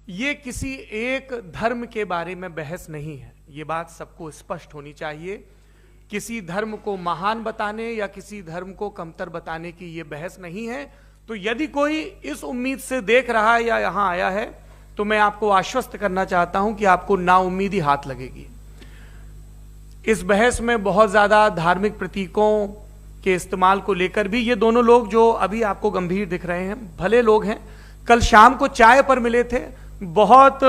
ये किसी एक धर्म के बारे में बहस नहीं है, ये बात सबको स्पष्ट होनी चाहिए। किसी धर्म को महान बताने या किसी धर्म को कमतर बताने की ये बहस नहीं है। तो यदि कोई इस उम्मीद से देख रहा है या यहां आया है, तो मैं आपको आश्वस्त करना चाहता हूं कि आपको नाउम्मीदी हाथ लगेगी। इस बहस में बहुत ज्यादा धार्मिक प्रतीकों के इस्तेमाल को लेकर भी ये दोनों लोग जो अभी आपको गंभीर दिख रहे हैं, भले लोग हैं, कल शाम को चाय पर मिले थे, बहुत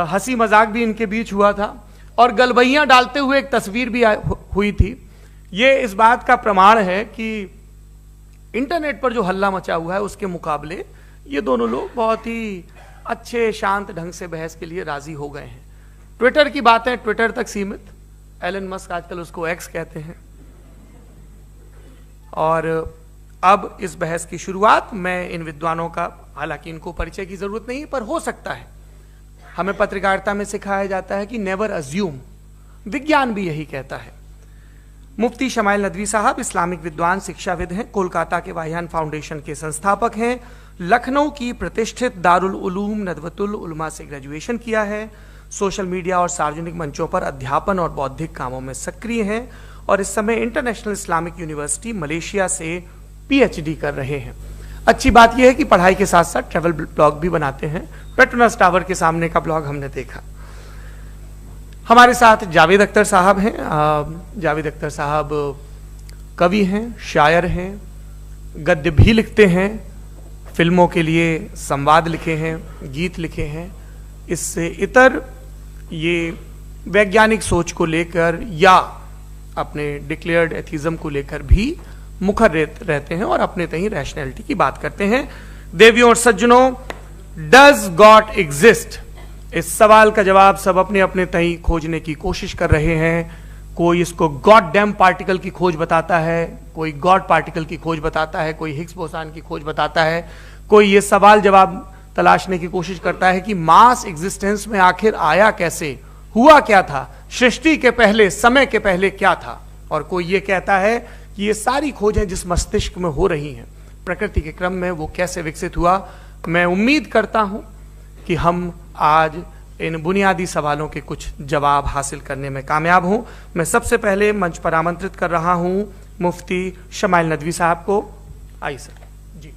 हंसी मजाक भी इनके बीच हुआ था और गलबैयां डालते हुए एक तस्वीर भी हुई थी। ये इस बात का प्रमाण है कि इंटरनेट पर जो हल्ला मचा हुआ है उसके मुकाबले ये दोनों लोग बहुत ही अच्छे शांत ढंग से बहस के लिए राजी हो गए हैं। ट्विटर की बातें ट्विटर तक सीमित, एलन मस्क आजकल उसको एक्स कहते हैं। और अब इस बहस की शुरुआत मैं इन विद्वानों का, हालांकि इनको परिचय की जरूरत नहीं, पर हो सकता है, हमें पत्रकारिता में सिखाया जाता है कि नेवर अज्यूम, विज्ञान भी यही कहता है। मुफ्ती शमाइल नदवी साहब इस्लामिक विद्वान, शिक्षाविद हैं, कोलकाता के वाहियान फाउंडेशन के संस्थापक हैं, लखनऊ की प्रतिष्ठित दारुल उलूम नदवतुल उलमा से ग्रेजुएशन किया है, सोशल मीडिया और सार्वजनिक मंचों पर अध्यापन और बौद्धिक कामों में सक्रिय हैं और इस समय इंटरनेशनल इस्लामिक यूनिवर्सिटी मलेशिया से पीएचडी कर रहे हैं। अच्छी बात यह है कि पढ़ाई के साथ साथ ट्रैवल ब्लॉग भी बनाते हैं। पेट्रोनस टावर के सामने का ब्लॉग हमने देखा। हमारे साथ जावेद अख्तर साहब हैं। जावेद अख्तर साहब कवि हैं, शायर हैं, गद्य भी लिखते हैं, फिल्मों के लिए संवाद लिखे हैं, गीत लिखे हैं। इससे इतर ये वैज्ञानिक सोच को लेकर या अपने डिक्लेयर्ड एथिज्म को लेकर भी मुखर रहते हैं और अपने तहीं रैशनैलिटी की बात करते हैं। देवियों और सज्जनों, डज गॉड एग्जिस्ट? इस सवाल का जवाब सब अपने अपने तहीं खोजने की कोशिश कर रहे हैं। कोई इसको गॉड डैम पार्टिकल की खोज बताता है, कोई गॉड पार्टिकल की खोज बताता है, कोई हिग्स बोसान की खोज बताता है, कोई ये सवाल जवाब तलाशने की कोशिश करता है कि मास एग्जिस्टेंस में आखिर आया कैसे, हुआ क्या था, सृष्टि के पहले, समय के पहले क्या था। और कोई ये कहता है कि ये सारी खोजें जिस मस्तिष्क में हो रही हैं प्रकृति के क्रम में, वो कैसे विकसित हुआ। मैं उम्मीद करता हूं कि हम आज इन बुनियादी सवालों के कुछ जवाब हासिल करने में कामयाब हों। मैं सबसे पहले मंच पर आमंत्रित कर रहा हूं मुफ्ती शमाइल नदवी साहब को। आइए सर जी।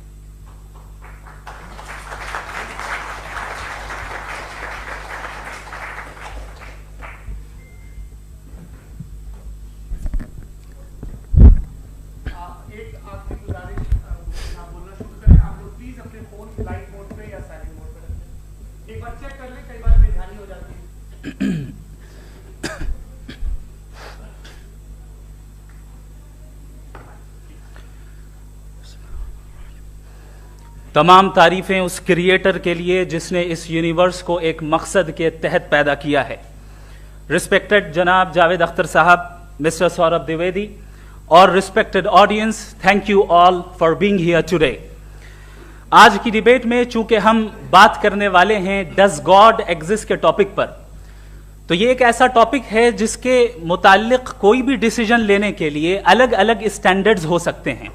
एक आखिरी गुजारिश, आप बोलना शुरू करें। आप लोग प्लीज अपने फोन फ्लाइट मोड पे या साइलेंट मोड पे रखें। एक बार चेक कर लें, कई बार बेध्यानी हो जाती है। तमाम तारीफें उस क्रिएटर के लिए जिसने इस यूनिवर्स को एक मकसद के तहत पैदा किया है। रिस्पेक्टेड जनाब जावेद अख्तर साहब, मिस्टर सौरभ द्विवेदी और respected audience, thank you all for being here today. आज की डिबेट में चूंकि हम बात करने वाले हैं डज गॉड एग्जिस्ट के टॉपिक पर, तो ये एक ऐसा टॉपिक है जिसके मुताल्लिक कोई भी डिसीजन लेने के लिए अलग अलग स्टैंडर्ड्स हो सकते हैं।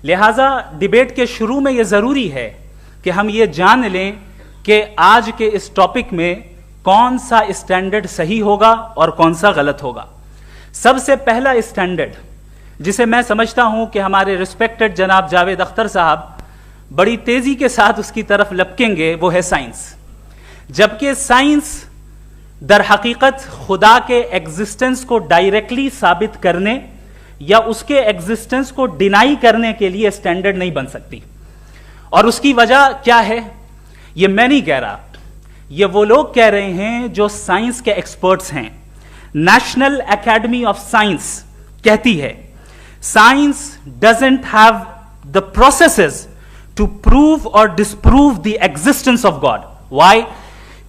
लिहाजा डिबेट के शुरू में यह जरूरी है कि हम ये जान लें कि आज के इस टॉपिक में कौन सा स्टैंडर्ड सही होगा और कौन सा गलत होगा। सबसे पहला स्टैंडर्ड जिसे मैं समझता हूं कि हमारे रिस्पेक्टेड जनाब जावेद अख्तर साहब बड़ी तेजी के साथ उसकी तरफ लपकेंगे, वो है साइंस। जबकि साइंस दर हकीकत खुदा के एग्जिस्टेंस को डायरेक्टली साबित करने या उसके एग्जिस्टेंस को डिनाई करने के लिए स्टैंडर्ड नहीं बन सकती। और उसकी वजह क्या है, ये मैं नहीं कह रहा, ये वो लोग कह रहे हैं जो साइंस के एक्सपर्ट्स हैं। नेशनल एकेडमी ऑफ साइंस कहती है science doesn't have the processes to prove और disprove the existence of God. Why?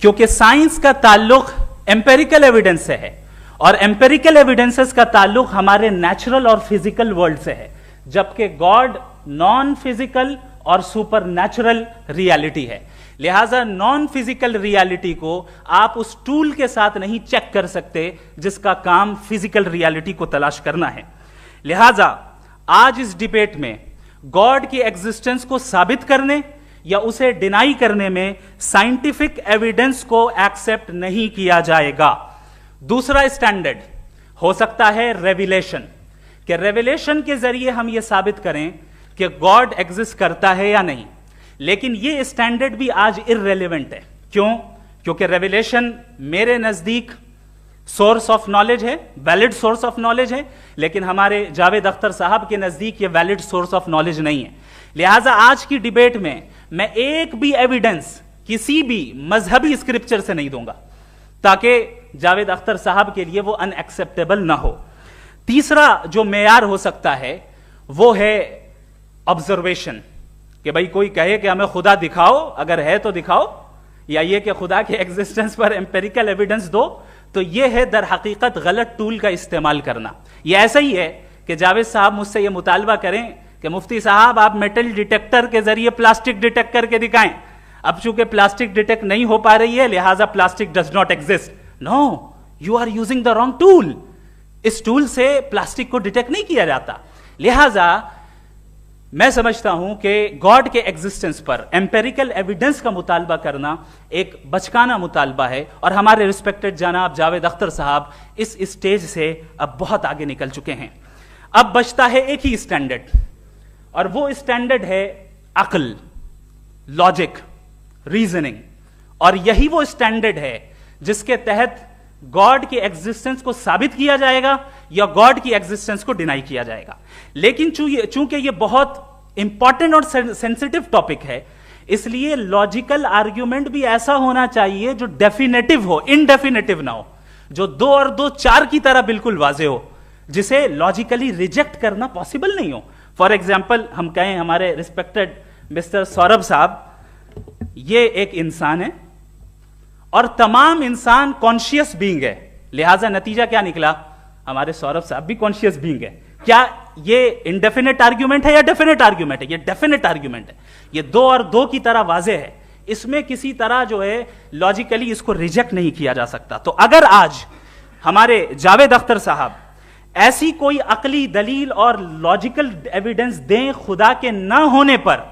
क्योंकि साइंस का ताल्लुक एम्पेरिकल एविडेंस से है और एम्पेरिकल एविडेंसेस का ताल्लुक हमारे नेचुरल और फिजिकल वर्ल्ड से है, जबकि गॉड नॉन फिजिकल और सुपर नेचुरल रियलिटी है। लिहाजा नॉन फिजिकल रियलिटी को आप उस टूल के साथ नहीं चेक कर सकते जिसका काम फिजिकल रियलिटी को तलाश करना है। लिहाजा आज इस डिबेट में गॉड की एग्जिस्टेंस को साबित करने या उसे डिनाई करने में साइंटिफिक एविडेंस को एक्सेप्ट नहीं किया जाएगा। दूसरा स्टैंडर्ड हो सकता है रेविलेशन, कि रेविलेशन के जरिए हम यह साबित करें कि गॉड एग्जिस्ट करता है या नहीं। लेकिन यह स्टैंडर्ड भी आज इररेलेवेंट है। क्यों? क्योंकि रेविलेशन मेरे नजदीक सोर्स ऑफ नॉलेज है, वैलिड सोर्स ऑफ नॉलेज है, लेकिन हमारे जावेद अख्तर साहब के नजदीक ये वैलिड सोर्स ऑफ नॉलेज नहीं है। लिहाजा आज की डिबेट में मैं एक भी एविडेंस किसी भी मजहबी स्क्रिप्चर से नहीं दूंगा, ताकि जावेद अख्तर साहब के लिए वो अनएक्सेप्टेबल ना हो। तीसरा जो मेयार हो सकता है वो है ऑब्जर्वेशन, कि भाई कोई कहे कि हमें खुदा दिखाओ, अगर है तो दिखाओ, या ये कि खुदा के एग्जिस्टेंस पर एम्पेरिकल एविडेंस दो, तो यह है दर हकीकत गलत टूल का इस्तेमाल करना। यह ऐसा ही है कि जावेद साहब मुझसे यह मुतालबा करें कि मुफ्ती साहब आप मेटल डिटेक्टर के जरिए प्लास्टिक डिटेक्ट करके दिखाएं। अब चूंकि प्लास्टिक डिटेक्ट नहीं हो पा रही है, लिहाजा plastic does not exist. No, you are using the wrong tool. इस टूल से प्लास्टिक को डिटेक्ट नहीं किया जाता। लिहाजा मैं समझता हूं कि गॉड के एग्जिस्टेंस पर एम्पेरिकल एविडेंस का मुतालबा करना एक बचकाना मुतालबा है, और हमारे रिस्पेक्टेड जनाब जावेद अख्तर साहब इस स्टेज से अब बहुत आगे निकल चुके हैं। अब बचता है एक ही स्टैंडर्ड, और वो स्टैंडर्ड है अक्ल, लॉजिक, रीजनिंग। और यही वो स्टैंडर्ड है जिसके तहत गॉड की एग्जिस्टेंस को साबित किया जाएगा या गॉड की एग्जिस्टेंस को डिनाई किया जाएगा। लेकिन चूंकि ये बहुत इंपॉर्टेंट और सेंसिटिव टॉपिक है, इसलिए लॉजिकल आर्ग्यूमेंट भी ऐसा होना चाहिए जो डेफिनेटिव हो, इनडेफिनेटिव ना हो, जो 2 और 2 4 की तरह बिल्कुल वाजे हो, जिसे लॉजिकली रिजेक्ट करना पॉसिबल नहीं हो। फॉर एग्जाम्पल हम कहें हमारे रिस्पेक्टेड मिस्टर सौरभ साहब, ये एक इंसान है और तमाम इंसान कॉन्शियस बीइंग है, लिहाजा नतीजा क्या निकला? हमारे सौरभ साहब भी कॉन्शियस बीइंग है। क्या ये इनडेफिनेट आर्ग्यूमेंट है या डेफिनेट आर्ग्यूमेंट है? ये डेफिनेट आर्ग्यूमेंट है। ये 2 और 2 की तरह वाजे है, इसमें किसी तरह जो है लॉजिकली इसको रिजेक्ट नहीं किया जा सकता। तो अगर आज हमारे जावेद अख्तर साहब ऐसी कोई अकली दलील और लॉजिकल एविडेंस दें खुदा के ना होने पर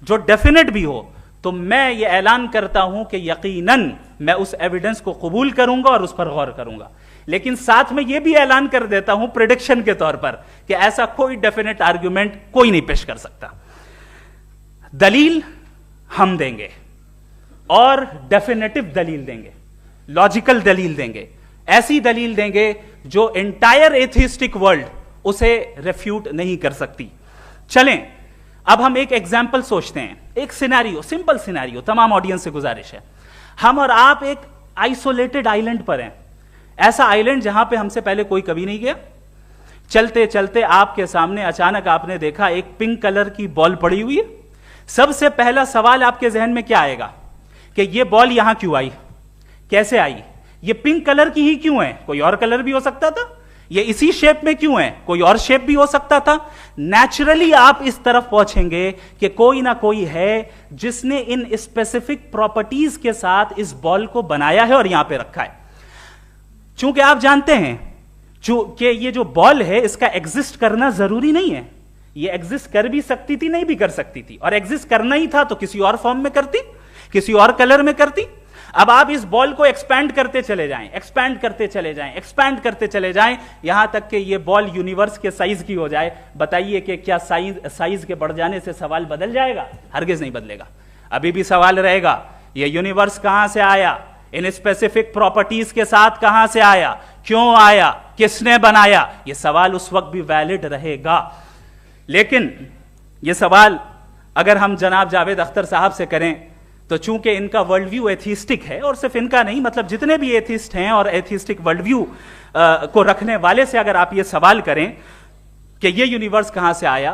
जो डेफिनेट भी हो, तो मैं ये ऐलान करता हूं कि यकीनन मैं उस एविडेंस को कबूल करूंगा और उस पर गौर करूंगा। लेकिन साथ में यह भी ऐलान कर देता हूं प्रेडिक्शन के तौर पर कि ऐसा कोई डेफिनेट आर्ग्यूमेंट कोई नहीं पेश कर सकता। दलील हम देंगे और डेफिनेटिव दलील देंगे, लॉजिकल दलील देंगे, ऐसी दलील देंगे जो एंटायर एथिस्टिक वर्ल्ड उसे रेफ्यूट नहीं कर सकती। चलें अब हम एक एग्जाम्पल सोचते हैं, एक सिनेरियो, सिंपल सिनेरियो, तमाम ऑडियंस से गुजारिश है, हम और आप एक आइसोलेटेड आइलैंड पर हैं, ऐसा आइलैंड जहां पे हमसे पहले कोई कभी नहीं गया। चलते चलते आपके सामने अचानक आपने देखा एक पिंक कलर की बॉल पड़ी हुई है। सबसे पहला सवाल आपके जहन में क्या आएगा कि ये बॉल यहां क्यों आई, कैसे आई, ये पिंक कलर की ही क्यों है? कोई और कलर भी हो सकता था। ये इसी शेप में क्यों है? कोई और शेप भी हो सकता था। नेचुरली आप इस तरफ पहुंचेंगे कि कोई ना कोई है जिसने इन स्पेसिफिक प्रॉपर्टीज के साथ इस बॉल को बनाया है और यहां पे रखा है। चूंकि आप जानते हैं कि ये जो बॉल है इसका एग्जिस्ट करना जरूरी नहीं है, ये एग्जिस्ट कर भी सकती थी, नहीं भी कर सकती थी, और एग्जिस्ट करना ही था तो किसी और फॉर्म में करती, किसी और कलर में करती। अब आप इस बॉल को एक्सपैंड करते चले जाएं, एक्सपैंड करते चले जाएं, एक्सपैंड करते चले जाएं, यहां तक कि ये बॉल यूनिवर्स के साइज की हो जाए। बताइए कि क्या साइज के बढ़ जाने से सवाल बदल जाएगा? हरगिज नहीं बदलेगा। अभी भी सवाल रहेगा, ये यूनिवर्स कहां से आया, इन स्पेसिफिक प्रॉपर्टीज के साथ कहां से आया, क्यों आया, किसने बनाया, यह सवाल उस वक्त भी वैलिड रहेगा। लेकिन यह सवाल अगर हम जनाब जावेद अख्तर साहब से करें तो चूंकि इनका वर्ल्ड व्यू एथिस्टिक है, और सिर्फ इनका नहीं, मतलब जितने भी एथिस्ट हैं और एथिस्टिक वर्ल्ड व्यू को रखने वाले से अगर आप ये सवाल करें कि ये यूनिवर्स कहां से आया,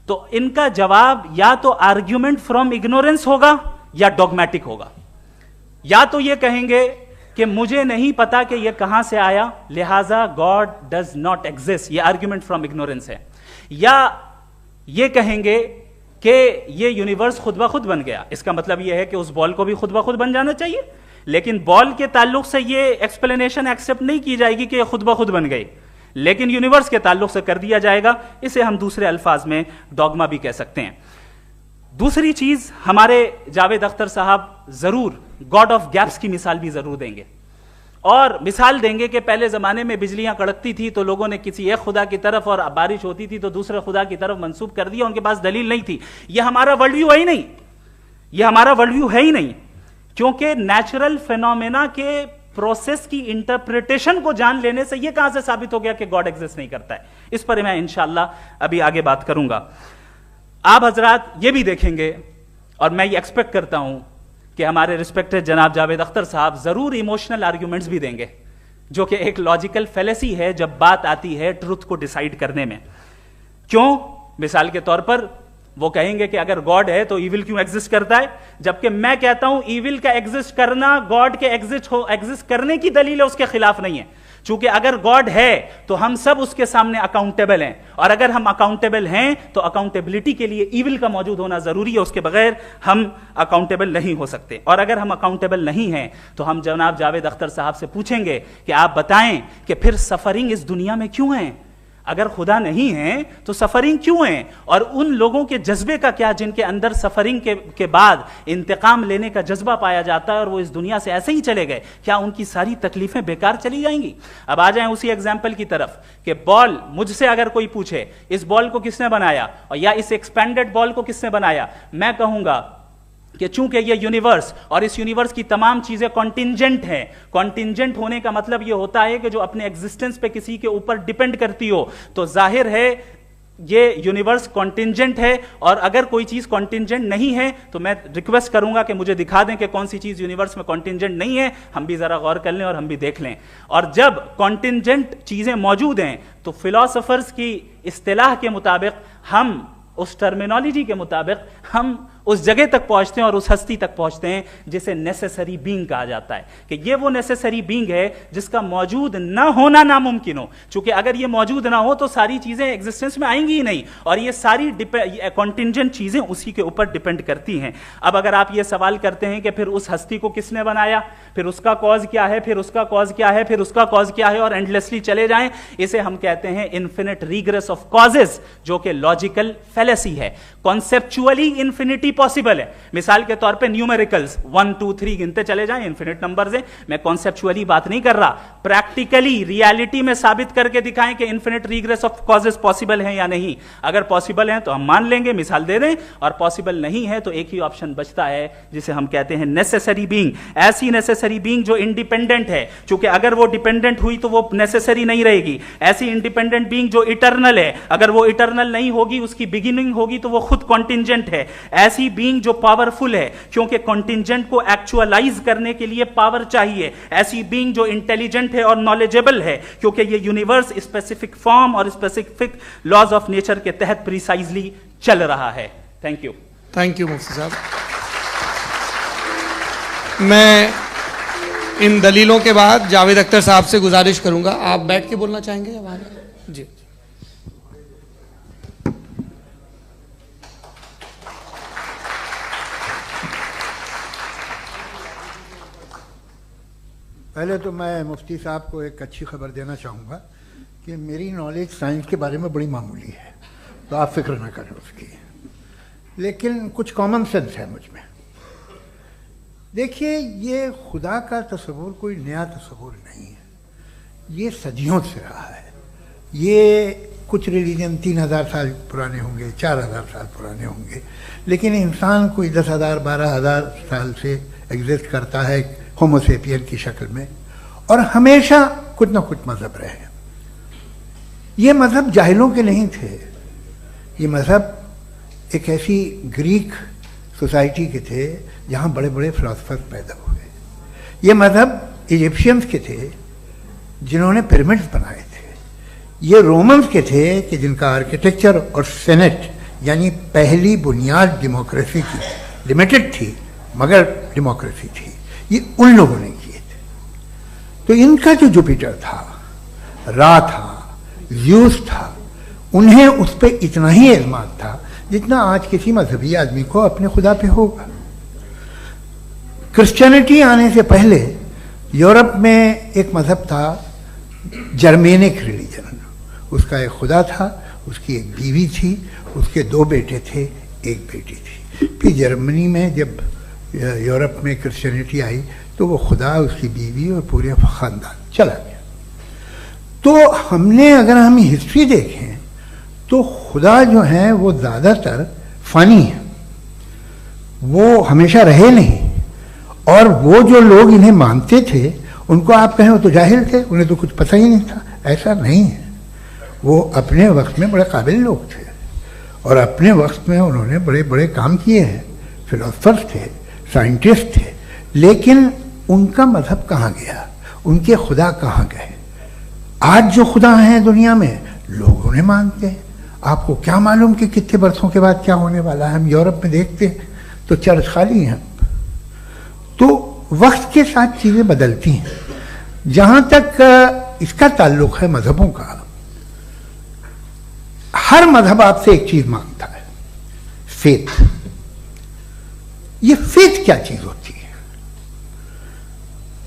तो इनका जवाब या तो आर्ग्यूमेंट फ्रॉम इग्नोरेंस होगा या डॉगमेटिक होगा। या तो ये कहेंगे कि मुझे नहीं पता कि यह कहां से आया, लिहाजा गॉड डज नॉट एग्जिस्ट, यह आर्ग्यूमेंट फ्रॉम इग्नोरेंस है, या यह कहेंगे कि ये यूनिवर्स खुद ब खुद बन गया। इसका मतलब यह है कि उस बॉल को भी खुद ब खुद बन जाना चाहिए, लेकिन बॉल के ताल्लुक से ये एक्सप्लेनेशन एक्सेप्ट नहीं की जाएगी कि खुद ब खुद बन गई, लेकिन यूनिवर्स के ताल्लुक से कर दिया जाएगा। इसे हम दूसरे अल्फाज में डॉगमा भी कह सकते हैं। दूसरी चीज, हमारे जावेद अख्तर साहब जरूर गॉड ऑफ गैप्स की मिसाल भी जरूर देंगे और मिसाल देंगे कि पहले जमाने में बिजलियां कड़कती थी तो लोगों ने किसी एक खुदा की तरफ और बारिश होती थी तो दूसरे खुदा की तरफ मंसूब कर दिया, उनके पास दलील नहीं थी। यह हमारा वर्ल्ड व्यू है ही नहीं, यह हमारा वर्ल्ड व्यू है ही नहीं, क्योंकि नेचुरल फेनोमेना के प्रोसेस की इंटरप्रिटेशन को जान लेने से यह कहां से साबित हो गया कि गॉड एग्जिस्ट नहीं करता है। इस पर मैं इंशाल्लाह अभी आगे बात करूंगा। आप हजरात ये भी देखेंगे और मैं ये एक्सपेक्ट करता हूं कि हमारे रिस्पेक्टेड जनाब जावेद अख्तर साहब जरूर इमोशनल आर्ग्यूमेंट्स भी देंगे, जो कि एक लॉजिकल फेलेसी है जब बात आती है ट्रुथ को डिसाइड करने में। क्यों? मिसाल के तौर पर वो कहेंगे कि अगर गॉड है तो इविल क्यों एग्जिस्ट करता है, जबकि मैं कहता हूं इविल का एग्जिस्ट करना गॉड के एग्जिस्ट करने की दलील है, उसके खिलाफ नहीं है। चूंकि अगर गॉड है तो हम सब उसके सामने अकाउंटेबल हैं, और अगर हम अकाउंटेबल हैं तो अकाउंटेबिलिटी के लिए इविल का मौजूद होना जरूरी है, उसके बगैर हम अकाउंटेबल नहीं हो सकते। और अगर हम अकाउंटेबल नहीं हैं तो हम जनाब जावेद अख्तर साहब से पूछेंगे कि आप बताएं कि फिर सफरिंग इस दुनिया में क्यों है? अगर खुदा नहीं है तो सफरिंग क्यों है? और उन लोगों के जज्बे का क्या जिनके अंदर सफरिंग के बाद इंतकाम लेने का जज्बा पाया जाता है और वो इस दुनिया से ऐसे ही चले गए, क्या उनकी सारी तकलीफें बेकार चली जाएंगी? अब आ जाएं उसी एग्जाम्पल की तरफ कि बॉल, मुझसे अगर कोई पूछे इस बॉल को किसने बनाया और या इस एक्सपेंडेड बॉल को किसने बनाया, मैं कहूंगा कि चूंकि ये यूनिवर्स और इस यूनिवर्स की तमाम चीजें कॉन्टिंजेंट हैं। कॉन्टिंजेंट होने का मतलब ये होता है कि जो अपने एग्जिस्टेंस पे किसी के ऊपर डिपेंड करती हो, तो जाहिर है ये यूनिवर्स कॉन्टिंजेंट है। और अगर कोई चीज कॉन्टिंजेंट नहीं है तो मैं रिक्वेस्ट करूंगा कि मुझे दिखा दें कि कौन सी चीज यूनिवर्स में कॉन्टिंजेंट नहीं है, हम भी जरा गौर कर लें और हम भी देख लें। और जब कॉन्टिंजेंट चीजें मौजूद हैं तो फिलोसोफर्स की इस्तिलाह के मुताबिक, हम उस टर्मिनोलॉजी के मुताबिक हम उस जगह तक पहुंचते हैं और उस हस्ती तक पहुंचते हैं जिसे नेसेसरी बीइंग कहा जाता है, कि ये वो नेसेसरी बीइंग है जिसका मौजूद ना होना नामुमकिन हो। क्योंकि अगर ये मौजूद ना हो तो सारी चीजें एग्जिस्टेंस में आएंगी ही नहीं, और ये सारी कॉन्टिंजेंट चीजें उसी के ऊपर डिपेंड करती हैं। अब अगर आप ये सवाल करते हैं कि फिर उस हस्ती को किसने बनाया, फिर उसका कॉज क्या है, फिर उसका कॉज क्या है, फिर उसका कॉज क्या है, और एंडलेसली चले जाएं, इसे हम कहते हैं इन्फिनिट रिग्रेस ऑफ कॉजेस, जो कि लॉजिकल फेलेसी है। कॉन्सेप्चुअली इन्फिनिटी पॉसिबल है। मिसाल के तौर पे न्यूमेरिकल्स 1 2 3 गिनते चले जाएं, इन्फिनिट नंबर्स हैं। मैं कॉन्सेप्चुअली बात नहीं कर रहा, प्रैक्टिकली रियलिटी में साबित करके दिखाएं कि infinite regress of causes possible है या नहीं। अगर पॉसिबल है तो हम मान लेंगे, मिसाल दे दें, और पॉसिबल नहीं है तो एक ही ऑप्शन बचता है जिसे हम कहते हैं नेसेसरी बीइंग। ऐसी नेसेसरी बीइंग जो इंडिपेंडेंट है, क्योंकि अगर वो डिपेंडेंट हुई तो वो नेसेसरी नहीं रहेगी। ऐसी इंडिपेंडेंट बीइंग जो इटर्नल है, अगर वो इटर्नल नहीं होगी, उसकी बिगिनिंग होगी तो वो खुद कॉन्टिंजेंट है। ऐसी बीइंग जो पावरफुल है, क्योंकि कॉन्टिंजेंट को एक्चुअलाइज करने के लिए पावर चाहिए। ऐसी बीइंग जो इंटेलिजेंट है और नॉलेजेबल है, क्योंकि ये यूनिवर्स स्पेसिफिक फॉर्म और स्पेसिफिक लॉज ऑफ नेचर के तहत प्रिसाइजली चल रहा है। Thank you. थैंक यू मुफ्ती साहब। मैं इन दलीलों के बाद जावेद अख्तर साहब से गुजारिश करूंगा, आप बैठ के बोलना चाहेंगे या बाहर? जी। पहले तो मैं मुफ्ती साहब को एक अच्छी खबर देना चाहूँगा कि मेरी नॉलेज साइंस के बारे में बड़ी मामूली है, तो आप फिक्र ना करें उसकी, लेकिन कुछ कॉमन सेंस है मुझ में। देखिए, ये खुदा का तस्वुर कोई नया तस्वुर नहीं है, ये सदियों से रहा है। ये कुछ रिलीजन 3000 साल पुराने होंगे, 4000 साल पुराने होंगे, लेकिन इंसान कोई 10,000 12,000 साल से एग्जिस्ट करता है होमोसेपियन की शक्ल में, और हमेशा कुछ ना कुछ मज़हब रहे। ये मज़हब जाहिलों के नहीं थे, ये मज़हब एक ऐसी ग्रीक सोसाइटी के थे जहाँ बड़े बड़े फिलोसफर्स पैदा हुए। ये मज़हब इजिप्शियंस के थे जिन्होंने पिरामिड्स बनाए थे। ये रोमन्स के थे कि जिनका आर्किटेक्चर और सेनेट यानी पहली बुनियाद डेमोक्रेसी की, लिमिटेड थी मगर डेमोक्रेसी थी, ये उन लोगों ने किए थे। तो इनका जो जुपिटर था, रा था, ज़्यूस था, उन्हें उस पर इतना ही एतमाद था जितना आज किसी मजहबी आदमी को अपने खुदा पे होगा। क्रिश्चियनिटी आने से पहले यूरोप में एक मजहब था जर्मेनिक रिलीजन। उसका एक खुदा था, उसकी एक बीवी थी, उसके 2 बेटे थे, एक बेटी थी। फिर जर्मनी में जब यूरोप में क्रिश्चियनिटी आई तो वो खुदा, उसकी बीवी और पूरे ख़ानदान चला गया। तो हमने, अगर हम हिस्ट्री देखें तो खुदा जो है वो ज़्यादातर फ़ानी है, वो हमेशा रहे नहीं। और वो जो लोग इन्हें मानते थे उनको आप कहें वो तो जाहिल थे, उन्हें तो कुछ पता ही नहीं था, ऐसा नहीं है। वो अपने वक्त में बड़े काबिल लोग थे और अपने वक्त में उन्होंने बड़े बड़े काम किए हैं, फिलोसफर्स थे, साइंटिस्ट थे। लेकिन उनका मजहब कहाँ गया, उनके खुदा कहाँ गए? आज जो खुदा हैं दुनिया में लोग उन्हें मानते हैं। आपको क्या मालूम कि कितने बरसों के बाद क्या होने वाला है? हम यूरोप में देखते हैं तो चर्च खाली हैं। तो वक्त के साथ चीज़ें बदलती हैं। जहाँ तक इसका ताल्लुक है मजहबों का, हर मजहब आपसे एक चीज़ मांगता है, फेथ। ये फेथ क्या चीज़ होती है?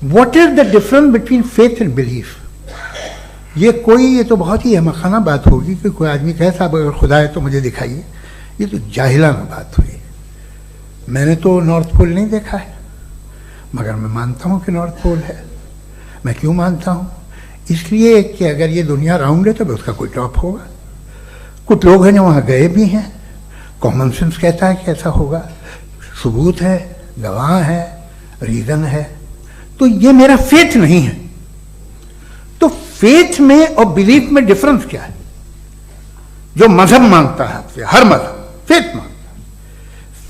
What is the difference between faith and belief? ये तो बहुत ही अहमकाना बात होगी कि कोई आदमी कहे साहब अगर खुदा है तो मुझे दिखाइए। ये तो जाहिलाना बात हुई। मैंने तो नॉर्थ पोल नहीं देखा है, मगर मैं मानता हूँ कि नॉर्थ पोल है। मैं क्यों मानता हूँ? इसलिए कि अगर ये दुनिया राउंड है तो उसका कोई टॉप होगा। कुछ लोग हैं जो वहाँ गए भी हैं, कॉमन सेंस कहता है कि ऐसा होगा, सबूत है, गवाह है, रीज़न है। तो ये मेरा फेथ नहीं है। तो फेथ में और बिलीफ में डिफरेंस क्या है? जो मजहब मांगता है आपसे, हर मजहब फेथ मांगता है।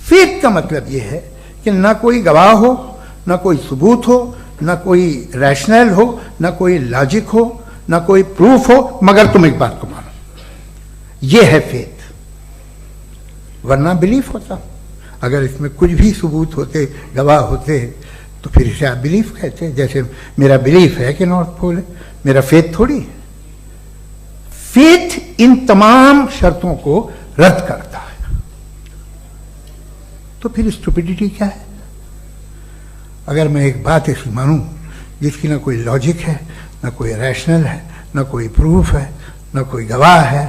फेथ का मतलब ये है कि ना कोई गवाह हो, ना कोई सबूत हो, ना कोई रैशनल हो, ना कोई लॉजिक हो, ना कोई प्रूफ हो, मगर तुम एक बात को मानो। ये है फेथ। वरना बिलीफ होता। अगर इसमें कुछ भी सबूत होते, गवाह होते, तो फिर इसे आप बिलीफ कहते हैं। जैसे मेरा बिलीफ है कि नॉर्थ पोल है, मेरा फेथ थोड़ी है। फेथ इन तमाम शर्तों को रद्द करता है। तो फिर स्टुपिडिटी क्या है? अगर मैं एक बात ऐसी मानूं जिसकी ना कोई लॉजिक है, ना कोई रैशनल है, ना कोई प्रूफ है, ना कोई गवाह है,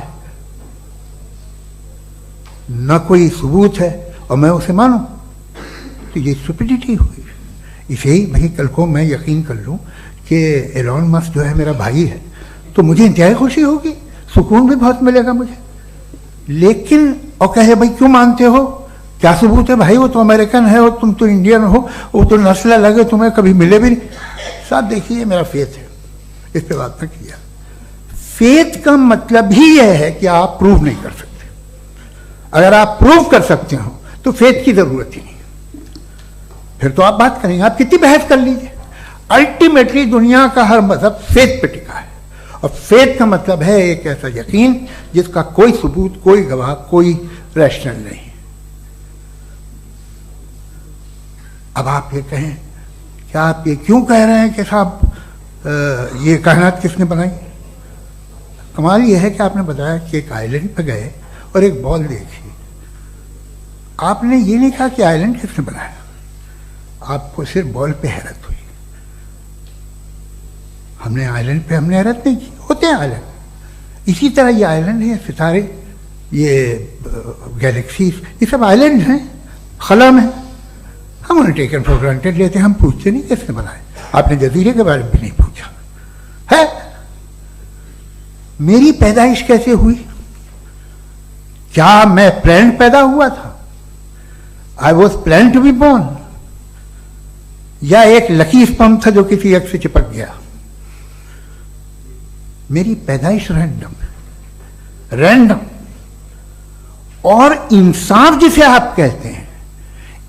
ना कोई सबूत है, और मैं उसे मानूं, तो ये स्टुपिडिटी हुई। इसे ही भाई कल को मैं यकीन कर लूं कि एलॉन मस्क जो है मेरा भाई है, तो मुझे इंतहाई खुशी होगी, सुकून भी बहुत मिलेगा मुझे। लेकिन और कहे भाई क्यों मानते हो, क्या सबूत है? भाई वो तो अमेरिकन है और तुम तो इंडियन हो, वो तो नस्ल अलग है, तुम्हें कभी मिले भी नहीं। साहब देखिए मेरा फेथ है, इस पे बात न किया। फेथ का मतलब ही यह है कि आप प्रूव नहीं कर सकते। अगर आप प्रूव कर सकते हो तो फेथ की जरूरत ही नहीं, फिर तो आप बात करेंगे, आप कितनी बहस कर लीजिए। अल्टीमेटली दुनिया का हर मजहब फेथ पे टिका है, और फेथ का मतलब है एक ऐसा यकीन जिसका कोई सबूत, कोई गवाह, कोई रैशनल नहीं। अब आप ये कहें, क्या आप ये क्यों कह रहे हैं कि साहब ये कायनात किसने बनाई? कमाल ये है कि आपने बताया कि एक आइलैंड पे गए और एक बॉल देखी। आपने ये नहीं कहा कि आइलैंड किसने बनाया, आपको सिर्फ बॉल पे हैरत हुई। हमने आइलैंड पे हमने हैरत नहीं की, होते हैं आइलैंड। इसी तरह ये आइलैंड है, सितारे, ये गैलेक्सीज, ये सब आइलैंड हैं खला में। हम उन्हें टेकन फॉर ग्रांटेड लेते हैं, हम पूछते नहीं किसने बनाए। आपने जजीरे के बारे में भी नहीं पूछा है। मेरी पैदाइश कैसे हुई? क्या मैं प्लान पैदा हुआ था? I was plan to be born, या एक लकी स्पर्म था जो किसी एक से चिपक गया? मेरी पैदाइश रैंडम। और इंसाफ जिसे आप कहते हैं,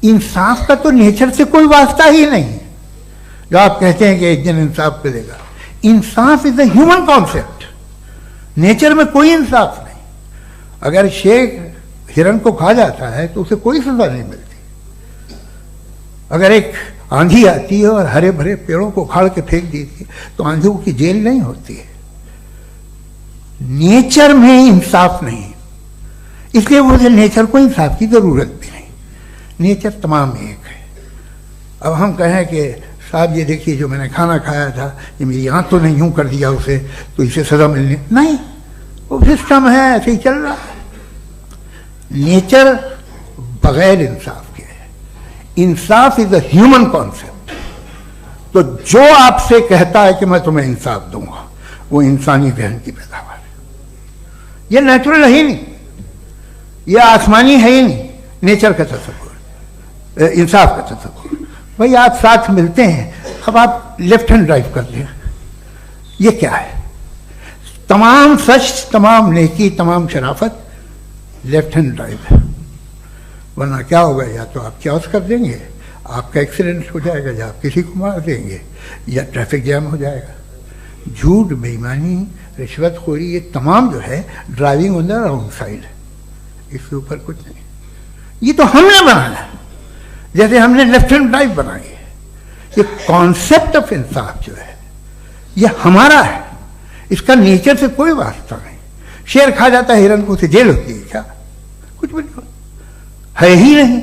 इंसाफ का तो नेचर से कोई वास्ता ही नहीं है। जो आप कहते हैं कि एक दिन इंसाफ मिलेगा, इंसाफ is a human concept, nature में कोई इंसाफ नहीं। अगर शेर हिरन को खा जाता है तो उसे कोई सजा नहीं मिलती। अगर एक आंधी आती है और हरे भरे पेड़ों को उखाड़ के फेंक देती है तो आंधियों की जेल नहीं होती है। नेचर में इंसाफ नहीं, इसलिए मुझे नेचर को इंसाफ की जरूरत भी नहीं। नेचर तमाम एक है। अब हम कहें कि साहब ये देखिए जो मैंने खाना खाया था, ये मेरी आंख तो नहीं यूं कर दिया उसे, तो इसे सजा मिलनी नहीं, वो सिस्टम है, ऐसे ही चल रहा है। नेचर बगैर इंसाफ के है। इंसाफ इज अ ह्यूमन कॉन्सेप्ट। तो जो आपसे कहता है कि मैं तुम्हें इंसाफ दूंगा, वो इंसानी जहन की पैदावार है। ये नेचुरल है ही नहीं, ये आसमानी है ही नहीं, नेचर का तस्वुर, इंसाफ का तस्वुर। भाई आप साथ मिलते हैं, अब आप लेफ्ट हैंड ड्राइव कर लें, ये क्या है? तमाम सच, तमाम नेकी, तमाम शराफत लेफ्ट हैंड ड्राइव है। वरना क्या होगा, या तो आप क्रॉस कर देंगे, आपका एक्सीडेंट हो जाएगा, या आप किसी को मार देंगे, या ट्रैफिक जैम हो जाएगा। झूठ, बेईमानी, रिश्वतखोरी, ये तमाम जो है driving on the wrong side, इसके ऊपर कुछ नहीं। ये तो हमने बनाया है, जैसे हमने लेफ्ट हैंड ड्राइव बनाई है। ये कॉन्सेप्ट ऑफ इंसाफ जो है ये हमारा है, इसका नेचर से कोई वास्ता नहीं। शेर खा जाता है हिरन को, उसे जेल होती है क्या? कुछ भी नहीं, है ही नहीं।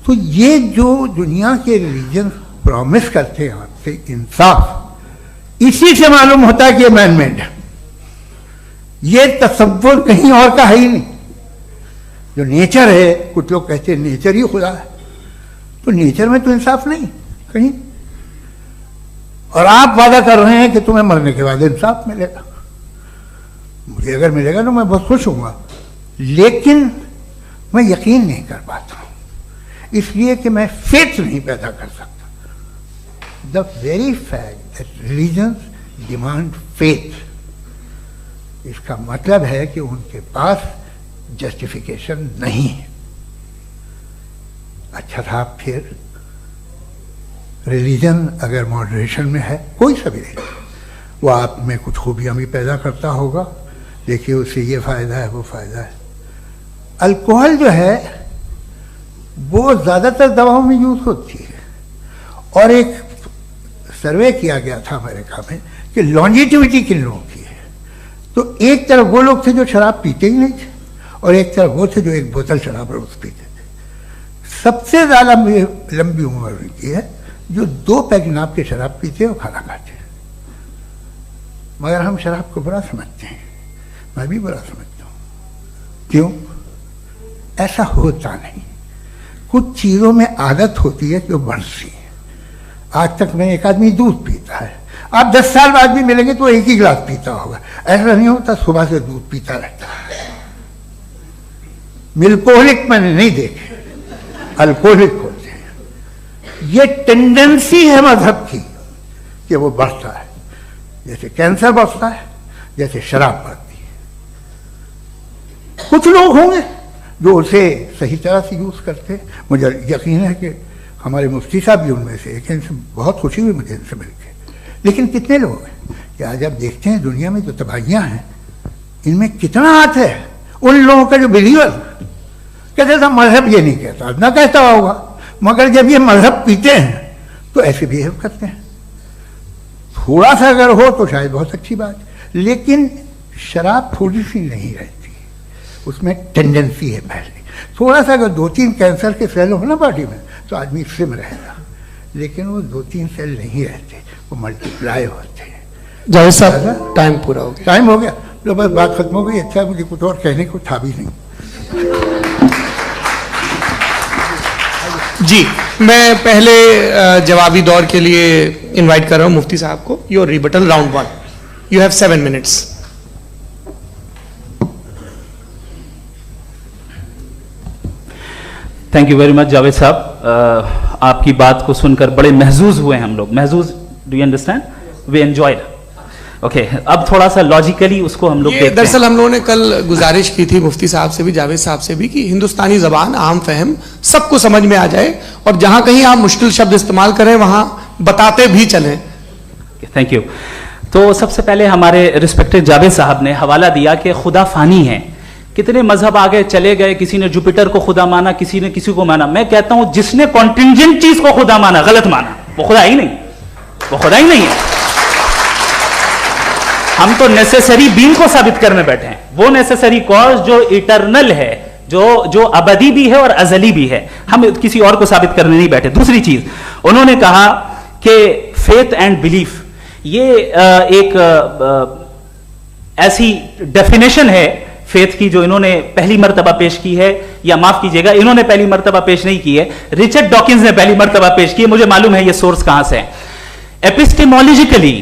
तो ये जो दुनिया के रिलीजन प्रॉमिस करते हैं आपसे इंसाफ, इसी से मालूम होता है कि ये मैनमेड है। ये तसव्वुर कहीं और का है ही नहीं। जो नेचर है, कुछ लोग कहते हैं नेचर ही खुदा है, तो नेचर में तो इंसाफ नहीं कहीं। और आप वादा कर रहे हैं कि तुम्हें मरने के बाद इंसाफ मिलेगा। मुझे अगर मिलेगा तो मैं बहुत खुश होऊंगा, लेकिन मैं यकीन नहीं कर पाता हूं, इसलिए कि मैं फेथ नहीं पैदा कर सकता। The very fact that religions demand faith, इसका मतलब है कि उनके पास जस्टिफिकेशन नहीं है। अच्छा साहब, फिर रिलीजन अगर मॉडरेशन में है, कोई सा भी रिलीजन, वो आप में कुछ खूबियां भी पैदा करता होगा। देखिए उससे ये फायदा है, वो फायदा है। अल्कोहल जो है वो ज़्यादातर दवाओं में यूज होती है, और एक सर्वे किया गया था अमेरिका में कि लॉन्जिटिविटी किन लोगों की है। तो एक तरफ वो लोग थे जो शराब पीते ही नहीं थे, और एक तरफ वो थे जो एक बोतल शराब रोज पीते थे। सबसे ज़्यादा लंबी उम्र उनकी है जो 2 पैक नाप के शराब पीते और खाना खाते हैं। मगर हम शराब को बुरा समझते हैं, मैं भी बुरा समझता हूँ। क्यों? ऐसा होता नहीं। कुछ चीज़ों में आदत होती है जो बढ़ती है। आज तक में एक आदमी दूध पीता है, आप 10 साल बाद भी मिलेंगे तो एक ही गिलास पीता होगा। ऐसा नहीं होता, सुबह से दूध पीता रहता है। मिल्कोहलिक मैंने नहीं देखे, अल्कोहलिक होते हैं। ये टेंडेंसी है मजहब की कि वो बढ़ता है, जैसे कैंसर बढ़ता है, जैसे शराब बढ़ती है। कुछ लोग होंगे जो उसे सही तरह से यूज करते। मुझे यकीन है कि हमारे मुफ्ती साहब भी उनमें से एक हैं, इनसे बहुत खुशी हुई मुझे इनसे मिलकर। लेकिन कितने लोग हैं कि आज आप देखते हैं दुनिया में जो तबाहियां हैं, इनमें कितना हाथ है उन लोगों का जो बिलीवर कहते था मजहब ये नहीं कहता, ना कहता होगा, मगर जब ये मजहब पीते हैं तो ऐसे बिहेव करते हैं। थोड़ा सा अगर हो तो शायद बहुत अच्छी बात, लेकिन शराब थोड़ी सी नहीं रहती, उसमें टेंडेंसी है पहले। थोड़ा सा अगर 2-3 कैंसर के सेल हो ना बॉडी में तो आदमी सिम रहेगा, लेकिन वो 2-3 सेल नहीं रहते, वो मल्टीप्लाई होते हैं। जावेद साहब, टाइम पूरा हो गया। टाइम हो गया, तो बस बात खत्म हो गई। अच्छा, मुझे कुछ और कहने को था भी नहीं। जी, मैं पहले जवाबी दौर के लिए इनवाइट कर रहा हूं मुफ्ती साहब को। Your rebuttal round 1, you have 7 minutes. Thank you very much Javed साहब, आपकी बात को सुनकर बड़े महजूज हुए हम लोग। महजूज, do you understand? We enjoyed. Okay, अब थोड़ा सा लॉजिकली उसको हम लोग देखते हैं। दरअसल हम लोगों ने कल गुजारिश की थी मुफ्ती साहब से भी, जावेद साहब से भी, कि हिंदुस्तानी जबान आम फहम सबको समझ में आ जाए, और जहां कहीं आप मुश्किल शब्द इस्तेमाल करें वहां बताते भी चलें। Thank you. तो सबसे पहले हमारे रिस्पेक्टेड जावेद साहब ने हवाला दिया कि खुदा फानी है। कितने मजहब आगे चले गए, किसी ने जुपिटर को खुदा माना, किसी ने किसी को माना। मैं कहता हूं जिसने कॉन्टिंजेंट चीज को खुदा माना, गलत माना, वो खुदा ही नहीं, वो खुदा ही नहीं है। हम तो नेसेसरी बीइंग को साबित करने बैठे हैं, वो नेसेसरी कॉज जो इटरनल है, जो अबदी भी है और अजली भी है। हम किसी और को साबित करने नहीं बैठे। दूसरी चीज उन्होंने कहा कि फेथ एंड बिलीफ, ये एक ऐसी डेफिनेशन है फेथ की जो इन्होंने पहली मर्तबा पेश की है, या माफ कीजिएगा इन्होंने पहली मर्तबा पेश नहीं की है, रिचर्ड डॉकिंस ने पहली मर्तबा पेश की है। मुझे मालूम है ये सोर्स कहां से है। एपिस्टेमोलॉजिकली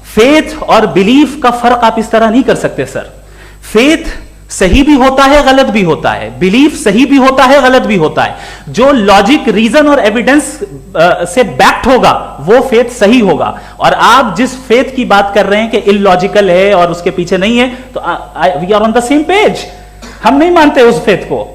फेथ और बिलीफ का फर्क आप इस तरह नहीं कर सकते सर। फेथ सही भी होता है, गलत भी होता है, बिलीफ सही भी होता है, गलत भी होता है। जो लॉजिक, रीजन और एविडेंस से बैक्ड होगा वो फेथ सही होगा। और आप जिस फेथ की बात कर रहे हैं कि इलॉजिकल है और उसके पीछे नहीं है, तो we are on the same page. हम नहीं मानते उस फेथ को,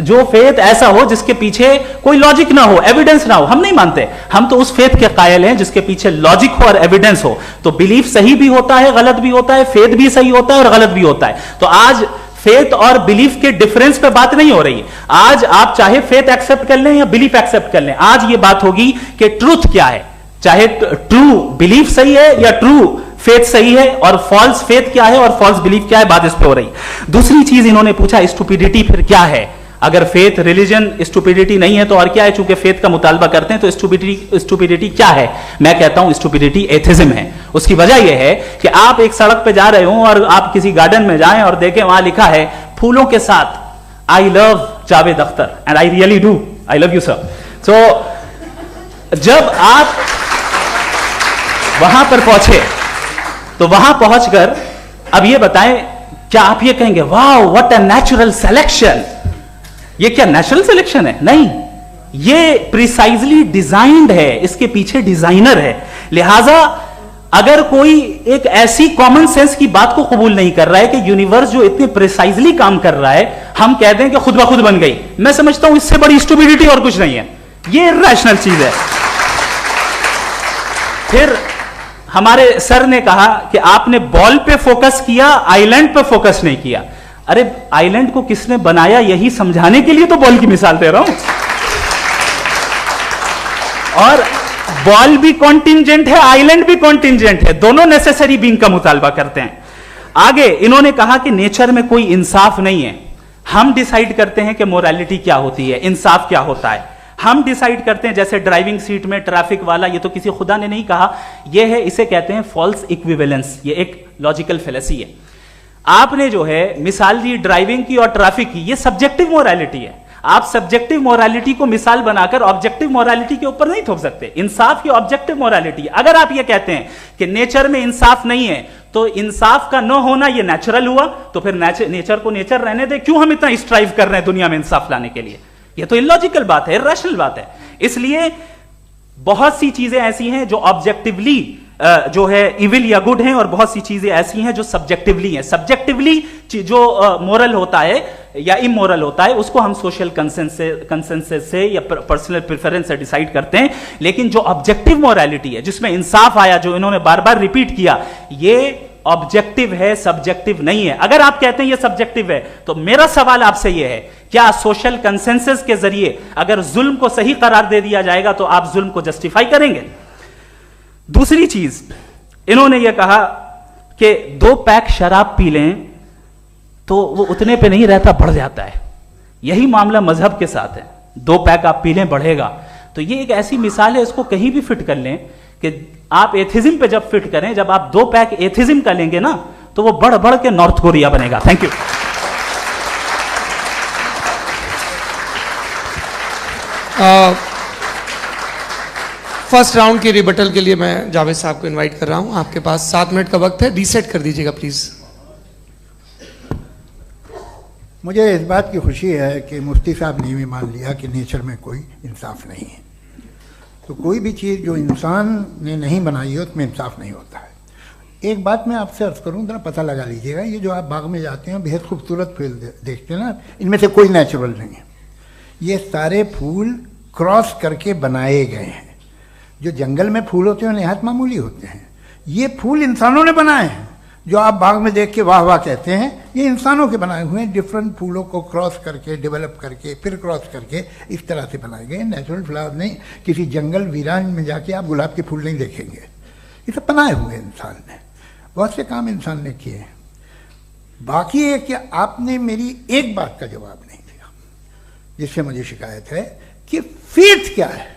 जो फेथ ऐसा हो जिसके पीछे कोई लॉजिक ना हो, एविडेंस ना हो, हम नहीं मानते। हम तो उस फेथ के कायल हैं जिसके पीछे लॉजिक हो और एविडेंस हो। तो बिलीफ सही भी होता है, गलत भी होता है, फेथ भी सही होता है और गलत भी होता है। तो आज फेथ और बिलीफ के डिफरेंस पे बात नहीं हो रही। आज आप चाहे फेथ एक्सेप्ट कर लें या बिलीफ एक्सेप्ट कर लें, आज ये बात होगी कि ट्रूथ क्या है, चाहे ट्रू बिलीफ सही है या ट्रू फेथ सही है, और फॉल्स फेथ क्या है और फॉल्स बिलीफ क्या है, बात इस पे हो रही। दूसरी चीज इन्होंने पूछा, स्टुपिडिटी फिर क्या है? अगर फेथ रिलीजन स्टुपिडिटी नहीं है तो और क्या है? चूंकि फेथ का मुतालबा करते हैं तो स्टुपिडिटी क्या है? मैं कहता हूं स्टुपिडिटी एथिज्म है। उसकी वजह यह है कि आप एक सड़क पे जा रहे हो और आप किसी गार्डन में जाएं और देखें वहां लिखा है फूलों के साथ, I love Javed Akhtar, and I really do, I love you sir. So जब आप वहां पर पहुंचे तो वहां पहुंचकर अब ये बताएं, क्या आप ये कहेंगे वाह व्हाट अ नेचुरल सिलेक्शन? ये क्या नेचुरल सिलेक्शन है? नहीं, ये प्रिसाइजली डिजाइंड है, इसके पीछे डिजाइनर है। लिहाजा अगर कोई एक ऐसी कॉमन सेंस की बात को कबूल नहीं कर रहा है कि यूनिवर्स जो इतने प्रिसाइजली काम कर रहा है, हम कह दें कि खुद ब खुद बन गई, मैं समझता हूं इससे बड़ी स्टुपिडिटी और कुछ नहीं है। ये रैशनल चीज है। फिर हमारे सर ने कहा कि आपने बॉल पे फोकस किया, आइलैंड पे फोकस नहीं किया। अरे आइलैंड को किसने बनाया यही समझाने के लिए तो बॉल की मिसाल दे रहा हूं। और बॉल भी कॉन्टिंजेंट है, आइलैंड भी कॉन्टिंजेंट है, दोनों नेसेसरी बीइंग का मुतालबा करते हैं। आगे इन्होंने कहा कि नेचर में कोई इंसाफ नहीं है। हम डिसाइड करते हैं कि मोरालिटी क्या होती है, इंसाफ क्या होता है। हम डिसाइड करते हैं, जैसे ड्राइविंग सीट में ट्रैफिक वाला, ये तो किसी खुदा ने नहीं कहा, ये है, इसे कहते हैं फॉल्स इक्विवेलेंस। ये एक लॉजिकल फेलेसी है। आपने जो है मिसाल दी ड्राइविंग की और ट्रैफिक की, ये सब्जेक्टिव मोरालिटी है। आप सब्जेक्टिव मोरालिटी को मिसाल बनाकर ऑब्जेक्टिव मोरालिटी के ऊपर नहीं थोप सकते। इंसाफ की ऑब्जेक्टिव मोरालिटी। अगर आप ये कहते हैं कि नेचर में इंसाफ नहीं है तो इंसाफ का न होना ये नेचुरल हुआ, तो फिर नेचर को नेचर रहने दे, क्यों हम इतना स्ट्राइव कर रहे हैं दुनिया में इंसाफ लाने के लिए? ये तो इलॉजिकल बात है, इरैशनल बात है। इसलिए बहुत सी चीजें ऐसी हैं जो ऑब्जेक्टिवली जो है इविल या गुड हैं, और बहुत सी चीजें ऐसी हैं जो सब्जेक्टिवली हैं। सब्जेक्टिवली जो मोरल होता है या इमोरल होता है उसको हम सोशल कंसेंसस से या पर्सनल प्रेफरेंस से डिसाइड करते हैं। लेकिन जो ऑब्जेक्टिव मोरालिटी है जिसमें इंसाफ आया, जो इन्होंने बार बार रिपीट किया, ये ऑब्जेक्टिव है, सब्जेक्टिव नहीं है। अगर आप कहते हैं ये सब्जेक्टिव है तो मेरा सवाल आपसे ये है, क्या सोशल कंसेंसस के जरिए अगर जुल्म को सही करार दे दिया जाएगा तो आप जुल्म को जस्टिफाई करेंगे? दूसरी चीज इन्होंने ये कहा कि 2 पैक शराब पी लें तो वो उतने पे नहीं रहता, बढ़ जाता है। यही मामला मजहब के साथ है। 2 पैक आप पी लें बढ़ेगा। तो ये एक ऐसी मिसाल है, इसको कहीं भी फिट कर लें कि आप एथिज्म पे जब फिट करें, जब आप 2 पैक एथिज्म का लेंगे ना तो वो बढ़ बढ़ के नॉर्थ कोरिया बनेगा। Thank you. फर्स्ट राउंड की रिबटल के लिए मैं जावेद साहब को इनवाइट कर रहा हूं। आपके पास 7 मिनट का वक्त है, रीसेट कर दीजिएगा प्लीज। मुझे इस बात की खुशी है कि मुफ्ती साहब ने भी मान लिया कि नेचर में कोई इंसाफ नहीं है। तो कोई भी चीज़ जो इंसान ने नहीं बनाई है उसमें इंसाफ नहीं होता है। एक बात मैं आपसे अर्ज करूँ, जरा पता लगा लीजिएगा, ये जो आप बाग में जाते हैं बेहद खूबसूरत फूल देखते हैं ना, इनमें से कोई नेचुरल नहीं है। ये सारे फूल क्रॉस करके बनाए गए हैं। जो जंगल में फूल होते हैं निहायत मामूली होते हैं। ये फूल इंसानों ने बनाए हैं। जो आप बाग में देख के वाह वाह कहते हैं, ये इंसानों के बनाए हुए हैं। डिफरेंट फूलों को क्रॉस करके, डेवलप करके, फिर क्रॉस करके इस तरह से बनाए गए। नेचुरल फ्लावर नहीं। किसी जंगल वीरान में जाके आप गुलाब के फूल नहीं देखेंगे। ये सब बनाए हुए इंसान ने, बहुत से काम इंसान ने किए। बाकी है कि आपने मेरी एक बात का जवाब नहीं दिया, जिससे मुझे शिकायत है कि फेथ क्या है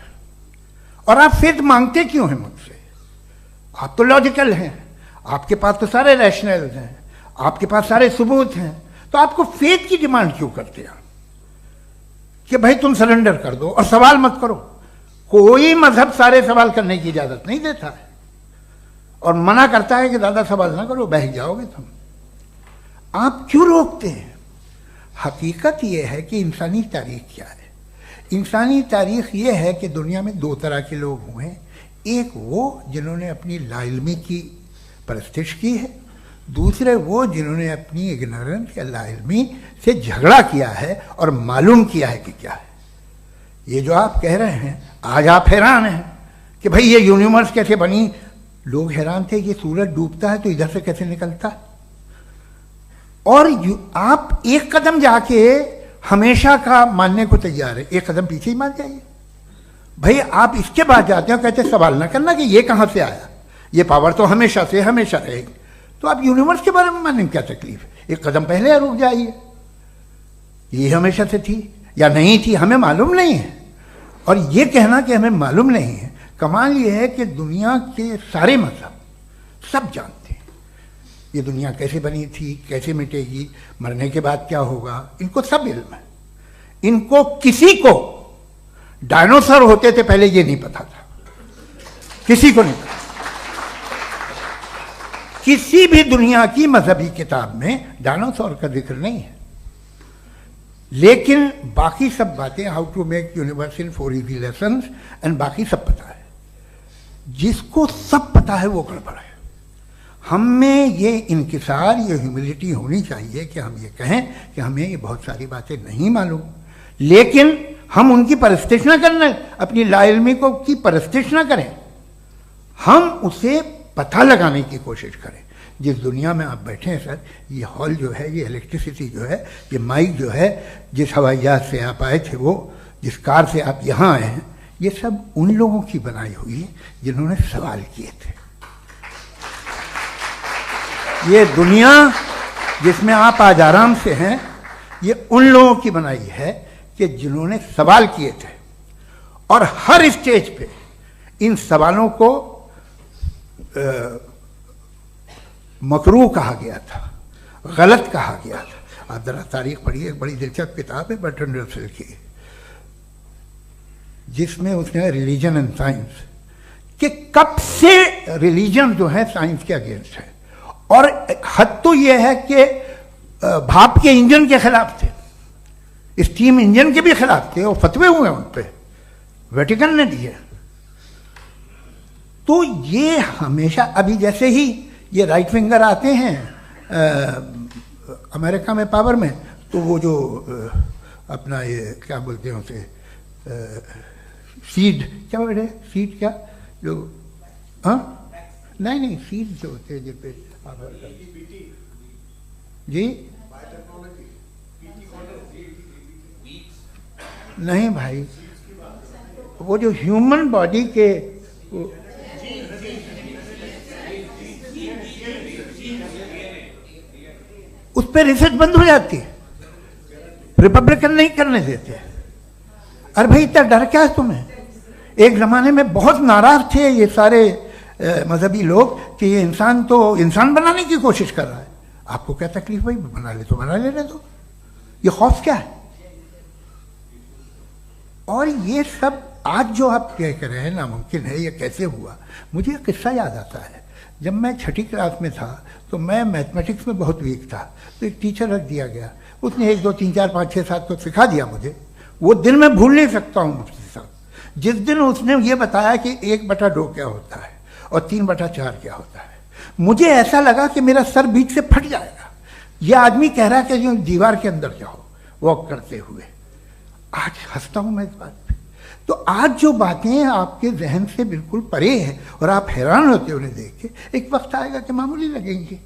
और आप फेथ मांगते क्यों हैं मुझसे? आप तो लॉजिकल हैं, आपके पास तो सारे रैशनल हैं, आपके पास सारे सबूत हैं, तो आपको फेथ की डिमांड क्यों करते हैं कि भाई तुम सरेंडर कर दो और सवाल मत करो? कोई मजहब सारे सवाल करने की इजाजत नहीं देता है और मना करता है कि दादा सवाल ना करो, बह जाओगे तुम। आप क्यों रोकते हैं? हकीकत यह है कि इंसानी तारीख क्या है। इंसानी तारीख यह है कि दुनिया में दो तरह के लोग हुए हैं। एक वो जिन्होंने अपनी लाइल्मी की परस्तिश की है, दूसरे वो जिन्होंने अपनी इग्नोरेंस या लाइल्मी से झगड़ा किया है और मालूम किया है कि क्या है। ये जो आप कह रहे हैं, आज आप हैरान हैं कि भाई ये यूनिवर्स कैसे बनी। लोग हैरान थे कि सूरज डूबता है तो इधर से कैसे निकलता है। और आप एक कदम जाके हमेशा का मानने को तैयार है, एक कदम पीछे ही मान जाइए। भाई आप इसके बाद जाते हो, कहते सवाल ना करना कि ये कहां से आया, ये पावर तो हमेशा से हमेशा रहेगी। तो आप यूनिवर्स के बारे में मानने में क्या तकलीफ है? एक कदम पहले रुक जाइए। ये हमेशा से थी या नहीं थी, हमें मालूम नहीं है। और ये कहना कि हमें मालूम नहीं है, कमाल ये है कि दुनिया के सारे मजहब सब जानते हैं ये दुनिया कैसे बनी थी, कैसे मिटेगी, मरने के बाद क्या होगा, इनको सब इल्म है। इनको किसी को डायनासोर होते थे पहले ये नहीं पता था, किसी को नहीं पता। किसी भी दुनिया की मजहबी किताब में डायनासोर का जिक्र नहीं है। लेकिन बाकी सब बातें, how to make universe in 4 easy lessons and बाकी सब पता है। जिसको सब पता है वो गड़बड़ है। हम में ये इनकिसार, ये ह्यूमिलिटी होनी चाहिए कि हम ये कहें कि हमें ये बहुत सारी बातें नहीं मालूम, लेकिन हम उनकी परस्तिश ना करना, अपनी लाइल्मी को की परस्तिश ना करें, हम उसे पता लगाने की कोशिश करें। जिस दुनिया में आप बैठे हैं सर, ये हॉल जो है, ये इलेक्ट्रिसिटी जो है, ये माइक जो है, जिस हवाई जहाज से आप आए थे, वो जिस कार से आप यहाँ आए हैं, ये सब उन लोगों की बनाई हुई है जिन्होंने सवाल किए थे। ये दुनिया जिसमें आप आज आराम से हैं, ये उन लोगों की बनाई है कि जिन्होंने सवाल किए थे। और हर स्टेज पे इन सवालों को मकरूह कहा गया था, गलत कहा गया था। आप जरा तारीख पढ़िए, एक बड़ी दिलचस्प किताब है बर्ट्रैंड रसेल की, जिसमें उसने रिलीजन एंड साइंस कि कब से रिलीजन जो है साइंस के अगेंस्ट है। और हद तो यह है कि भाप के इंजन के खिलाफ थे, स्टीम इंजन के भी खिलाफ थे, और फतवे हुए उन पे, वेटिकन ने दिए। तो ये हमेशा, अभी जैसे ही ये राइट विंगर आते हैं अमेरिका में पावर में, तो वो जो अपना ये क्या बोलते हैं उसे, सीड क्या वर्ड है, सीड क्या जो, हाँ नहीं सीड जो होते हैं जिन पे जी, नहीं भाई, वो जो ह्यूमन बॉडी के उस पर रिसर्च बंद हो जाती है, रिपब्लिकन नहीं करने देते। अरे भाई इतना डर क्या है तुम्हें? एक जमाने में बहुत नाराज थे ये सारे मजहबी लोग कि ये इंसान तो इंसान बनाने की कोशिश कर रहा है। आपको क्या तकलीफ भाई, बना ले तो बना लेने दो, ये खौफ क्या है? और ये सब आज जो आप कह रहे हैं नामुमकिन है, ये कैसे हुआ? मुझे एक किस्सा याद आता है। जब मैं 6ठी क्लास में था तो मैं मैथमेटिक्स में बहुत वीक था, तो एक टीचर रख दिया गया, उसने 1 2 3 4 5 6 7 तो सिखा दिया मुझे। वो दिन मैं भूल नहीं सकता हूँ मुफ्ती साहब, जिस दिन उसने ये बताया कि 1/2 क्या होता है और 3/4 क्या होता है। मुझे ऐसा लगा कि मेरा सर बीच से फट जाएगा। यह आदमी कह रहा है कि जो दीवार के अंदर जाओ वॉक करते हुए। आज हंसता हूँ मैं इस बात पे। तो आज जो बातें आपके जहन से बिल्कुल परे हैं और आप हैरान होते उन्हें देख के, एक वक्त आएगा कि मामूली लगेंगे।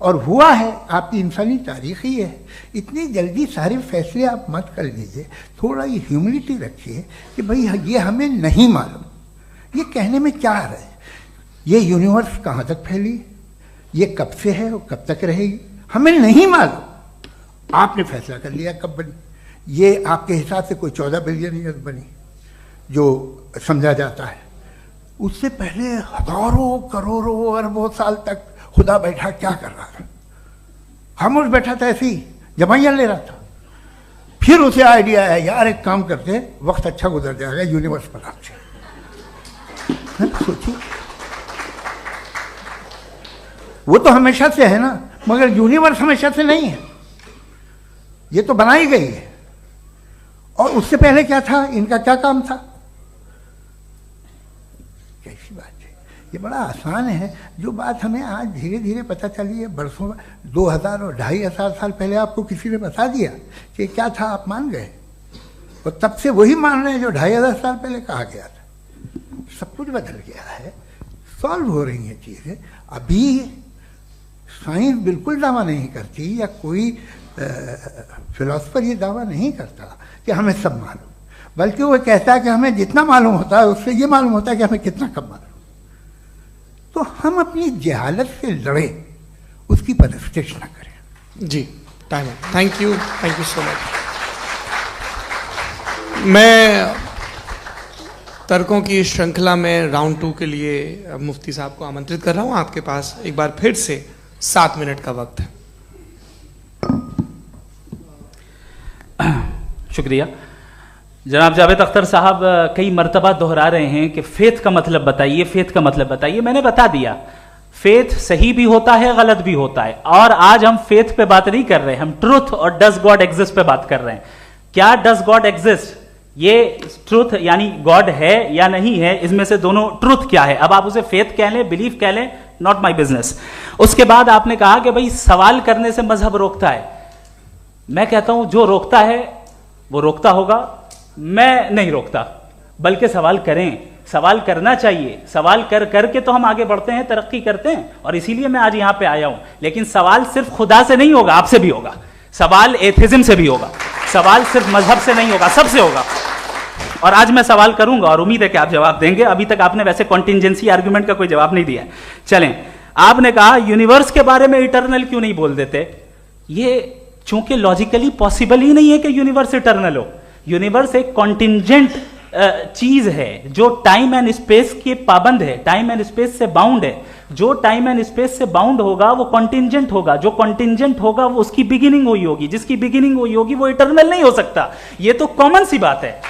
और हुआ है, आपकी इंसानी तारीख ही है। इतनी जल्दी सारे फैसले आप मत कर लीजिए, थोड़ा ये ह्यूमिलिटी रखिए कि भाई ये हमें नहीं मालूम। ये कहने में क्या आ रहा है? ये यूनिवर्स कहाँ तक फैली, ये कब से है और कब तक रहेगी, हमें नहीं मालूम। आपने फैसला कर लिया कब बनी। ये आपके हिसाब से कोई 14 बिलियन ईयर बनी जो समझा जाता है। उससे पहले हजारों करोड़ों अरबों साल तक खुदा बैठा क्या कर रहा था? खामोश बैठा था ऐसे ही, दवाइयाँ ले रहा था। फिर उसे आइडिया आया, यार एक काम करते, वक्त अच्छा गुजर जाएगा, यूनिवर्स बनाते। सोचिए, वो तो हमेशा से है ना, मगर यूनिवर्स हमेशा से नहीं है, ये तो बनाई गई है। और उससे पहले क्या था, इनका क्या काम था? कैसी बात है, ये बड़ा आसान है। जो बात हमें आज धीरे धीरे पता चली है, बरसों 2000 और 2500 साल पहले आपको किसी ने बता दिया कि क्या था, आप मान गए, और तब से वही मान रहे हैं जो 2500 साल पहले कहा गया था। सब कुछ बदल गया है, सॉल्व हो रही हैं चीज़ें। अभी साइंस बिल्कुल दावा नहीं करती, या कोई फिलोसफर ये दावा नहीं करता कि हमें सब मालूम, बल्कि वो कहता है कि हमें जितना मालूम होता है उससे ये मालूम होता है कि हमें कितना कम मालूम। तो हम अपनी जहालत से लड़े, उसकी परस्तिश न करें। जी, टाइम है। Thank you so much. मैं तर्कों की श्रृंखला में राउंड 2 के लिए मुफ्ती साहब को आमंत्रित कर रहा हूं। आपके पास एक बार फिर से 7 मिनट का वक्त है। शुक्रिया। जनाब जावेद अख्तर साहब कई मर्तबा दोहरा रहे हैं कि फेथ का मतलब बताइए, फेथ का मतलब बताइए। मैंने बता दिया, फेथ सही भी होता है, गलत भी होता है। और आज हम फेथ पे बात नहीं कर रहे, हम ट्रुथ और डज गॉड एग्जिस्ट पे बात कर रहे हैं। क्या डज गॉड एग्जिस्ट, ये ट्रुथ यानी गॉड है या नहीं है, इसमें से दोनों ट्रुथ क्या है। अब आप उसे फेथ कह लें, बिलीफ कह लें, नॉट माई बिजनेस। उसके बाद आपने कहा कि भाई सवाल करने से मजहब रोकता है। मैं कहता हूं जो रोकता है वो रोकता होगा, मैं नहीं रोकता, बल्कि सवाल करें, सवाल करना चाहिए। सवाल कर करके तो हम आगे बढ़ते हैं, तरक्की करते हैं, और इसीलिए मैं आज यहां पे आया हूं। लेकिन सवाल सिर्फ खुदा से नहीं होगा, आपसे भी होगा। सवाल एथिज्म से भी होगा, सवाल सिर्फ मजहब से नहीं होगा, सबसे होगा। और आज मैं सवाल करूंगा और उम्मीद है कि आप जवाब देंगे। अभी तक आपने वैसे कॉन्टिंजेंसी आर्गुमेंट का कोई जवाब नहीं दिया है। चलें, आपने कहा यूनिवर्स के बारे में इटर्नल क्यों नहीं बोल देते। ये चूंकि लॉजिकली पॉसिबल ही नहीं है कि यूनिवर्स इटर्नल हो। यूनिवर्स एक कॉन्टिंजेंट चीज है जो टाइम एंड स्पेस के पाबंद है, टाइम एंड स्पेस से बाउंड है। जो टाइम एंड स्पेस से बाउंड होगा वो कॉन्टिंजेंट होगा, जो कॉन्टिंजेंट होगा वो उसकी बिगिनिंग हुई होगी, जिसकी बिगिनिंग हुई होगी वो इटर्नल नहीं हो सकता। ये तो कॉमन सी बात है।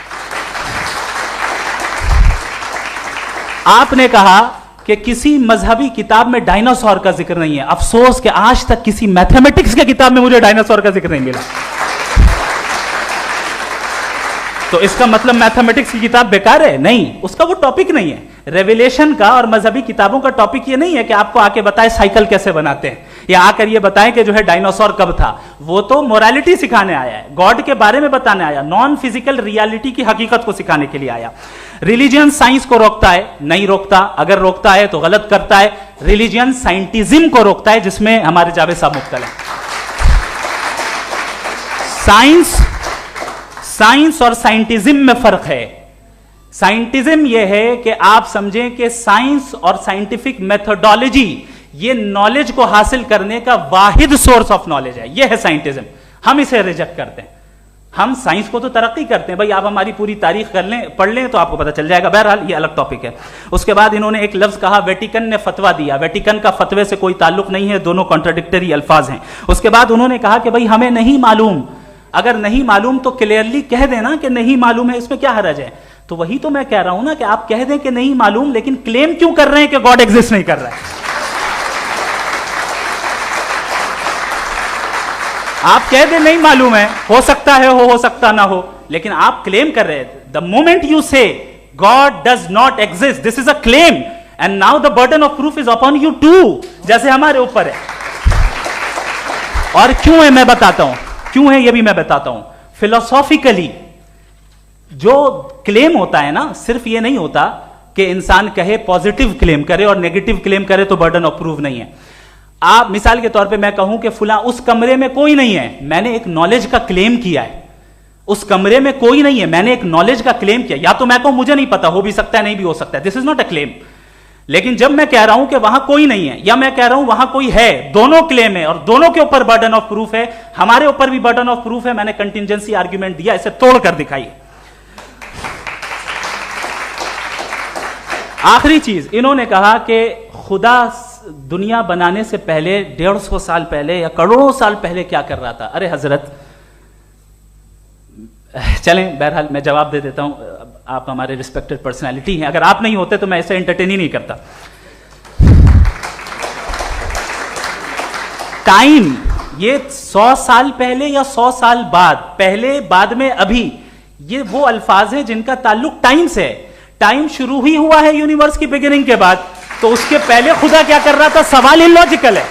आपने कहा कि किसी मजहबी किताब में डायनासोर का जिक्र नहीं है। अफसोस कि आज तक किसी मैथमेटिक्स की किताब में मुझे डायनासोर का जिक्र नहीं मिला। तो इसका मतलब मैथमेटिक्स की किताब बेकार है? नहीं, उसका वो टॉपिक नहीं है। रेवलेशन का और मजहबी किताबों का टॉपिक ये नहीं है कि आपको आके बताए साइकिल कैसे बनाते हैं, या आकर ये बताएं कि जो है डायनासोर कब था। वो तो मोरालिटी सिखाने आया है, गॉड के बारे में बताने आया, नॉन फिजिकल रियलिटी की हकीकत को सिखाने के लिए आया। रिलीजियन साइंस को रोकता है? नहीं रोकता। अगर रोकता है तो गलत करता है। रिलीजियन साइंटिज्म को रोकता है, जिसमें हमारे जावेद साहब मुख्तल हैं। साइंस और साइंटिज्म में फर्क है। साइंटिज्म यह है कि आप समझें कि साइंस और साइंटिफिक मेथोडोलॉजी ये नॉलेज को हासिल करने का वाहिद सोर्स ऑफ नॉलेज है। यह है साइंटिज्म। हम इसे रिजेक्ट करते हैं। हम साइंस को तो तरक्की करते हैं, भाई आप हमारी पूरी तारीख कर लें, पढ़ लें तो आपको पता चल जाएगा। बहरहाल ये अलग टॉपिक है। उसके बाद इन्होंने एक लफ्ज कहा, वेटिकन ने फतवा दिया। वेटिकन का फतवे से कोई ताल्लुक नहीं है, दोनों कॉन्ट्राडिक्टरी अल्फाज हैं। उसके बाद उन्होंने कहा कि भाई हमें नहीं मालूम। अगर नहीं मालूम तो क्लियरली कह देना कि नहीं मालूम है, इसमें क्या हरज है। तो वही तो मैं कह रहा हूं ना कि आप कह दें कि नहीं मालूम, लेकिन क्लेम क्यों कर रहे हैं कि गॉड एग्जिस्ट नहीं कर रहा है। आप कह दें नहीं मालूम है, हो सकता है हो सकता ना हो, लेकिन आप क्लेम कर रहे हैं। The moment you say God does not exist, this is a claim, and now the burden of proof is upon you too, जैसे हमारे ऊपर है। और क्यों है मैं बताता हूं, क्यों है ये भी मैं बताता हूं। फिलोसॉफिकली जो क्लेम होता है ना, सिर्फ ये नहीं होता कि इंसान कहे पॉजिटिव क्लेम करे और नेगेटिव क्लेम करे तो बर्डन ऑफ प्रूफ नहीं है। आप मिसाल के तौर पे मैं कहूं कि फुला उस कमरे में कोई नहीं है, मैंने एक नॉलेज का क्लेम किया है। उस कमरे में कोई नहीं है, मैंने एक नॉलेज का क्लेम किया। या तो मैं कहूं मुझे नहीं पता, हो भी सकता है नहीं भी हो सकता है, this is not a claim. लेकिन जब मैं कह रहा हूं कि वहां कोई नहीं है, या मैं कह रहा हूं वहां कोई है, दोनों क्लेम है और दोनों के ऊपर बर्डन ऑफ प्रूफ है। हमारे ऊपर भी बर्डन ऑफ प्रूफ है। मैंने कंटिजेंसी आर्ग्यूमेंट दिया, इसे तोड़कर दिखाइए। आखिरी चीज, इन्होंने कहा कि खुदा दुनिया बनाने से पहले 150 साल पहले या करोड़ों साल पहले क्या कर रहा था? अरे हजरत, चलें, बहरहाल मैं जवाब दे देता हूं। आप हमारे रिस्पेक्टेड पर्सनालिटी हैं, अगर आप नहीं होते तो मैं ऐसे एंटरटेन ही नहीं करता। टाइम, ये 100 साल पहले या 100 साल बाद, पहले बाद में अभी, ये वो अल्फाज हैं जिनका ताल्लुक टाइम से है। टाइम शुरू ही हुआ है यूनिवर्स की बिगिनिंग के बाद, तो उसके पहले खुदा क्या कर रहा था? सवाल इलॉजिकल है,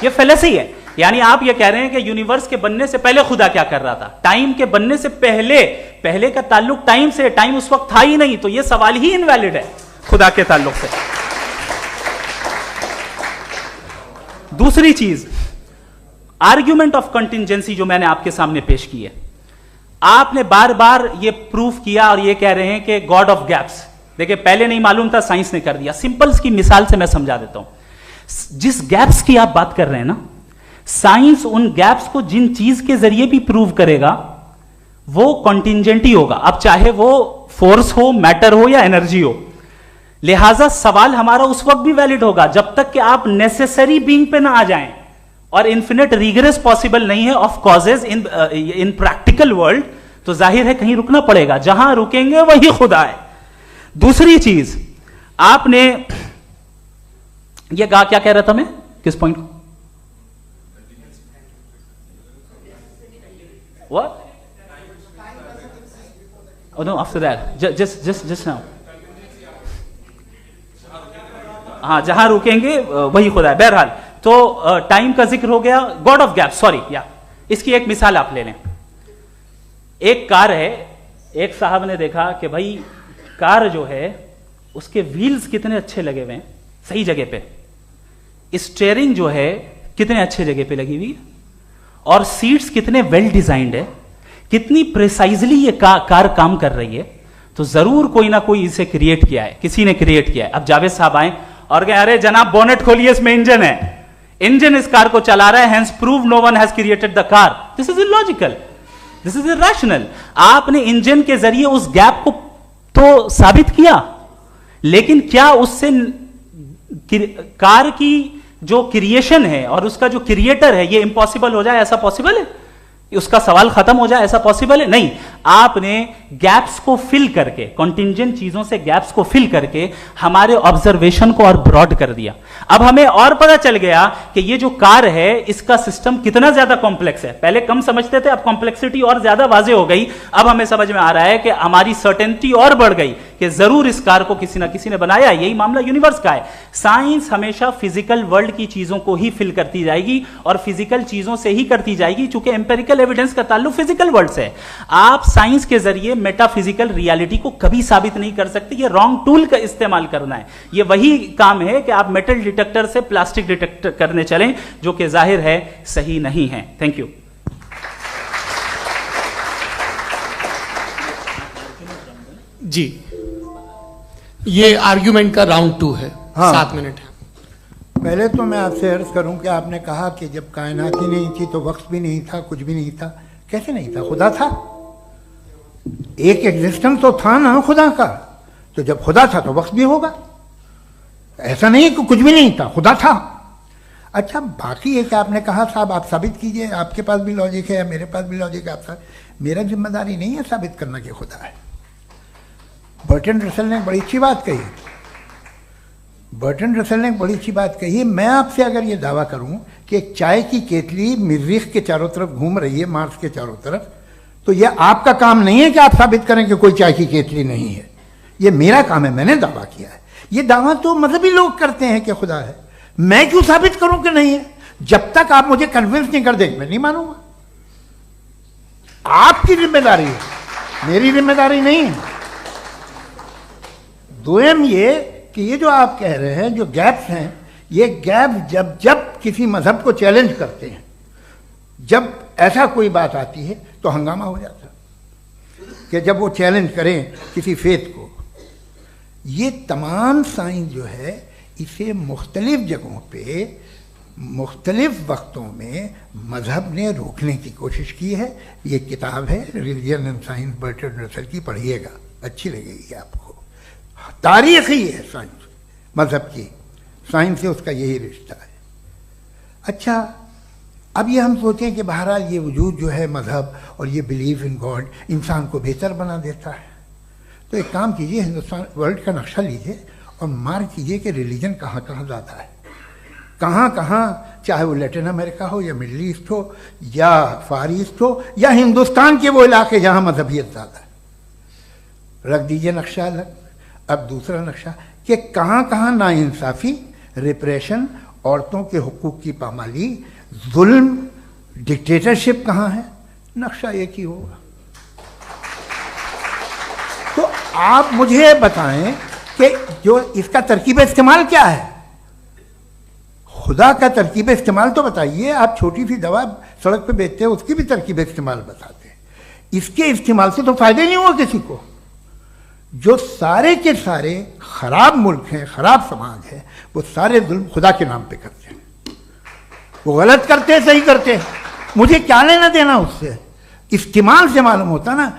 ये फेलेसी है। यानी आप ये कह रहे हैं कि यूनिवर्स के बनने से पहले खुदा क्या कर रहा था? टाइम के बनने से पहले, पहले का ताल्लुक टाइम से, टाइम उस वक्त था ही नहीं, तो ये सवाल ही इनवैलिड है खुदा के ताल्लुक से। दूसरी चीज, आर्ग्यूमेंट ऑफ कंटिंजेंसी जो मैंने आपके सामने पेश की है, आपने बार बार ये प्रूफ किया और ये कह रहे हैं कि गॉड ऑफ गैप्स। देखिए, पहले नहीं मालूम था, साइंस ने कर दिया। सिंपल की मिसाल से मैं समझा देता हूं। जिस गैप्स की आप बात कर रहे हैं ना, साइंस उन गैप्स को जिन चीज के जरिए भी प्रूव करेगा वो कॉन्टिंजेंट ही होगा, अब चाहे वो फोर्स हो, मैटर हो या एनर्जी हो। लिहाजा सवाल हमारा उस वक्त भी वैलिड होगा जब तक कि आप नेसेसरी बीइंग पे ना आ जाएं, और इन्फिनिट रिग्रेस पॉसिबल नहीं है of causes in practical world, तो जाहिर है कहीं रुकना पड़ेगा, जहां रुकेंगे वही खुदा है। दूसरी चीज, आपने ये कहा, क्या कह रहा था मैं, किस पॉइंट को? What? Oh no, after that. Just now. हाँ, जहां रुकेंगे वही खुदा है। बहरहाल, तो टाइम का जिक्र हो गया, गॉड ऑफ गैप, सॉरी, या इसकी एक मिसाल आप ले लें। एक कार है, एक साहब ने देखा कि भाई कार जो है उसके व्हील्स कितने अच्छे लगे हुए हैं, सही जगह पे, स्टीयरिंग जो है कितने अच्छे जगह पे लगी हुई है, और सीट्स कितने वेल डिजाइंड है, कितनी प्रिसाइजली ये कार काम कर रही है, तो जरूर कोई ना कोई इसे क्रिएट किया है, किसी ने क्रिएट किया है। अब जावेद साहब आए और कहे, अरे जनाब बोनेट खोलिए, इसमें इंजन है, इंजन इस कार को चला रहा है, hence prove no one has created the car. This is illogical, this is irrational. आपने इंजन के जरिए उस गैप को तो साबित किया, लेकिन क्या उससे कार की जो क्रिएशन है और उसका जो क्रिएटर है ये इम्पॉसिबल हो जाए? ऐसा पॉसिबल है? उसका सवाल खत्म हो जाए, ऐसा पॉसिबल है? नहीं। आपने गैप्स को फिल करके, कॉन्टिंजेंट चीजों से गैप्स को फिल करके हमारे ऑब्जर्वेशन को और ब्रॉड कर दिया। अब हमें और पता चल गया कि ये जो कार है इसका सिस्टम कितना ज्यादा कॉम्प्लेक्स है। पहले कम समझते थे, अब कॉम्प्लेक्सिटी और ज्यादा वाजे हो गई। अब हमें समझ में आ रहा है कि हमारी सर्टेनिटी और बढ़ गई कि जरूर इस कार को किसी ना किसी ने बनाया। यही मामला यूनिवर्स का है। साइंस हमेशा फिजिकल वर्ल्ड की चीजों को ही फिल करती जाएगी और फिजिकल चीजों से ही करती जाएगी, चूंकि एम्पेरिकल एविडेंस का ताल्लुक फिजिकल वर्ल्ड से है। आप साइंस के जरिए मेटाफिजिकल रियलिटी को कभी साबित नहीं कर सकते। ये रॉन्ग टूल का इस्तेमाल करना है। ये वही काम है कि आप मेटल डिटेक्टर से प्लास्टिक डिटेक्टर करने चलें, जो कि जाहिर है सही नहीं है। Thank you. जी, ये आर्ग्यूमेंट का राउंड 2 है। हाँ। 7 मिनट है। पहले तो मैं आपसे अर्ज करूं कि आपने कहा कि जब कायनात ही नहीं थी तो वक्त भी नहीं था, कुछ भी नहीं था। कैसे नहीं था? खुदा था। एक एग्जिस्टेंस तो था ना खुदा का। तो जब खुदा था तो वक्त भी होगा। ऐसा नहीं कि कुछ भी नहीं था, खुदा था। अच्छा, बाकी एक आपने कहा साहब आप साबित कीजिए, आपके पास भी लॉजिक है, मेरे पास भी लॉजिक है। आपका मेरा जिम्मेदारी नहीं है साबित करना कि खुदा है। बर्टन रसल ने बड़ी अच्छी बात कही। बर्टन रसल ने बड़ी अच्छी बात कही। मैं आपसे अगर ये दावा करूं कि एक चाय की केतली मरीख के चारों तरफ घूम रही है, मार्स के चारों तरफ, तो यह आपका काम नहीं है कि आप साबित करें कि कोई चाय की केतली नहीं है। ये मेरा काम है, मैंने दावा किया है। ये दावा तो मजहबी लोग करते हैं कि खुदा है। मैं क्यों साबित करूं कि नहीं है? जब तक आप मुझे कन्विंस नहीं कर देंगे मैं नहीं मानूंगा। आपकी जिम्मेदारी है, मेरी जिम्मेदारी नहीं है। दोयम ये कि ये जो आप कह रहे हैं जो गैप्स हैं, ये गैप जब जब किसी मजहब को चैलेंज करते हैं, जब ऐसा कोई बात आती है तो हंगामा हो जाता है कि जब वो चैलेंज करें किसी फेथ को। ये तमाम साइंस जो है इसे मुख्तलिफ जगहों पे मुख्तलिफ वक्तों में मजहब ने रोकने की कोशिश की है। ये किताब है religion and science, Burton Russell की, पढ़िएगा, अच्छी लगेगी आपको। तारीखी है साइंस मजहब की, साइंस से उसका यही रिश्ता है। अच्छा, अब ये हम सोचें कि बहरहाल ये वजूद जो है मज़हब और ये बिलीव इन गॉड इंसान को बेहतर बना देता है, तो एक काम कीजिए, हिंदुस्तान वर्ल्ड का नक्शा लीजिए और मार्क कीजिए कि रिलीजन कहाँ कहाँ ज़्यादा है, कहाँ कहाँ, चाहे वो लैटिन अमेरिका हो या मिडल ईस्ट हो या फार ईस्ट हो या हिंदुस्तान के वो इलाके जहाँ मजहबियत ज़्यादा है। रख दीजिए नक्शा अलग। अब दूसरा नक्शा कि कहाँ कहाँ नाइंसाफ़ी, रिप्रेशन, औरतों के हुकूक की पामाली, जुल्म, डिक्टेटरशिप कहाँ है, नक्शा एक ही होगा। तो आप मुझे बताएं कि जो इसका तरकीब इस्तेमाल क्या है, खुदा का तरकीब इस्तेमाल तो बताइए। आप छोटी सी दवा सड़क पे बेचते हैं, उसकी भी तरकीब इस्तेमाल बताते हैं। इसके इस्तेमाल से तो फायदे नहीं हुआ किसी को। जो सारे के सारे खराब मुल्क हैं, खराब समाज है, वो सारे जुल्म खुदा के नाम पे करते हैं। वो गलत करते हैं, सही करते हैं, मुझे क्या लेना देना उससे। इस्तेमाल से मालूम होता ना।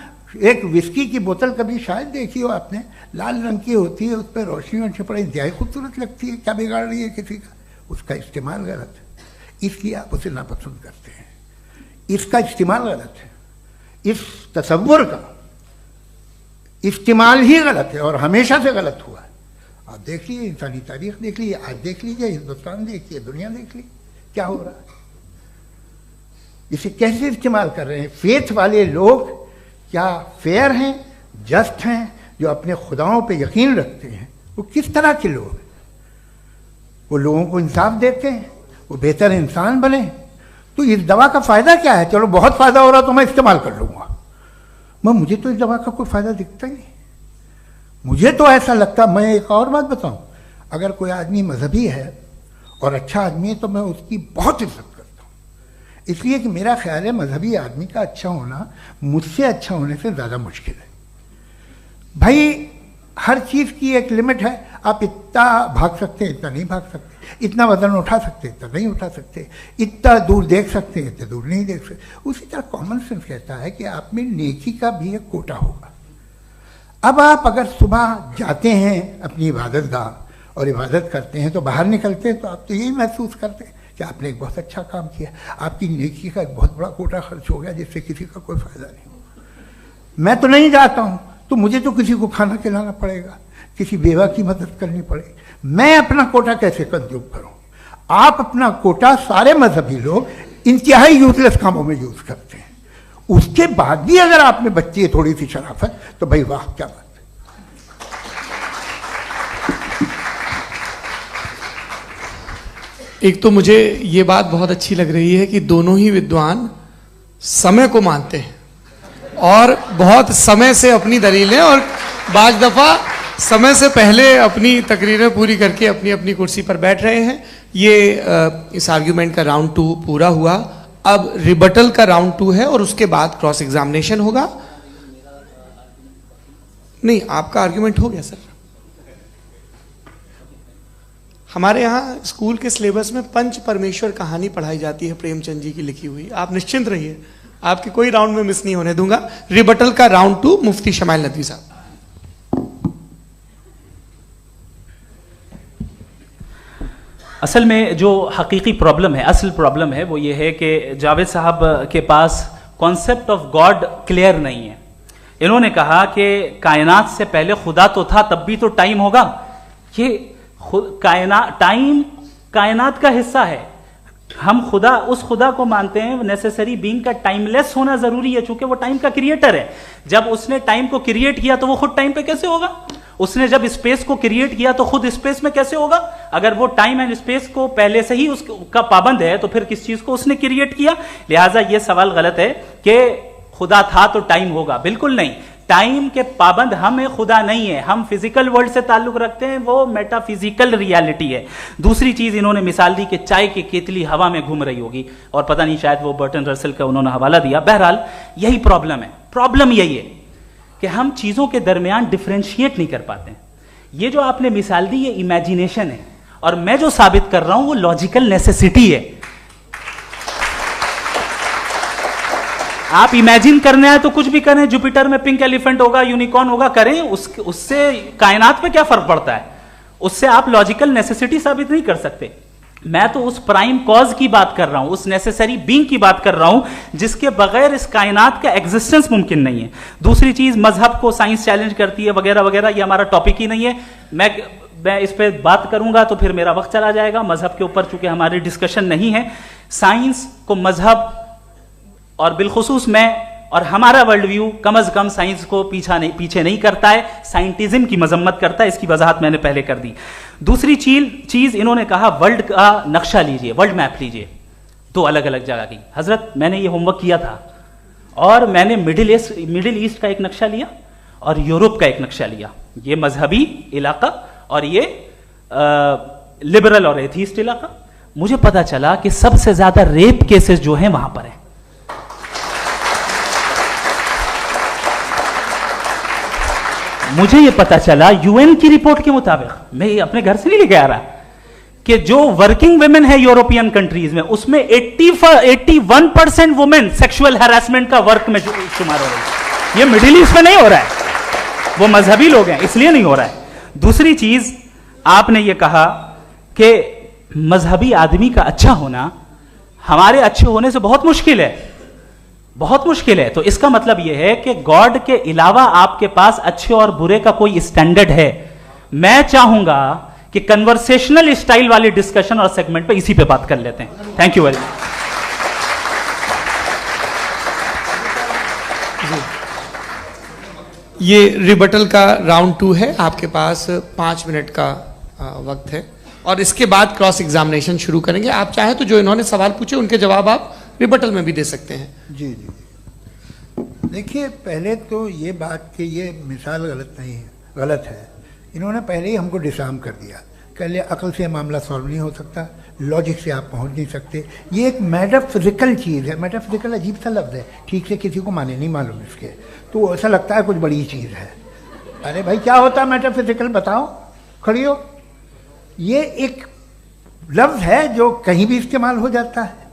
एक विस्की की बोतल कभी शायद देखी हो आपने, लाल रंग की होती है, उस पर रोशनी और छपड़ा इंतहाई खूबसूरत लगती है, क्या बिगाड़ रही है किसी का, उसका इस्तेमाल गलत है, इसलिए आप उसे नापसंद करते हैं। इसका इस्तेमाल गलत है, इस तसव्वुर का इस्तेमाल ही गलत है और हमेशा से गलत हुआ है। आप देख लीजिए, इंसानी तारीख देख लीजिए, आज देख लीजिए, हिंदुस्तान देखिए, दुनिया देख लीजिए क्या हो रहा है। इसे कैसे इस्तेमाल कर रहे हैं फेथ वाले लोग? क्या फेयर हैं, जस्ट हैं, जो अपने खुदाओं पे यकीन रखते हैं? वो किस तरह के लोग हैं? वो लोगों को इंसाफ देते हैं, वो बेहतर इंसान बने। तो इस दवा का फ़ायदा क्या है? चलो बहुत फ़ायदा हो रहा तो मैं इस्तेमाल कर लूँगा, मगर मुझे तो इस दवा का कोई फ़ायदा दिखता ही नहीं। मुझे तो ऐसा लगता, मैं एक और बात बताऊँ, अगर कोई आदमी मजहबी है और अच्छा आदमी है तो मैं उसकी बहुत इज्जत करता हूँ, इसलिए कि मेरा ख्याल है मजहबी आदमी का अच्छा होना मुझसे अच्छा होने से ज़्यादा मुश्किल है। भाई हर चीज़ की एक लिमिट है। आप इतना भाग सकते हैं, इतना नहीं भाग सकते, इतना वजन उठा सकते, इतना नहीं उठा सकते, इतना दूर देख सकते हैं, इतना दूर नहीं देख सकते। उसी तरह कॉमन सेंस कहता है कि आप में नेकी का भी एक कोटा होगा। अब आप अगर सुबह जाते हैं अपनी इबादत गाह और इबादत करते हैं, तो बाहर निकलते हैं तो आप तो यही महसूस करते हैं कि आपने एक बहुत अच्छा काम किया, आपकी नेकी का एक बहुत बड़ा कोटा खर्च हो गया जिससे किसी का कोई फ़ायदा नहीं हो। मैं तो नहीं जाता हूँ, तो मुझे तो किसी को खाना खिलाना पड़ेगा, किसी बेवा की मदद करनी पड़ेगी। मैं अपना कोटा कैसे कंज्यूम करूं? आप अपना कोटा, सारे मजहबी लोग इंतहाई यूजलेस कामों में यूज करते हैं। उसके बाद भी अगर आप में बच्ची है थोड़ी सी शराफत, तो भाई वाह क्या बात है। एक तो मुझे ये बात बहुत अच्छी लग रही है कि दोनों ही विद्वान समय को मानते हैं और बहुत समय से अपनी दलीलें और बाज़ दफ़ा समय से पहले अपनी तकरीरें पूरी करके अपनी अपनी कुर्सी पर बैठ रहे हैं। ये इस आर्ग्यूमेंट का राउंड 2 पूरा हुआ। अब रिबटल का राउंड 2 है और उसके बाद क्रॉस एग्जामिनेशन होगा। नहीं, आपका आर्ग्यूमेंट हो गया सर। हमारे यहाँ स्कूल के सिलेबस में पंच परमेश्वर कहानी पढ़ाई जाती है, प्रेमचंद जी की लिखी हुई। आप निश्चिंत रहिए, आपके कोई राउंड में मिस नहीं होने दूंगा। रिबटल का राउंड 2 मुफ्ती शमाइल नदवी साहब। असल में जो हकीकी प्रॉब्लम है, असल प्रॉब्लम है, वो ये है कि जावेद साहब के पास कॉन्सेप्ट ऑफ गॉड क्लियर नहीं है। इन्होंने कहा कि कायनात से पहले खुदा तो था, तब भी तो टाइम होगा। ये टाइम कायनात का हिस्सा है। हम खुदा, उस खुदा को मानते हैं, नेसेसरी बीइंग का टाइमलेस होना जरूरी है, चूंकि वो टाइम का क्रिएटर है। जब उसने टाइम को क्रिएट किया तो वो खुद टाइम पे कैसे होगा? उसने जब स्पेस को क्रिएट किया तो खुद स्पेस में कैसे होगा? अगर वो टाइम एंड स्पेस को पहले से ही उसका पाबंद है तो फिर किस चीज को उसने क्रिएट किया? लिहाजा ये सवाल गलत है कि खुदा था तो टाइम होगा। बिल्कुल नहीं, टाइम के पाबंद हम है, खुदा नहीं है। हम फिजिकल वर्ल्ड से ताल्लुक रखते हैं, वो मेटाफिजिकल रियलिटी है। दूसरी चीज इन्होंने मिसाल दी कि चाय की केतली हवा में घूम रही होगी, और पता नहीं शायद वो बर्टन रसल का उन्होंने हवाला दिया। बहरहाल यही प्रॉब्लम है। प्रॉब्लम यही है कि हम चीजों के दरमियान डिफरेंशिएट नहीं कर पाते हैं। ये जो आपने मिसाल दी ये इमेजिनेशन है, और मैं जो साबित कर रहा हूं वो लॉजिकल नेसेसिटी है। आप इमेजिन करने आए तो कुछ भी करें, जुपिटर में पिंक एलिफेंट होगा, यूनिकॉर्न होगा, करें, उससे कायनात पे क्या फर्क पड़ता है? उससे आप लॉजिकल नेसेसिटी साबित नहीं कर सकते। मैं तो उस प्राइम कॉज की बात कर रहा हूं, उस नेसेसरी बीइंग की बात कर रहा हूं जिसके बगैर इस कायनात का एग्जिस्टेंस मुमकिन नहीं है। दूसरी चीज, मजहब को साइंस चैलेंज करती है वगैरह वगैरह, ये हमारा टॉपिक ही नहीं है। मैं इस पे बात करूंगा तो फिर मेरा वक्त चला जाएगा। मजहब के ऊपर चूंकि हमारी डिस्कशन नहीं है, साइंस को मजहब और बिलखुसूस मैं और हमारा वर्ल्ड व्यू कम अज कम साइंस को पीछे नहीं करता है, साइंटिज्म की मजम्मत करता है। इसकी वजाहत मैंने पहले कर दी। दूसरी चीज इन्होंने कहा वर्ल्ड का नक्शा लीजिए, वर्ल्ड मैप लीजिए, दो अलग अलग जगह की। हजरत, मैंने ये होमवर्क किया था और मैंने मिडिल ईस्ट का एक नक्शा लिया और यूरोप का एक नक्शा लिया, ये मजहबी इलाका और ये लिबरल और एथीस्ट इलाका। मुझे पता चला कि सबसे ज्यादा रेप केसेस जो हैं वहां पर है। मुझे यह पता चला यूएन की रिपोर्ट के मुताबिक, मैं ये अपने घर से नहीं लेके आ रहा, कि जो वर्किंग वुमेन है यूरोपियन कंट्रीज में, उसमें 81% वुमेन सेक्सुअल हैरेसमेंट का वर्क में शुमार हो रही है। ये मिडिल ईस्ट में नहीं हो रहा है, वो मजहबी लोग हैं इसलिए नहीं हो रहा है। दूसरी चीज, आपने ये कहा कि मजहबी आदमी का अच्छा होना हमारे अच्छे होने से बहुत मुश्किल है, बहुत मुश्किल है। तो इसका मतलब यह है कि गॉड के अलावा आपके पास अच्छे और बुरे का कोई स्टैंडर्ड है। मैं चाहूंगा कि कन्वर्सेशनल स्टाइल वाली डिस्कशन और सेगमेंट पे इसी पे बात कर लेते हैं। Thank you very much. ये रिबटल का राउंड 2 है, आपके पास 5 मिनट का वक्त है और इसके बाद क्रॉस एग्जामिनेशन शुरू करेंगे। आप चाहें तो जो इन्होंने सवाल पूछे उनके जवाब आप रिबटल में भी दे सकते हैं। जी जी, देखिए पहले तो ये बात कि ये मिसाल गलत नहीं है, गलत है। इन्होंने पहले ही हमको डिसार्म कर दिया, कह लिया अकल से मामला सॉल्व नहीं हो सकता, लॉजिक से आप पहुंच नहीं सकते। ये एक मेटाफिजिकल चीज़ है। मेटाफिजिकल अजीब सा लफ्ज़ है, ठीक से किसी को माने नहीं मालूम इसके, तो ऐसा लगता है कुछ बड़ी चीज़ है। अरे भाई क्या होता है मेटाफिजिकल, बताओ, खड़ी हो। ये एक लफ्ज़ है जो कहीं भी इस्तेमाल हो जाता है।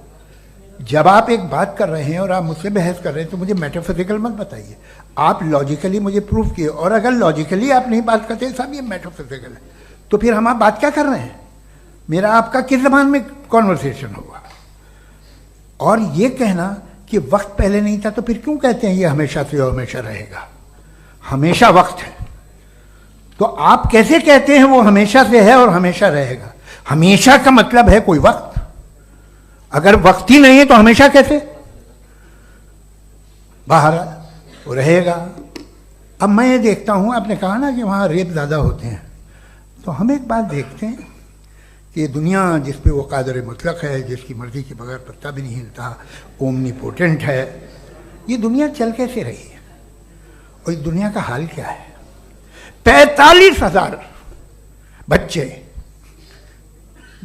जब आप एक बात कर रहे हैं और आप मुझसे बहस कर रहे हैं तो मुझे मेटाफिजिकल मत बताइए, आप लॉजिकली मुझे प्रूव किए। और अगर लॉजिकली आप नहीं बात करते साहब ये मेटाफिजिकल है, तो फिर हम आप बात क्या कर रहे हैं? मेरा आपका किस ज़बान में कॉन्वर्सेशन हुआ? और ये कहना कि वक्त पहले नहीं था, तो फिर क्यों कहते हैं ये हमेशा से और हमेशा रहेगा? हमेशा वक्त है, तो आप कैसे कहते हैं वो हमेशा से है और हमेशा रहेगा? हमेशा का मतलब है कोई वक्त, अगर वक्त ही नहीं है तो हमेशा कैसे? बाहर वो रहेगा। अब मैं ये देखता हूँ, आपने कहा ना कि वहाँ रेप ज़्यादा होते हैं, तो हम एक बात देखते हैं कि ये दुनिया जिस पे वो कादर मुतलक है, जिसकी मर्जी के बगैर पत्ता भी नहीं हिलता, ओमनीपोटेंट है, ये दुनिया चल कैसे रही है? और इस दुनिया का हाल क्या है? 45,000 बच्चे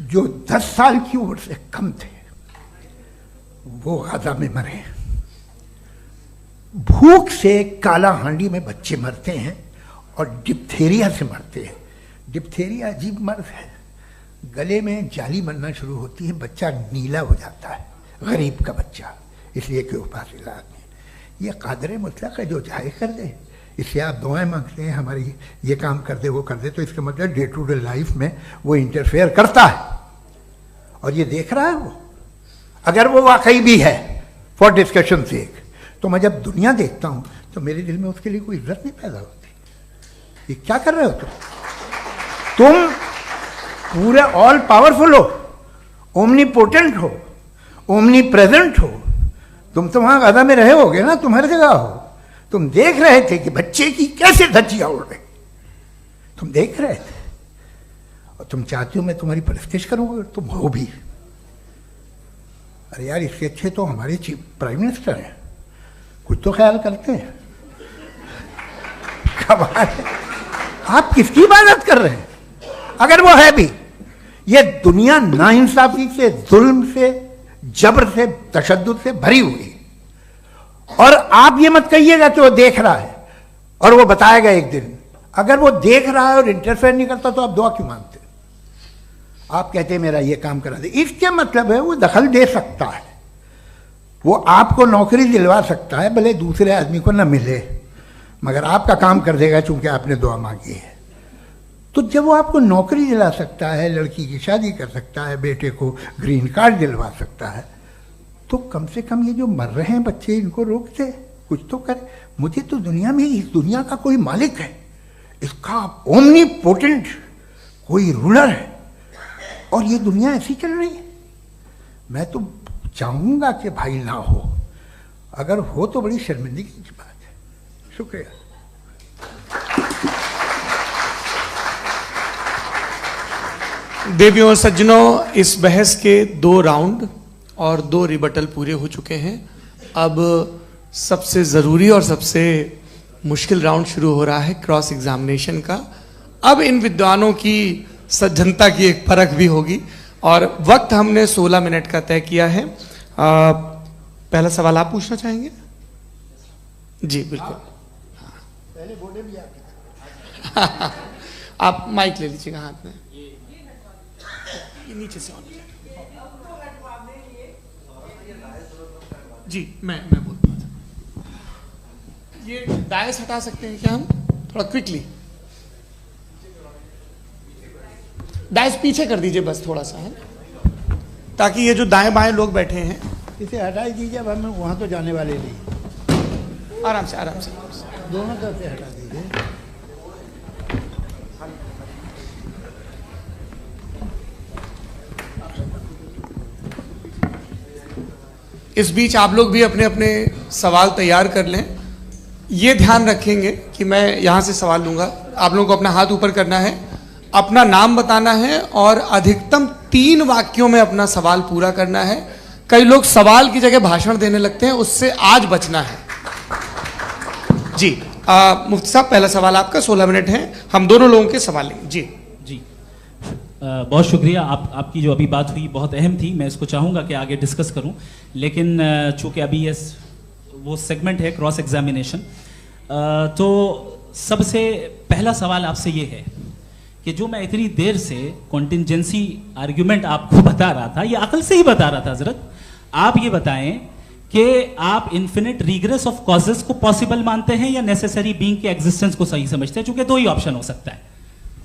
जो 10 साल की उम्र से कम थे वो गाजा में मरे। भूख से काला हांडी में बच्चे मरते हैं और डिप्थेरिया से मरते हैं। डिप्थेरिया अजीब मर्ज है, गले में जाली बनना शुरू होती है, बच्चा नीला हो जाता है, गरीब का बच्चा, इसलिए कि उपास इलाज में। ये कादर मुतलक है, जो चाहे कर दे। इससे आप दुआएं मांगते हैं हमारी, ये काम कर दे वो कर दे, तो इसका मतलब डे टू डे लाइफ में वो इंटरफेयर करता है और ये देख रहा है वो। अगर वो वाकई भी है फॉर डिस्कशन सेक, तो मैं जब दुनिया देखता हूं तो मेरे दिल में उसके लिए कोई इज्जत नहीं पैदा होती। ये क्या कर रहे हो तुम पूरे ऑल पावरफुल हो, ओमनीपोटेंट हो, ओमनी प्रेजेंट हो। तुम तो वहां गाजा में रहे होगे ना, तुम हर जगह हो। तुम देख रहे थे कि बच्चे की कैसे धज्जियां उड़ रही, तुम देख रहे थे और तुम चाहते हो मैं तुम्हारी परस्तिश करूंगा, तुम हो भी। अरे यार, इसके अच्छे तो हमारे चीफ प्राइम मिनिस्टर हैं, कुछ तो ख्याल करते हैं। कमाल है, आप किसकी इबादत कर रहे हैं? अगर वो है भी, ये दुनिया नाइंसाफी से, जुल्म से, जबर से, तशद्दुद से भरी हुई। और आप ये मत कहिएगा कि वो देख रहा है और वो बताएगा एक दिन। अगर वो देख रहा है और इंटरफेयर नहीं करता तो आप दुआ क्यों मांगते? आप कहते हैं मेरा ये काम करा दे, इसके मतलब है वो दखल दे सकता है, वो आपको नौकरी दिलवा सकता है, भले दूसरे आदमी को न मिले, मगर आपका काम कर देगा चूंकि आपने दुआ मांगी है। तो जब वो आपको नौकरी दिला सकता है, लड़की की शादी कर सकता है, बेटे को ग्रीन कार्ड दिलवा सकता है, तो कम से कम ये जो मर रहे हैं बच्चे, इनको रोक दे, कुछ तो करे। मुझे तो दुनिया में, इस दुनिया का कोई मालिक है, इसका ओमनीपोटेंट कोई रूलर है, और ये दुनिया ऐसी चल रही है। मैं तो चाहूँगा कि भाई ना हो, अगर हो तो बड़ी शर्मिंदगी की बात है। शुक्रिया। देवियों और सज्जनों, इस बहस के 2 राउंड और 2 रिबटल पूरे हो चुके हैं। अब सबसे ज़रूरी और सबसे मुश्किल राउंड शुरू हो रहा है, क्रॉस एग्जामिनेशन का। अब इन विद्वानों की सज्जनता की एक परख भी होगी, और वक्त हमने 16 मिनट का तय किया है। पहला सवाल आप पूछना चाहेंगे? जी बिल्कुल। पहले बोले भी आपके आप माइक ले लीजिएगा हाथ में, ये नीचे से ऑन। जी मैं बोलता हूँ, ये डायस हटा सकते हैं क्या हम थोड़ा क्विकली? डायस पीछे कर दीजिए बस थोड़ा सा, है, ताकि ये जो दाएं बाएं लोग बैठे हैं, इसे हटा ही दीजिए। अब हम वहाँ तो जाने वाले नहीं। आराम से आराम से दोनों तरफ से हटा दीजिए। इस बीच आप लोग भी अपने अपने सवाल तैयार कर लें। ये ध्यान रखेंगे कि मैं यहाँ से सवाल लूँगा, आप लोगों को अपना हाथ ऊपर करना है, अपना नाम बताना है, और अधिकतम 3 वाक्यों में अपना सवाल पूरा करना है। कई लोग सवाल की जगह भाषण देने लगते हैं, उससे आज बचना है। जी मुफ्ती साहब, पहला सवाल आपका, 16 मिनट हैं, हम दोनों लोगों के सवाल लेंगे। जी जी बहुत शुक्रिया। आपकी जो अभी बात हुई बहुत अहम थी, मैं इसको चाहूँगा कि आगे डिस्कस करूँ, लेकिन चूँकि अभी ये वो सेगमेंट है क्रॉस एग्जामिनेशन, तो सबसे पहला सवाल आपसे ये है कि जो मैं इतनी देर से कॉन्टिंजेंसी आर्ग्यूमेंट आपको बता रहा था, ये अकल से ही बता रहा था हजरत, आप ये बताएं कि आप इन्फिनिट रिग्रेस ऑफ कॉजेस को पॉसिबल मानते हैं या नेसेसरी बीइंग के एग्जिस्टेंस को सही समझते हैं? चूंकि 2 ही ऑप्शन हो सकता है,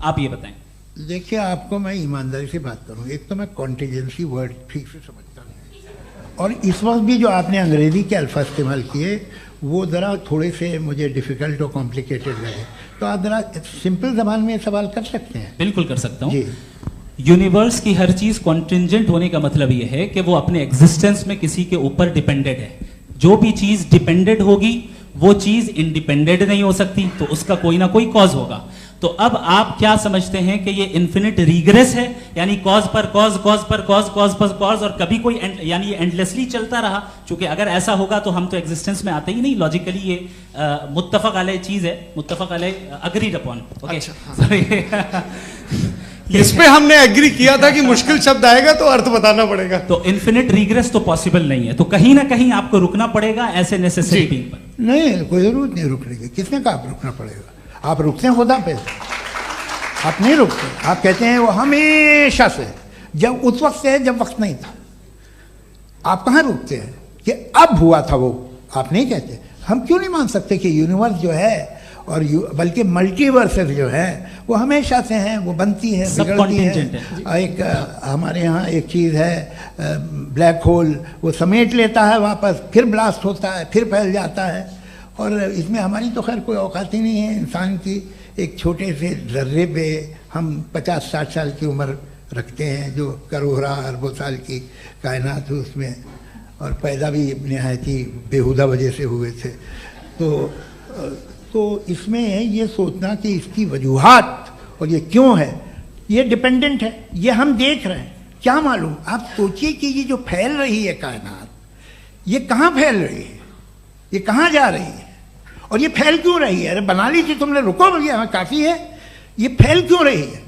आप ये बताएं। देखिए, आपको मैं ईमानदारी से बात करूं, एक तो मैं कॉन्टिजेंसी वर्ड ठीक से समझता नहीं, और इस वक्त भी जो आपने अंग्रेजी के अल्फाज इस्तेमाल किए वो ज़रा थोड़े से मुझे डिफ़िकल्ट और कॉम्प्लिकेटेड लगे, तो आप ज़रा सिंपल ज़बान में सवाल कर सकते हैं? बिल्कुल कर सकता हूँ। जी। यूनिवर्स की हर चीज कॉन्टिंजेंट होने का मतलब यह है कि वो अपने एग्जिस्टेंस में किसी के ऊपर डिपेंडेड है। जो भी चीज डिपेंडेड होगी वो चीज इंडिपेंडेंट नहीं हो सकती, तो उसका कोई ना कोई कॉज होगा। तो अब आप क्या समझते हैं कि ये इन्फिनिट रिग्रेस है, यानी कॉज पर कॉज, कॉज पर कॉज, कॉज पर कॉज, और कभी कोई यानी ये एंडलेसली चलता रहा? क्योंकि अगर ऐसा होगा तो हम तो एग्जिस्टेंस में आते ही नहीं। लॉजिकली ये मुत्तफक अलैह चीज है, मुत्तफक अलैह, अग्रीड अपॉन। ओके, इस पे हमने एग्री किया था कि मुश्किल शब्द आएगा तो अर्थ बताना पड़ेगा। तो इन्फिनिट रिग्रेस तो पॉसिबल नहीं है, तो कहीं ना कहीं आपको रुकना पड़ेगा ऐसे नेसेसरी बीइंग पर। नहीं, कोई जरूरत नहीं रुकने की। किसने कहा आप रुकना पड़ेगा? आप रुकते हैं खुदा पे, आप नहीं रुकते। आप कहते हैं वो हमेशा से, जब उस वक्त से जब वक्त नहीं था। आप कहाँ रुकते हैं कि अब हुआ था वो? आप नहीं कहते। हम क्यों नहीं मान सकते कि यूनिवर्स जो है और बल्कि मल्टीवर्सेस जो है वो हमेशा से हैं, वो बनती है, बिगड़ती है। एक हमारे यहाँ एक चीज़ है ब्लैक होल, वो समेट लेता है वापस, फिर ब्लास्ट होता है, फिर फैल जाता है। और इसमें हमारी तो खैर कोई औकात ही नहीं है इंसान की। एक छोटे से जर्रे पे हम 50-60 साल की उम्र रखते हैं, जो करोड़ों अरबों साल की कायनात है उसमें, और पैदा भी नहायत ही बेहुदा वजह से हुए थे। तो इसमें ये सोचना कि इसकी वजूहात और ये क्यों है, ये डिपेंडेंट है, ये हम देख रहे हैं, क्या मालूम। आप सोचिए कि ये जो फैल रही है कायनात, ये कहाँ फैल रही है, ये कहाँ जा रही है, और ये फैल क्यों रही है? अरे बना ली थी तुमने, रुको भैया, काफ़ी है। ये फैल क्यों रही है?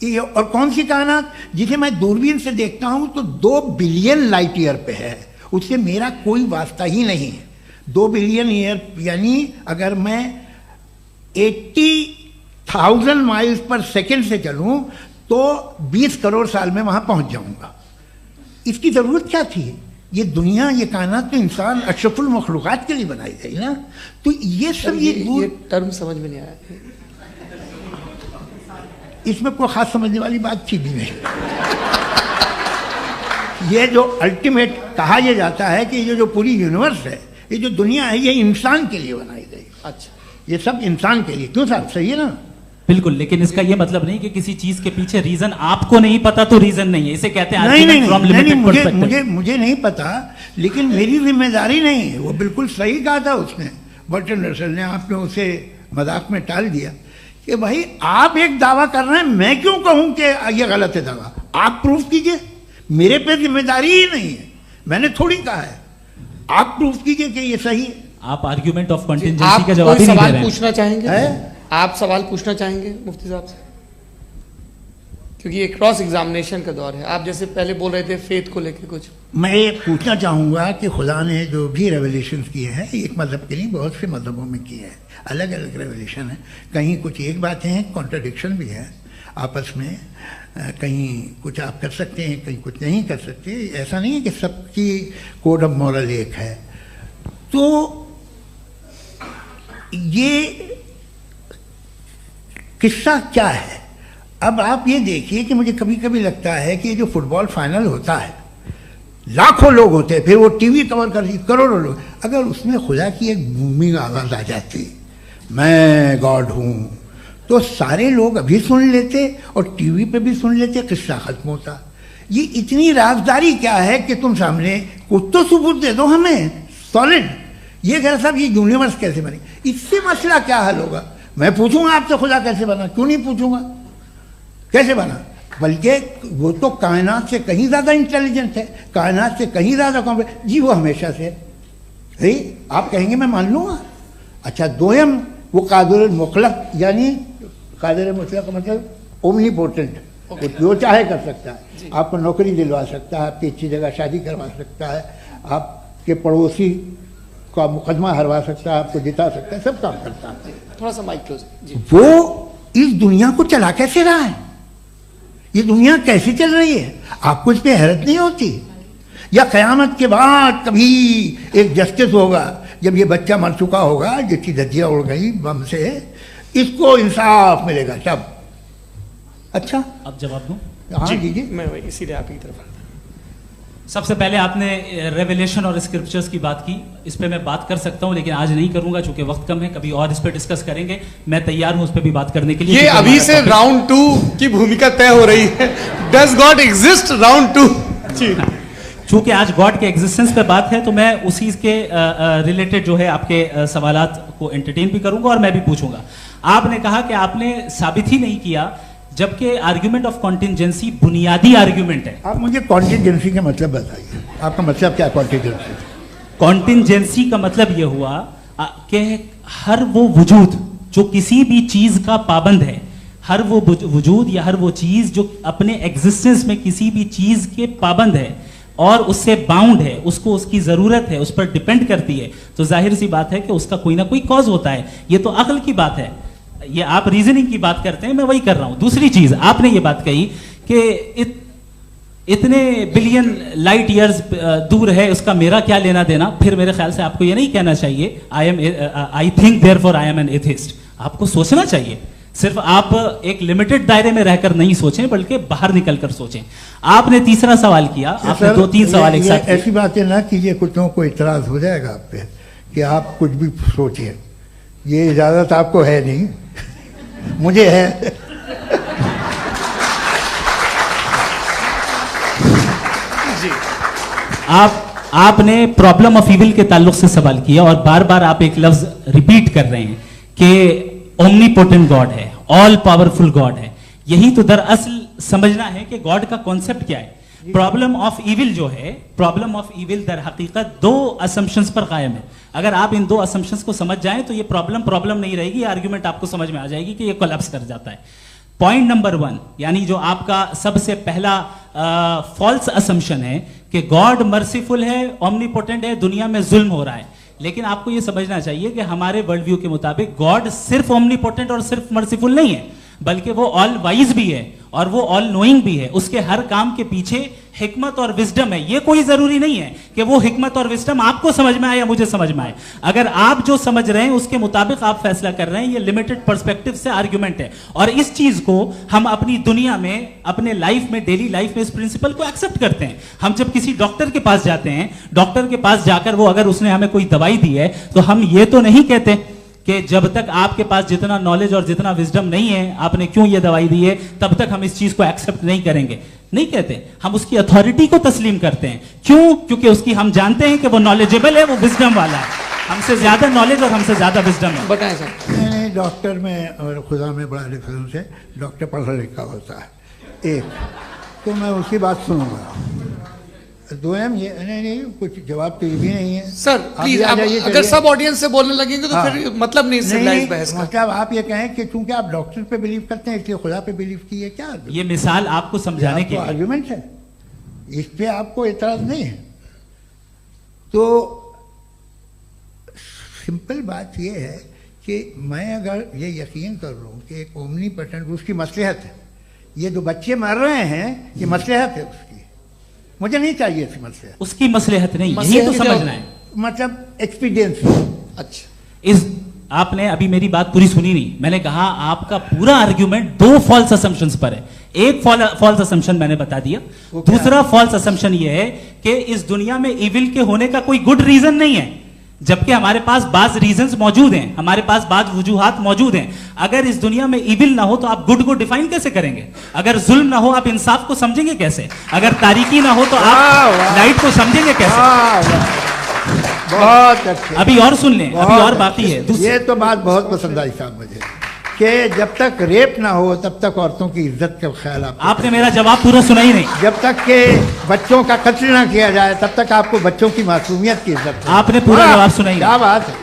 ये और कौन सी कायनात जिसे मैं दूरबीन से देखता हूँ तो 2 बिलियन लाइट ईयर पे है, उससे मेरा कोई वास्ता ही नहीं है। 2 बिलियन ईयर यानी अगर मैं 80,000 माइल्स पर सेकेंड से चलूं तो 20 करोड़ साल में वहां पहुंच जाऊंगा। इसकी जरूरत क्या थी? ये दुनिया, ये कायनात तो इंसान अशरफुल मखलूकात के लिए बनाई गई ना। तो ये सब ये टर्म समझ में नहीं आया। इसमें कोई खास समझने वाली बात थी भी नहीं। ये जो अल्टीमेट कहा यह जाता है कि ये जो पूरी यूनिवर्स है, ये जो दुनिया है, ये इंसान के लिए बनाई गई। अच्छा, ये सब इंसान के लिए। क्यों साहब, सही है ना? बिल्कुल, लेकिन इसका ये मतलब नहीं कि किसी चीज के पीछे रीजन आपको नहीं पता तो रीजन नहीं है, इसे कहते हैं नहीं, argument from limited perspective। मुझे नहीं पता, लेकिन मेरी जिम्मेदारी नहीं है। वो बिल्कुल सही कहा था उसने, बर्टन रसल ने। आपने उसे मजाक में टाल दिया कि भाई आप एक दावा कर रहे हैं, मैं क्यों कहूं कि ये गलत है दावा? आप प्रूफ कीजिए, मेरे पे जिम्मेदारी ही नहीं है, मैंने थोड़ी कहा है। आप प्रूफ कीजिए कि ये सही है। आप आर्ग्यूमेंट ऑफ कंटिजेंसी आप का जवाब कोई ही नहीं दे सवाल रहे हैं। पूछना चाहेंगे? है? आप सवाल पूछना चाहेंगे मुफ्ती साहब से? क्योंकि ये क्रॉस एग्जामिनेशन का दौर है। आप जैसे पहले बोल रहे थे फेथ को लेके कुछ। मैं ये पूछना चाहूँगा कि खुदा ने जो भी रेवलेशन किए हैं, एक मज़हब के नहीं बहुत से मज़हबों में किए हैं, अलग अलग रेवलेशन है। कहीं कुछ एक बातें हैं, कॉन्ट्रडिक्शन भी है आपस में, कहीं कुछ आप कर सकते हैं, कहीं कुछ नहीं कर सकते। ऐसा नहीं है कि सबकी कोड ऑफ मॉरल एक है। तो ये किस्सा क्या है? अब आप ये देखिए कि मुझे कभी कभी लगता है कि ये जो फुटबॉल फाइनल होता है, लाखों लोग होते हैं, फिर वो टीवी कवर करती, करोड़ों लोग, अगर उसमें खुदा की एक बूमिंग आवाज़ आ जाती, मैं गॉड हूँ, तो सारे लोग अभी सुन लेते और टीवी पे भी सुन लेते, किस्सा खत्म होता। ये इतनी राजदारी क्या है कि तुम सामने कुछ तो सबूत दे दो हमें सॉलिड। ये कह साहब ये यूनिवर्स कैसे बनी, इससे मसला क्या हल होगा? मैं पूछूंगा आपसे खुदा कैसे बना? क्यों नहीं पूछूंगा कैसे बना? बल्कि वो तो कायनात से कहीं ज़्यादा इंटेलिजेंट है, कायनात से कहीं ज़्यादा कॉम्प्लेक्स। जी वो हमेशा से है। आप कहेंगे मैं मान लूँगा। अच्छा, दोयम वो कादिर मुतलक, यानी कादिर मुतलक का मतलब ओमनीपोटेंट, वो जो चाहे कर सकता है। आपको नौकरी दिलवा सकता है, आपकी अच्छी जगह शादी करवा सकता है, आपके पड़ोसी का मुकदमा हरवा सकता है, आपको जिता सकता है, सब काम करता है। थोड़ा सा माइक क्लोज जी। वो इस दुनिया को चला कैसे रहा है? ये दुनिया कैसे चल रही है? आपको इस पर हैरत नहीं होती? या क़यामत के बाद कभी एक जस्टिस होगा, जब ये बच्चा मर चुका होगा, जिसकी धज्जियाँ उड़ गई बम से, इसको इंसाफ मिलेगा तब? अच्छा, अब जवाब दूं? हाँ दीजिए। मैं वही इसीलिए आप ही की तरफ आता। सबसे पहले आपने रेवलेशन और स्क्रिप्चर्स की बात की, इस पे मैं बात कर सकता हूं, लेकिन आज नहीं करूंगा चूंकि वक्त कम है, कभी और इस पे डिस्कस करेंगे। मैं तैयार हूं उस पे भी बात करने के लिए। ये अभी से राउंड 2 की भूमिका तय हो रही है। Does God exist round 2? चूंकि आज गॉड के एग्जिस्टेंस पे बात है, तो मैं उसी के रिलेटेड जो है आपके सवालात को एंटरटेन भी करूंगा और मैं भी पूछूंगा। आपने कहा कि आपने साबित ही नहीं किया, जबकि आर्ग्यूमेंट ऑफ कॉन्टिजेंसी बुनियादी आर्ग्यूमेंट है। आप मुझे कॉन्टिजेंसी का मतलब बताइए, आपका मतलब क्या? कॉन्टिजेंसी कॉन्टिजेंसी का मतलब यह हुआ कि हर वो वजूद जो किसी भी चीज का पाबंद है, हर वो वजूद या हर वो चीज जो अपने एग्जिस्टेंस में किसी भी चीज के पाबंद है और उससे बाउंड है, उसको उसकी जरूरत है, उस पर डिपेंड करती है, तो जाहिर सी बात है कि उसका कोई ना कोई कॉज होता है। ये तो अक्ल की बात है। ये आप रीजनिंग की बात करते हैं, मैं वही कर रहा हूं। दूसरी चीज आपने ये बात कही कि इतने बिलियन लाइट ईयर्स दूर है, उसका मेरा क्या लेना देना। फिर मेरे ख्याल से आपको ये नहीं कहना चाहिए I think therefore I am an atheist. आपको सोचना चाहिए, सिर्फ आप एक लिमिटेड दायरे में रहकर नहीं सोचें, बल्कि बाहर निकलकर सोचें। आपने तीसरा सवाल किया, आपने 2-3 सवाल एक साथ। ऐसी बातें ना कीजिए, कुछ लोगों को इतराज हो जाएगा आप पे कि आप कुछ भी सोचिए। ये इजाजत आपको है नहीं, मुझे है। आपने प्रॉब्लम ऑफ इविल के ताल्लुक से सवाल किया और बार बार आप एक लफ्ज रिपीट कर रहे हैं कि ओमनीपोटेंट गॉड है, ऑल पावरफुल गॉड है। यही तो दरअसल समझना है कि गॉड का कॉन्सेप्ट क्या है। प्रॉब्लम ऑफ इविल जो है, प्रॉब्लम ऑफ इविल दर हकीकत 2 असम्पशंस पर कायम है। अगर आप इन 2 असम्पशंस को समझ जाएं तो ये प्रॉब्लम नहीं रहेगी, आर्ग्यूमेंट आपको समझ में आ जाएगी कि ये कोलैप्स कर जाता है। पॉइंट नंबर 1, यानी जो आपका सबसे पहला फॉल्स असम्पशन है कि गॉड मर्सीफुल है, ओमनीपोटेंट है, दुनिया में जुल्म हो रहा है। लेकिन आपको यह समझना चाहिए कि हमारे वर्ल्ड व्यू के मुताबिक गॉड सिर्फ ओमनीपोटेंट और सिर्फ मर्सीफुल नहीं है, बल्कि वो ऑल वाइज भी है और वो ऑल नोइंग भी है, उसके हर काम के पीछे हिकमत और विजडम है। ये कोई जरूरी नहीं है कि वो हिकमत और विजडम आपको समझ में आए या मुझे समझ में आए। अगर आप जो समझ रहे हैं उसके मुताबिक आप फैसला कर रहे हैं, ये लिमिटेड पर्सपेक्टिव से आर्ग्यूमेंट है। और इस चीज को हम अपनी दुनिया में, अपने लाइफ में, डेली लाइफ में इस प्रिंसिपल को एक्सेप्ट करते हैं। हम जब किसी डॉक्टर के पास जाते हैं, डॉक्टर के पास जाकर वो अगर उसने हमें कोई दवाई दी है तो हम ये तो नहीं कहते कि जब तक आपके पास जितना नॉलेज और जितना विजडम नहीं है, आपने क्यों ये दवाई दी है, तब तक हम इस चीज को एक्सेप्ट नहीं करेंगे। नहीं कहते, हम उसकी अथॉरिटी को तस्लीम करते हैं। क्यों? क्योंकि उसकी हम जानते हैं कि वो नॉलेजेबल है, वो विजडम वाला है, हमसे ज्यादा नॉलेज और हमसे ज्यादा विजडम है। बताएं सर। डॉक्टर में और खुदा में बड़ा डिफरेंस है। डॉक्टर पढ़ा लिखा होता है, एक तो मैं उसकी बात सुनूंगा। दो ये नहीं कुछ जवाब तो ये भी नहीं है सर। प्लीज अगर सब ऑडियंस से बोलने लगेंगे तो फिर मतलब नहीं सिविलाइज्ड बहस का। मतलब आप ये कहें कि चूंकि आप डॉक्टर पे बिलीव करते हैं इसलिए खुदा पे बिलीव किए, क्या ये मिसाल आपको समझाने के आर्गुमेंट है, इस पे आपको एतराज नहीं है। तो सिंपल बात ये है कि मैं अगर ये यकीन कर लूँ कि एक ओमनीपोटेंट उसकी मसलहत है, ये जो बच्चे मर रहे हैं ये मसलहत है उसकी, मुझे नहीं चाहिए इसकी मसलहत। उसकी मसलहत नहीं, यही तो समझना है, मतलब एक्सपीरियंस। अच्छा, इस आपने अभी मेरी बात पूरी सुनी नहीं। मैंने कहा आपका पूरा आर्ग्यूमेंट दो फॉल्स असम्पशंस पर है। एक फॉल्स असम्पशन मैंने बता दिया, दूसरा फॉल्स असम्पशन ये है कि इस दुनिया में इविल के होने का कोई गुड रीजन नहीं है, जबकि हमारे पास बाज रीजंस मौजूद हैं, हमारे पास बाज वजूहात मौजूद हैं। अगर इस दुनिया में इविल ना हो तो आप गुड को डिफाइन कैसे करेंगे? अगर जुल्म ना हो आप इंसाफ को समझेंगे कैसे? अगर तारीकी ना हो तो आप लाइट को समझेंगे कैसे? बहुत अच्छा। अभी और सुन लें, अभी और बाकी है। ये तो बात बहुत पसंद आई साहब मुझे कि जब तक रेप ना हो तब तक औरतों की इज्जत का ख्याल आपने मेरा जवाब पूरा सुना ही नहीं। जब तक के बच्चों का कत्ल ना किया जाए तब तक आपको बच्चों की मासूमियत की इज्जत। आपने पूरा जवाब सुना ही नहीं। क्या बात है,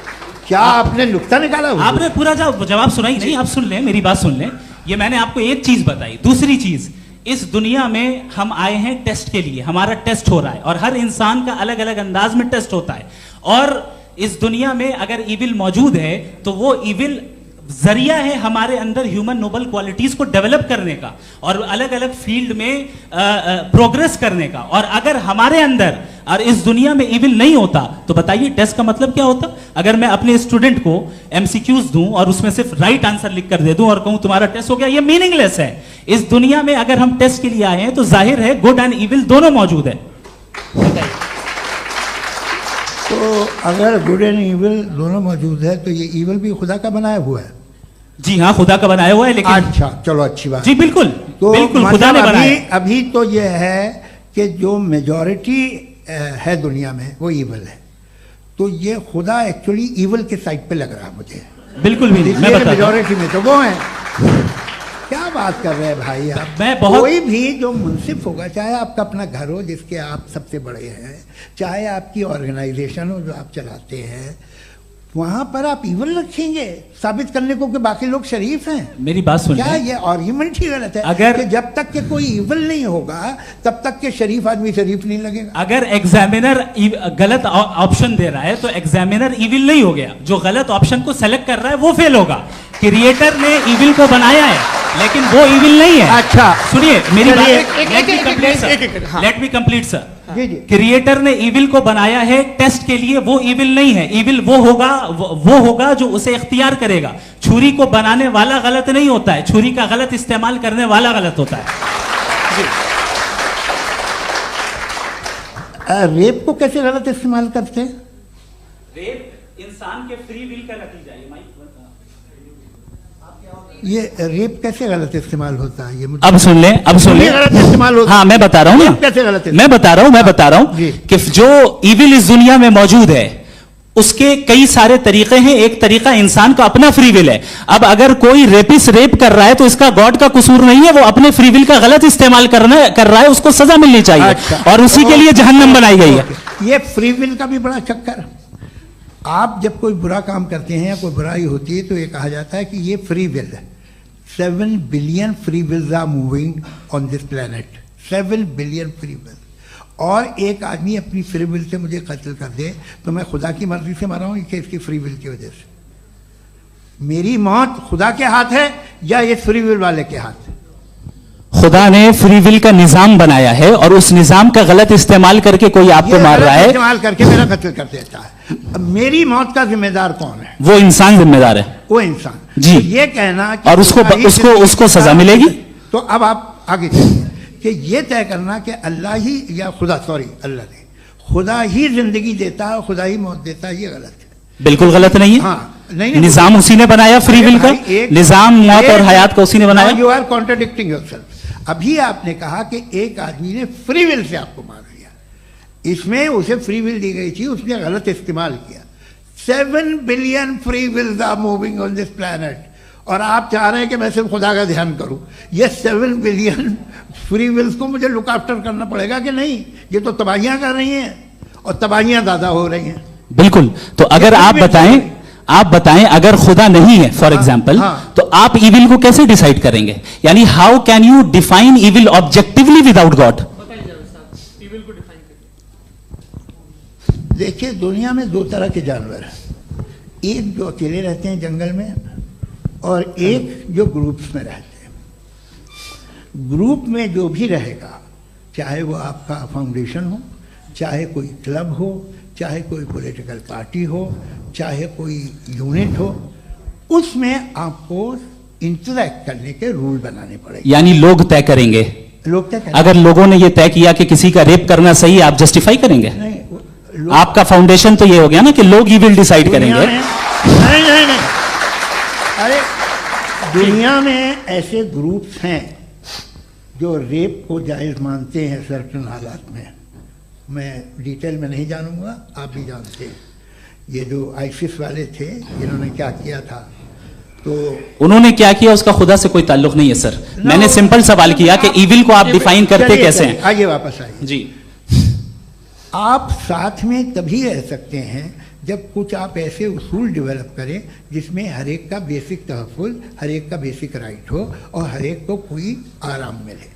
क्या आपने नुक्ता निकाला? आपने पूरा जवाब सुना ही नहीं। आप सुन लें, मेरी बात सुन लें। ये मैंने आपको एक चीज बताई। दूसरी चीज, इस दुनिया में हम आए हैं टेस्ट के लिए, हमारा टेस्ट हो रहा है और हर इंसान का अलग अलग अंदाज में टेस्ट होता है। और इस दुनिया में अगर इविल मौजूद है तो वो इविल जरिया है हमारे अंदर ह्यूमन नोबल क्वालिटीज को डेवलप करने का और अलग अलग फील्ड में प्रोग्रेस करने का। और अगर हमारे अंदर और इस दुनिया में इविल नहीं होता तो बताइए टेस्ट का मतलब क्या होता? अगर मैं अपने स्टूडेंट को एमसीक्यूज दूं और उसमें सिर्फ राइट आंसर लिख कर दे दूं और कहूं तुम्हारा टेस्ट हो गया, ये मीनिंगलेस है। इस दुनिया में अगर हम टेस्ट के लिए आए हैं तो जाहिर है गुड एंड इविल दोनों मौजूद है। तो अगर गुड एंड इविल दोनों मौजूद है तो ये इविल भी खुदा का बनाया हुआ है? जी हाँ, खुदा का बनाया हुआ है। लेकिन अच्छा, चलो अच्छी बात। जी बिल्कुल, तो बिल्कुल खुदा ने बनाया। अभी तो ये है कि जो मेजॉरिटी है दुनिया में वो इविल है, तो ये खुदा एक्चुअली इविल के साइड पे लग रहा है मुझे। बिल्कुल भी नहीं, मैं बताता हूं। मेजॉरिटी में तो वो है। क्या बात कर रहे हैं भाई आप? मैं बहुत कोई भी जो मुंसिफ होगा, चाहे आपका अपना घर हो जिसके आप सबसे बड़े हैं, चाहे आपकी ऑर्गेनाइजेशन हो जो आप चलाते हैं, वहां पर आप इविल रखेंगे साबित करने को कि बाकी लोग शरीफ हैं। मेरी बात सुन, क्या ये आर्ग्यूमेंट ही गलत है? अगर कि जब तक के कोई इविल नहीं होगा तब तक के शरीफ आदमी शरीफ नहीं लगेगा। अगर एग्जामिनर गलत ऑप्शन दे रहा है तो एग्जामिनर इविल नहीं हो गया, जो गलत ऑप्शन को सेलेक्ट कर रहा है वो फेल होगा। क्रिएटर ने इविल को बनाया है लेकिन वो इविल नहीं है। अच्छा सुनिए मेरी बात, लेट मी कंप्लीट सर। जी जी। क्रिएटर ने इविल को बनाया है टेस्ट के लिए, वो इविल नहीं है। इविल वो होगा जो उसे इख्तियार करेगा। छुरी को बनाने वाला गलत नहीं होता है, छुरी का गलत इस्तेमाल करने वाला गलत होता है। रेप को कैसे गलत इस्तेमाल करते हैं? रेप इंसान के फ्री विल का नतीजा है। ये रेप कैसे गलत इस्तेमाल होता है? ये मुझे अब सुन लें, गलत इस्तेमाल होता है। हाँ मैं बता रहा हूँ ना, कैसे गलत? मैं बता रहा हूँ कि जो इविल इस दुनिया में मौजूद है उसके कई सारे तरीके हैं। एक तरीका इंसान का अपना फ्री विल है। अब अगर कोई रेपिस्ट रेप कर रहा है तो इसका गॉड का कसूर नहीं है, वो अपने फ्री विल का गलत इस्तेमाल कर रहा है, उसको सजा मिलनी चाहिए। अच्छा। और उसी के लिए जहन्नम बनाई गई है। ये फ्री विल का भी बड़ा चक्कर। आप जब कोई बुरा काम करते हैं या कोई बुराई होती है तो ये कहा जाता है कि ये फ्री विल है। 7 billion free wills are moving on this planet. 7 billion free will. और एक आदमी अपनी फ्री विल से मुझे कत्ल कर दे तो मैं खुदा की मर्जी से मरा हूं कि इसकी फ्री विल की वजह से? मेरी मौत खुदा के हाथ है या ये फ्री विल वाले के हाथ है? खुदा ने फ्री विल का निजाम बनाया है और उस निजाम का गलत इस्तेमाल करके कोई आपको मार रहा है, इस्तेमाल करके मेरा कत्ल कर देता है। अब मेरी मौत का जिम्मेदार कौन है? वो इंसान जिम्मेदार है। वो इंसान। जी। तो ये कहना कि और उसको सजा मिलेगी। तो अब आप आगे चलिए कि ये तय करना कि अल्लाह ही या खुदा, सॉरी अल्लाह ने, खुदा ही जिंदगी देता है, खुदा ही मौत देता है, ये गलत है। बिल्कुल गलत नहीं है। हाँ, नहीं, निजाम उसी ने बनाया, फ्री विल का निजाम, मौत और हयात का उसी ने बनाया। You are contradicting yourself. अभी आपने कहा कि एक आदमी ने फ्री विल से आपको मार दिया, इसमें उसे फ्री विल दी गई थी, उसने गलत इस्तेमाल किया। 7 billion free wills are moving on this planet, और आप चाह रहे हैं कि मैं सिर्फ खुदा का ध्यान करूं। ये 7 बिलियन फ्री विल्स को मुझे लुक आफ्टर करना पड़ेगा कि नहीं? ये तो तबाहियां कर रही हैं और तबाहियां ज्यादा हो रही हैं। बिल्कुल। तो अगर आप बताएं अगर खुदा नहीं है फॉर एग्जाम्पल, तो आप इविल को कैसे डिसाइड करेंगे? यानी how can you define evil objectively without God? देखिए, दुनिया में 2 तरह के जानवर हैं, एक जो अकेले रहते हैं जंगल में और एक जो ग्रुप्स में रहते हैं। ग्रुप में जो भी रहेगा, चाहे वो आपका फाउंडेशन हो, चाहे कोई क्लब हो, चाहे कोई पॉलिटिकल पार्टी हो, चाहे कोई यूनिट हो, उसमें आपको इंटरैक्ट करने के रूल बनाने पड़ेंगे। यानी लोग तय करेंगे। लोग तय करेंगे। अगर लोगों ने ये तय किया कि किसी का रेप करना सही है, आप जस्टिफाई करेंगे? नहीं, आपका फाउंडेशन तो ये हो गया ना कि लोग ही विल डिसाइड करेंगे। नहीं, अरे दुनिया में ऐसे ग्रुप्स हैं जो रेप को जायज मानते हैं सर्टेन हालात में। मैं डिटेल में नहीं जानूंगा, आप भी जानते हैं। ये जो आईसिस वाले थे, इन्होंने क्या किया था, तो उन्होंने क्या किया उसका खुदा से कोई ताल्लुक नहीं है सर। मैंने सिंपल सवाल किया कि इविल को आप डिफाइन करते कैसे हैं? आगे वापस आइए जी। आप साथ में तभी रह सकते हैं जब कुछ आप ऐसे उसूल डेवलप करें जिसमें हर एक का बेसिक तहफ़्फ़ुज़, हर एक का बेसिक राइट हो और हर एक को कोई आराम मिले।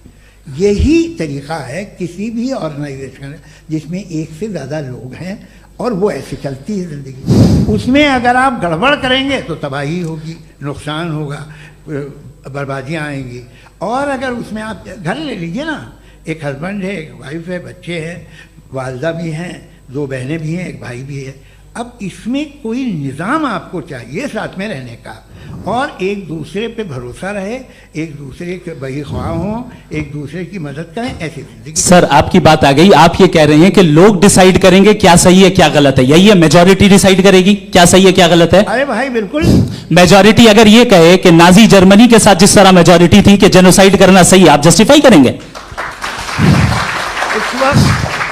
यही तरीक़ा है किसी भी ऑर्गेनाइजेशन जिसमें एक से ज़्यादा लोग हैं और वो ऐसे चलती है ज़िंदगी। उसमें अगर आप गड़बड़ करेंगे तो तबाही होगी, नुकसान होगा, बर्बादियाँ आएंगी। और अगर उसमें आप घर ले लीजिए ना, एक हस्बैंड है, एक वाइफ है, बच्चे हैं, वालदा भी हैं, 2 बहनें भी हैं, एक भाई भी है। अब इसमें कोई निज़ाम आपको चाहिए साथ में रहने का, और एक दूसरे पे भरोसा रहे, एक दूसरे के बहीख्वाह हों, एक दूसरे की मदद करें, ऐसी जिंदगी। सर आपकी बात आ गई। आप ये कह रहे हैं कि लोग डिसाइड करेंगे क्या सही है क्या गलत है, यही है? मेजॉरिटी डिसाइड करेगी क्या सही है क्या गलत है? अरे भाई बिल्कुल। मेजॉरिटी अगर ये कहे कि नाजी जर्मनी के साथ जिस तरह मेजॉरिटी थी कि जेनोसाइड करना सही है, आप जस्टिफाई करेंगे?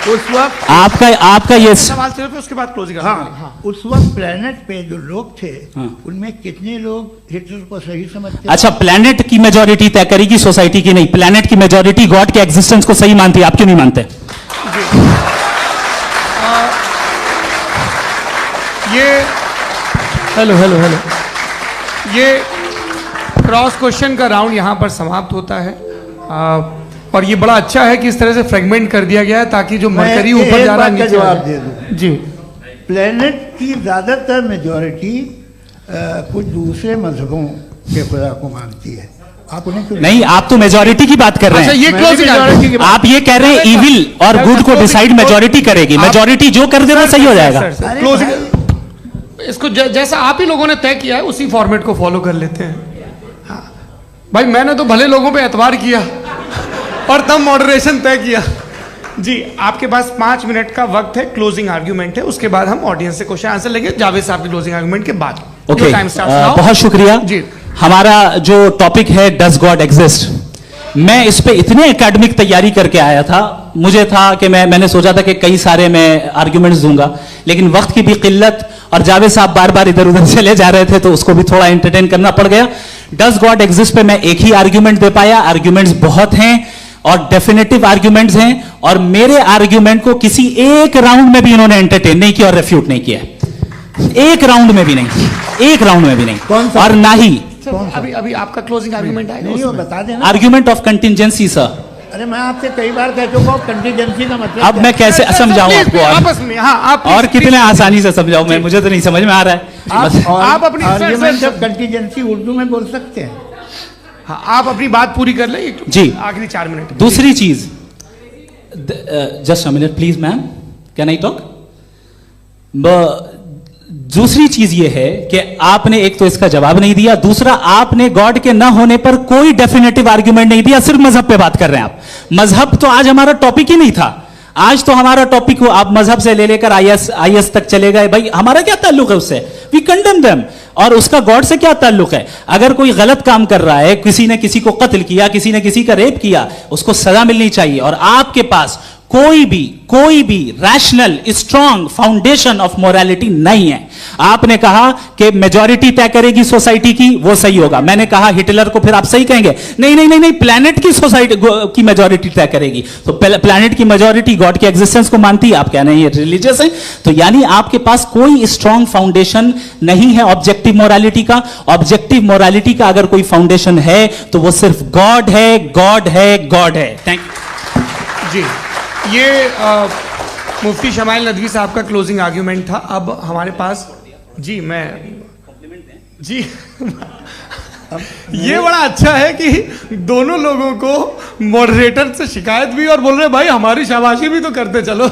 उस वक्त आपका ये सवाल सिर्फ उसके बाद क्लोजिंग। हाँ, उस वक्त प्लेनेट पे जो लोग थे, उनमें कितने लोग हिटलर को सही समझते? अच्छा, प्लेनेट की मेजॉरिटी तय करेगी, सोसाइटी की नहीं। प्लेनेट की मेजॉरिटी गॉड के एग्जिस्टेंस को सही मानती है, आप क्यों नहीं मानते? ये हेलो ये क्रॉस क्वेश्चन का राउंड यहां पर समाप्त होता है। और ये बड़ा अच्छा है कि इस तरह से फ्रेगमेंट कर दिया गया है ताकि जो मरकरी ऊपर जा रहा है नीचे जवाब दे दूं। जी। प्लेनेट की ज़्यादातर मेजॉरिटी कुछ दूसरे मजहबों के खुदा को मानती है। आप उन्हें क्यों नहीं? आप तो मेजॉरिटी की बात कर रहे हैं। अच्छा, ये क्लोजिंग आप ये कह रहे हैं इविल और गुड को डिसाइड मेजॉरिटी करेगी। मेजॉरिटी जो कर दे वो सही हो जाएगा। क्लोजिंग इसको जैसा आप ही लोगों ने तय किया है उसी फॉर्मेट को फॉलो कर लेते हैं। भाई मैंने तो भले लोगों पे एतबार किया और तब मॉडरेशन तय किया। जी, आपके पास 5 मिनट का वक्त है, क्लोजिंग आर्ग्यूमेंट है, उसके बाद हम ऑडियंस से क्वेश्चन आंसर लेंगे जावेद साहब की क्लोजिंग आर्ग्यूमेंट के बाद। ओके, बहुत शुक्रिया जी। हमारा जो टॉपिक है डज गॉड एग्जिस्ट, मैं इस पे इतने एकेडमिक तैयारी करके आया था। मुझे था कि मैंने सोचा था कि कई सारे मैं आर्ग्यूमेंट्स दूंगा, लेकिन वक्त की भी किल्लत और जावेद साहब बार बार इधर उधर चले जा रहे थे तो उसको भी थोड़ा एंटरटेन करना पड़ गया। डज गॉड एग्जिस्ट पे मैं एक ही आर्ग्यूमेंट दे पाया। आर्ग्यूमेंट्स बहुत हैं और डेफिनेटिव आर्ग्यूमेंट्स हैं, और मेरे आर्ग्यूमेंट को किसी एक राउंड में भी इन्होंने एंटरटेन नहीं किया और रेफ्यूट नहीं किया। एक राउंड में भी नहीं, एक राउंड में भी नहीं। और ना ही अभी आपका क्लोजिंग आर्ग्यूमेंट आएगा, नहीं, वो बता देना। Argument of contingency sir. अरे मैं आपसे कई बार कह चुका हूं कंटिजेंसी का मतलब। अब मैं कैसे समझाऊं आपको? आपस में हाँ, आप और कितने आसानी से समझाऊं मैं? मुझे तो नहीं समझ में आ रहा है। आप अपनी आर्ग्यूमेंट ऑफ कंटिजेंसी उर्दू में बोल सकते हैं। हाँ, आप अपनी बात पूरी कर लें जी, आखिरी 4 मिनट। दूसरी चीज, just a minute please ma'am, can I talk? दूसरी चीज ये है कि आपने एक तो इसका जवाब नहीं दिया, दूसरा आपने गॉड के ना होने पर कोई डेफिनेटिव आर्ग्यूमेंट नहीं दिया, सिर्फ मजहब पे बात कर रहे हैं आप। मजहब तो आज हमारा टॉपिक ही नहीं था, आज तो हमारा टॉपिक हो, आप मजहब से ले लेकर आईएस तक चले गए। भाई हमारा क्या ताल्लुक है उससे? We condemn them. और उसका गॉड से क्या ताल्लुक है? अगर कोई गलत काम कर रहा है, किसी ने किसी को कत्ल किया, किसी ने किसी का रेप किया, उसको सजा मिलनी चाहिए। और आपके पास कोई भी rational strong foundation of morality नहीं है। आपने कहा कि मेजॉरिटी तय करेगी सोसाइटी की, वो सही होगा। मैंने कहा हिटलर को, फिर आप सही कहेंगे नहीं नहीं नहीं नहीं, प्लैनेट की सोसाइटी की मेजॉरिटी तय करेगी। तो प्लैनेट की मेजॉरिटी गॉड के एग्जिस्टेंस को मानती है, आप कह रहे हैं ये रिलीजियस है। तो यानी आपके पास कोई स्ट्रॉन्ग फाउंडेशन नहीं है ऑब्जेक्टिव मोरालिटी का। ऑब्जेक्टिव मोरालिटी का अगर कोई फाउंडेशन है तो वो सिर्फ गॉड है, गॉड है, गॉड है। थैंक यू जी। ये मुफ्ती शमाइल नदवी साहब का क्लोजिंग आर्ग्यूमेंट था। अब हमारे पास जी, मैं जी ये बड़ा अच्छा है कि दोनों लोगों को मॉडरेटर से शिकायत भी और बोल रहे भाई हमारी शाबाशी भी तो करते चलो।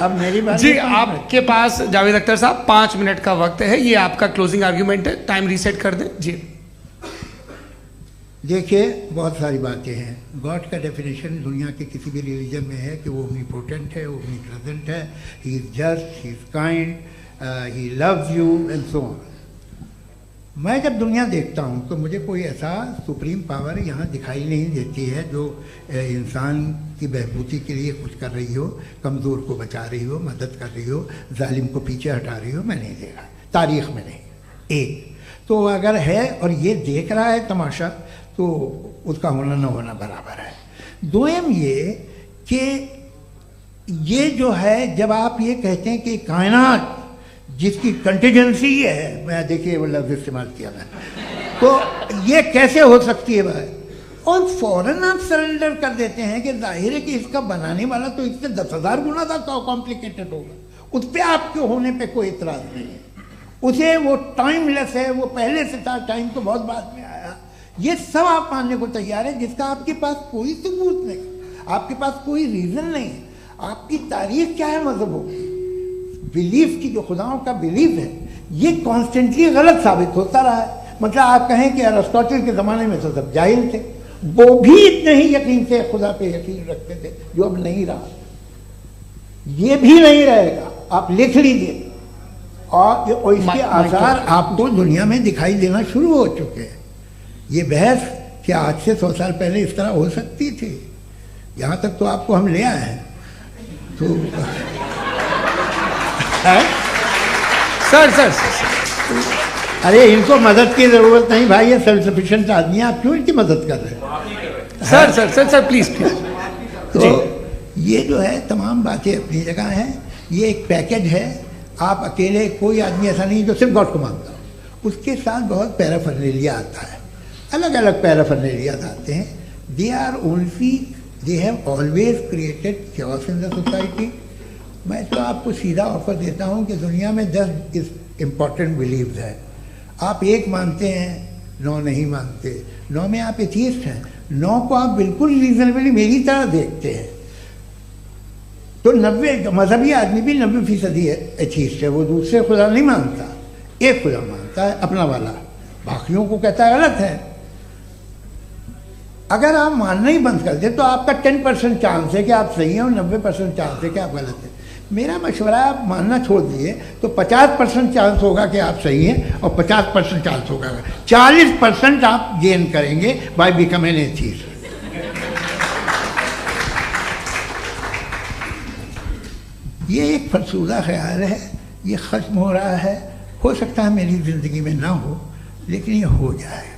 अब मेरी बात जी, आपके पास जावेद अख्तर साहब 5 मिनट का वक्त है, ये आपका क्लोजिंग आर्ग्यूमेंट है, टाइम रीसेट कर दें जी। देखिए, बहुत सारी बातें हैं। गॉड का डेफिनेशन दुनिया के किसी भी रिलीजन में है कि वो ओमनीपोटेंट है, ओमनी प्रेजेंट है, he is just, he is kind, he loves you and so on. मैं जब दुनिया देखता हूँ तो मुझे कोई ऐसा सुप्रीम पावर यहाँ दिखाई नहीं देती है जो इंसान की बहबूदी के लिए कुछ कर रही हो, कमज़ोर को बचा रही हो, मदद कर रही हो, जालिम को पीछे हटा रही हो। मैं नहीं देखा, तारीख़ में नहीं। एक तो अगर है और ये देख रहा है तमाशा, तो उसका होना न होना बराबर है। दोयम ये कि ये जो है, जब आप ये कहते हैं कि कायनात जिसकी कंटीजेंसी है, मैं देखिए वो लफ्ज़ इस्तेमाल किया मैं, तो ये कैसे हो सकती है भाई? और फौरन आप सरेंडर कर देते हैं कि जाहिर है कि इसका बनाने वाला तो इससे 10,000 गुना ज़्यादा कॉम्प्लिकेटेड होगा। उस पर आपके होने पे कोई इतराज़ नहीं है। उसे वो टाइमलेस है, वो पहले से था, टाइम तो बहुत बाद में आया। ये सब आप मानने को तैयार है जिसका आपके पास कोई सबूत नहीं, आपके पास कोई रीज़न नहीं है। आपकी तारीख क्या है मजहब होगी? बिलीफ की, जो खुदाओं का बिलीफ है, ये कॉन्स्टेंटली गलत साबित होता रहा है। मतलब आप कहें कि अरिस्टोटल के ज़माने में तो सब जाहिल थे, वो भी इतने ही यकीन से खुदा पे यकीन रखते थे, जो अब नहीं रहा। ये भी नहीं रहेगा, आप लिख लीजिए। और इसके आसार आपको दुनिया में दिखाई देना शुरू हो चुके हैं। ये बहस क्या आज से 100 साल पहले इस तरह हो सकती थी? यहाँ तक तो आपको हम ले आए हैं। तो सर अरे इनको मदद की जरूरत नहीं भाई, ये सेल्फ सफिशिएंट आदमी है, आप क्यों इनकी मदद कर रहे हैं? Sir please. तो ये जो है तमाम बातें अपनी जगह हैं। ये एक पैकेज है। आप अकेले, कोई आदमी ऐसा नहीं जो सिर्फ गॉड को मानता हो। उसके साथ बहुत पैराफर्नेलिया आता है, अलग अलग पैराफर्नेलिया आते हैं। They have always created chaos in the society. मैं तो आपको सीधा ऑफर देता हूँ कि दुनिया में 10 इम्पॉर्टेंट बिलीव्स हैं। आप एक मानते हैं, 9 नहीं मानते, 9 में आप एथीस्ट हैं, 9 को आप बिल्कुल रीजनेबली मेरी तरह देखते हैं। तो 90 मजहबी आदमी भी 90% एथीस्ट है, वो दूसरे खुदा नहीं मानता, एक खुदा मानता है अपना वाला, बाकियों को कहता है गलत है। अगर आप मानना ही बंद कर दे तो आपका 10% चांस है कि आप सही हैं और 90% चांस है कि आप गलत हैं। मेरा मशवरा है, आप मानना छोड़ दिए तो 50% चांस होगा कि आप सही हैं और 50% चांस होगा, 40% आप गेन करेंगे बाय बिकमिंग एन एथीस्ट। ये एक फरसूदा ख्याल है, ये ख़त्म हो रहा है। हो सकता है मेरी ज़िंदगी में ना हो, लेकिन ये हो जाएगा।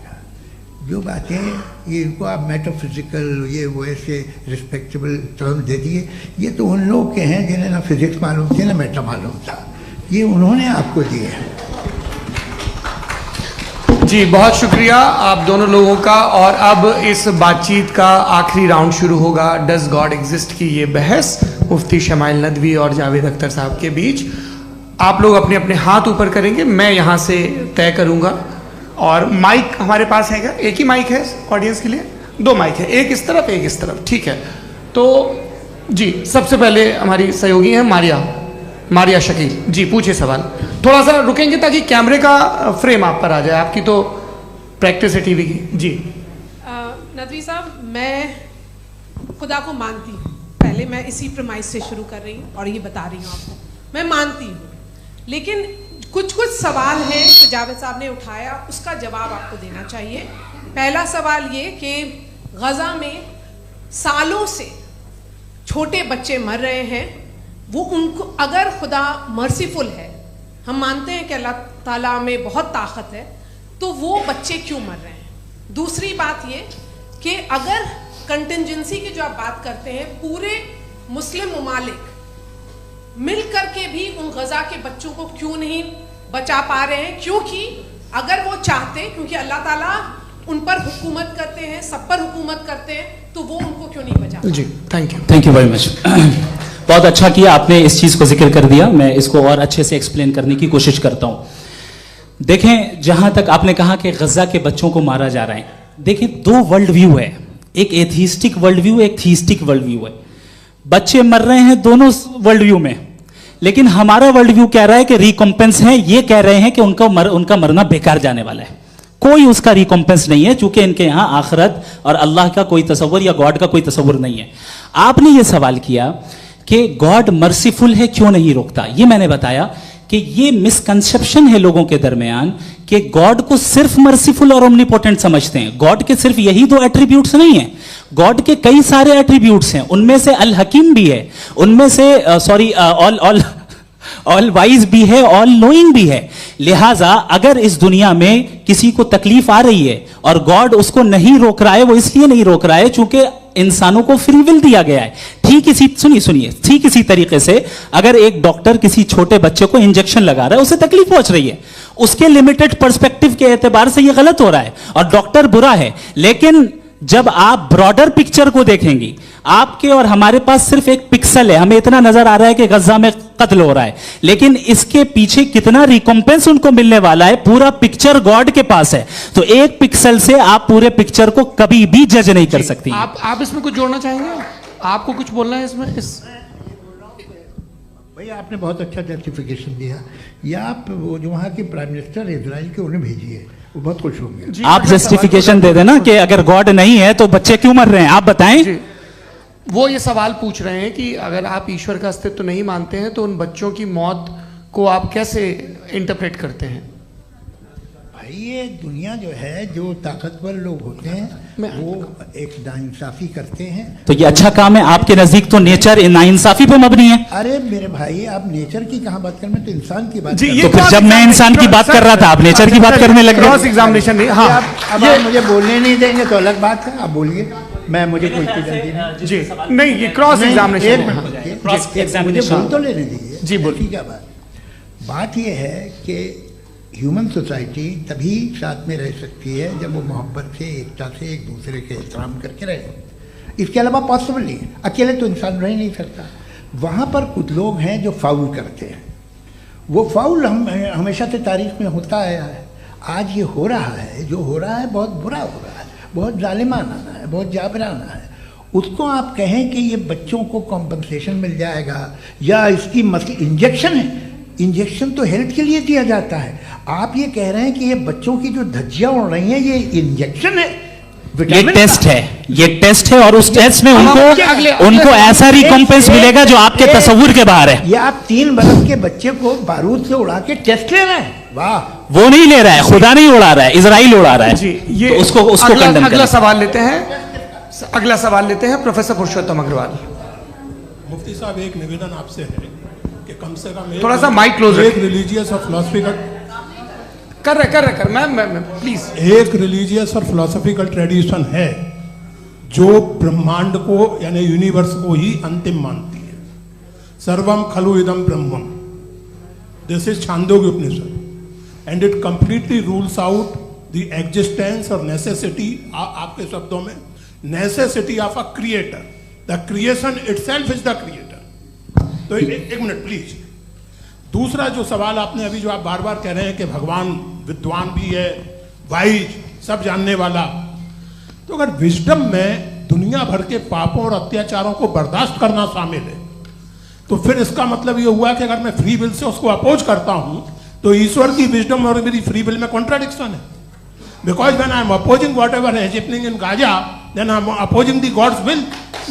जो बातें ये इनको आप मेटाफिजिकल, ये वो ऐसे रिस्पेक्टेबल टर्म दे दिए, ये तो उन लोग के हैं जिन्हें ना फिजिक्स मालूम थी ना मेटा मालूम था, ये उन्होंने आपको दिए हैं। जी बहुत शुक्रिया आप दोनों लोगों का। और अब इस बातचीत का आखिरी राउंड शुरू होगा, डज गॉड एग्जिस्ट की ये बहस मुफ्ती शमाइल नदवी और जावेद अख्तर साहब के बीच। आप लोग अपने अपने हाथ ऊपर करेंगे, मैं यहाँ से तय करूँगा और माइक हमारे पास है क्या? एक ही माइक है ऑडियंस के लिए? 2 माइक है, एक इस तरफ एक इस तरफ, ठीक है। तो जी सबसे पहले हमारी सहयोगी है मारिया शकील जी, पूछिए सवाल। थोड़ा सा रुकेंगे ताकि कैमरे का फ्रेम आप पर आ जाए, आपकी तो प्रैक्टिस है टीवी की। जी नदवी साहब, मैं खुदा को मानती हूँ, पहले मैं इसी प्रमाइस से शुरू कर रही हूँ और ये बता रही हूँ आपको, मैं मानती हूँ, लेकिन कुछ सवाल हैं जो जावेद साहब ने उठाया, उसका जवाब आपको देना चाहिए। पहला सवाल ये कि गज़ा में सालों से छोटे बच्चे मर रहे हैं, वो उनको अगर खुदा मर्सीफुल है, हम मानते हैं कि अल्लाह ताला में बहुत ताकत है, तो वो बच्चे क्यों मर रहे हैं? दूसरी बात ये कि अगर कंटिजेंसी की जो आप बात करते हैं, पूरे मुस्लिम ममालिक मिल करके भी उन गज़ा के बच्चों को क्यों नहीं बचा पा रहे हैं? क्योंकि अगर वो चाहते, क्योंकि अल्लाह ताला उन पर हुकूमत करते हैं, सब पर हुकूमत करते हैं, तो वो उनको क्यों नहीं बचा? जी थैंक यू वेरी मच। बहुत अच्छा किया आपने इस चीज को जिक्र कर दिया, मैं इसको और अच्छे से एक्सप्लेन करने की कोशिश करता हूं। देखें, जहां तक आपने कहा कि गजा के बच्चों को मारा जा रहा है, देखिए 2 वर्ल्ड व्यू है, एक एथिस्टिक वर्ल्ड व्यू, एक थीस्टिक वर्ल्ड व्यू है। बच्चे मर रहे हैं दोनों वर्ल्ड व्यू में, लेकिन हमारा वर्ल्ड व्यू कह रहा है कि रिकॉम्पेंस है, ये कह रहे हैं कि उनका मरना बेकार जाने वाला है, कोई उसका रिकॉम्पेंस नहीं है, चूंकि इनके यहां आखिरत और अल्लाह का कोई तसव्वुर या गॉड का कोई तसव्वुर नहीं है। आपने ये सवाल किया कि गॉड मर्सीफुल है, क्यों नहीं रोकता? ये मैंने बताया कि ये मिसकंसेप्शन है लोगों के दरमियान कि गॉड को सिर्फ मर्सीफुल और ओमनीपोटेंट समझते हैं। गॉड के सिर्फ यही 2 एट्रीब्यूट्स नहीं है, गॉड के कई सारे एट्रीब्यूट्स हैं, उनमें से अल हकीम भी है, उनमें से ऑल वाइज भी है, ऑल नोइंग भी है। लिहाजा अगर इस दुनिया में किसी को तकलीफ आ रही है और गॉड उसको नहीं रोक रहा है, वो इसलिए नहीं रोक रहा है चूंकि इंसानों को फ्री विल दिया गया है। ठीक इसी तरीके से अगर एक डॉक्टर किसी छोटे बच्चे को इंजेक्शन लगा रहा है, उसे तकलीफ पहुंच रही है, उसके लिमिटेड पर्सपेक्टिव के एतबार से यह गलत हो रहा है और डॉक्टर बुरा है। लेकिन जब आप ब्रॉडर पिक्चर को देखेंगी, आपके और हमारे पास सिर्फ एक पिक्सल है, हमें इतना नजर आ रहा है कि गजा में कत्ल हो रहा है, लेकिन इसके पीछे कितना रिकॉम्पेंस उनको मिलने वाला है, पूरा पिक्चर गॉड के पास है। तो एक पिक्सल से आप पूरे पिक्चर को कभी भी जज नहीं कर सकती। आप इसमें कुछ जोड़ना चाहेंगे? आपको कुछ बोलना है इसमें? भैया आपने बहुत अच्छा जस्टिफिकेशन दिया, या आप वो जो वहाँ के प्राइम मिनिस्टर इजराइल के उन्हें भेजिए, वो बहुत खुश होंगे। आप जस्टिफिकेशन दे देना कि अगर गॉड नहीं है तो बच्चे क्यों मर रहे हैं, आप बताएं। वो ये सवाल पूछ रहे हैं कि अगर आप ईश्वर का अस्तित्व नहीं मानते हैं तो उन बच्चों की मौत को आप कैसे इंटरप्रेट करते हैं? भाई ये दुनिया जो है, जो ताकतवर लोग होते हैं वो एक नाइंसाफी करते हैं। तो ये अच्छा काम है आपके नजदीक, तो नेचर नाइंसाफी पे मबनी है। अरे मेरे भाई, आप नेचर की कहाँ बात कर रहे हैं, तो इंसान की बात। तो फिर जब मैं इंसान की बात कर रहा था, आप नेचर की बात करने लगे। क्रॉस एग्जामिनेशन नहीं, हाँ अब आप मुझे बोलने नहीं देंगे तो अलग बात है, आप बोलिए, मैं मुझे कोई चीज नहीं। जी नहीं, ये क्रॉस एग्जामिनेशन, मुझे बोल तो लेने दीजिए। जी बोलिए। क्या बात ये है कि ह्यूमन सोसाइटी तभी साथ में रह सकती है जब वो मोहब्बत से, एकता से, एक दूसरे के एहतराम करके रहे। इसके अलावा पॉसिबल नहीं है, अकेले तो इंसान रह नहीं सकता। वहाँ पर कुछ लोग हैं जो फाउल करते हैं, वो फाउल हमेशा से तारीख में होता आया है। आज ये हो रहा है, जो हो रहा है बहुत बुरा हो रहा है, बहुत जालिमाना है, बहुत जाबराना है। उसको आप कहें कि ये बच्चों को कॉम्पनसेशन मिल जाएगा या इसकी इंजेक्शन है, इंजेक्शन तो हेल्थ के लिए दिया जाता है। आप ये कह रहे हैं कि ये बच्चों की जो धज्जियां उड़ रही हैं ये इंजेक्शन है, ये टेस्ट है, ये टेस्ट है, और उस टेस्ट में उनको ऐसा रिकॉम्पेंस मिलेगा जो आपके तसव्वुर के बाहर है। ये आप 3 बरस के बच्चे को बारूद से उड़ा के टेस्ट ले रहे हैं। वाह, वो नहीं ले रहा है, खुदा नहीं उड़ा रहा है, इजराइल उड़ा रहा है जी। ये तो उसको अगला सवाल लेते हैं प्रोफेसर पुरुषोत्तम अग्रवाल। मुफ्ती साहब, एक निवेदन आपसे है कि कम से कम थोड़ा सा माइक क्लोज, एक रिलीजियस और फिलॉसफिकल कर मैं प्लीज। एक रिलीजियस और फिलोसॉफिकल ट्रेडिशन है जो ब्रह्मांड को यानी यूनिवर्स को ही अंतिम मानती है। सर्वम खलु इदम ब्रह्मम, this is Chandogya Upanishad, and it completely rules out the existence और नेसेसिटी, आपके शब्दों में necessity of a creator. The creation itself is the creator. तो एक मिनट प्लीज। दूसरा जो सवाल आपने अभी, जो आप बार बार कह रहे हैं कि भगवान विद्वान भी है वाइज, सब जानने वाला। तो अगर विजडम में दुनिया भर के पापों और अत्याचारों को बर्दाश्त करना शामिल है, तो फिर इसका मतलब ये हुआ कि अगर मैं फ्री विल से उसको अपोज करता हूं तो ईश्वर की विजडम और मेरी फ्री विल में कॉन्ट्राडिक्शन है। Because when I am opposing whatever is happening in Gaza, then I am opposing the God's will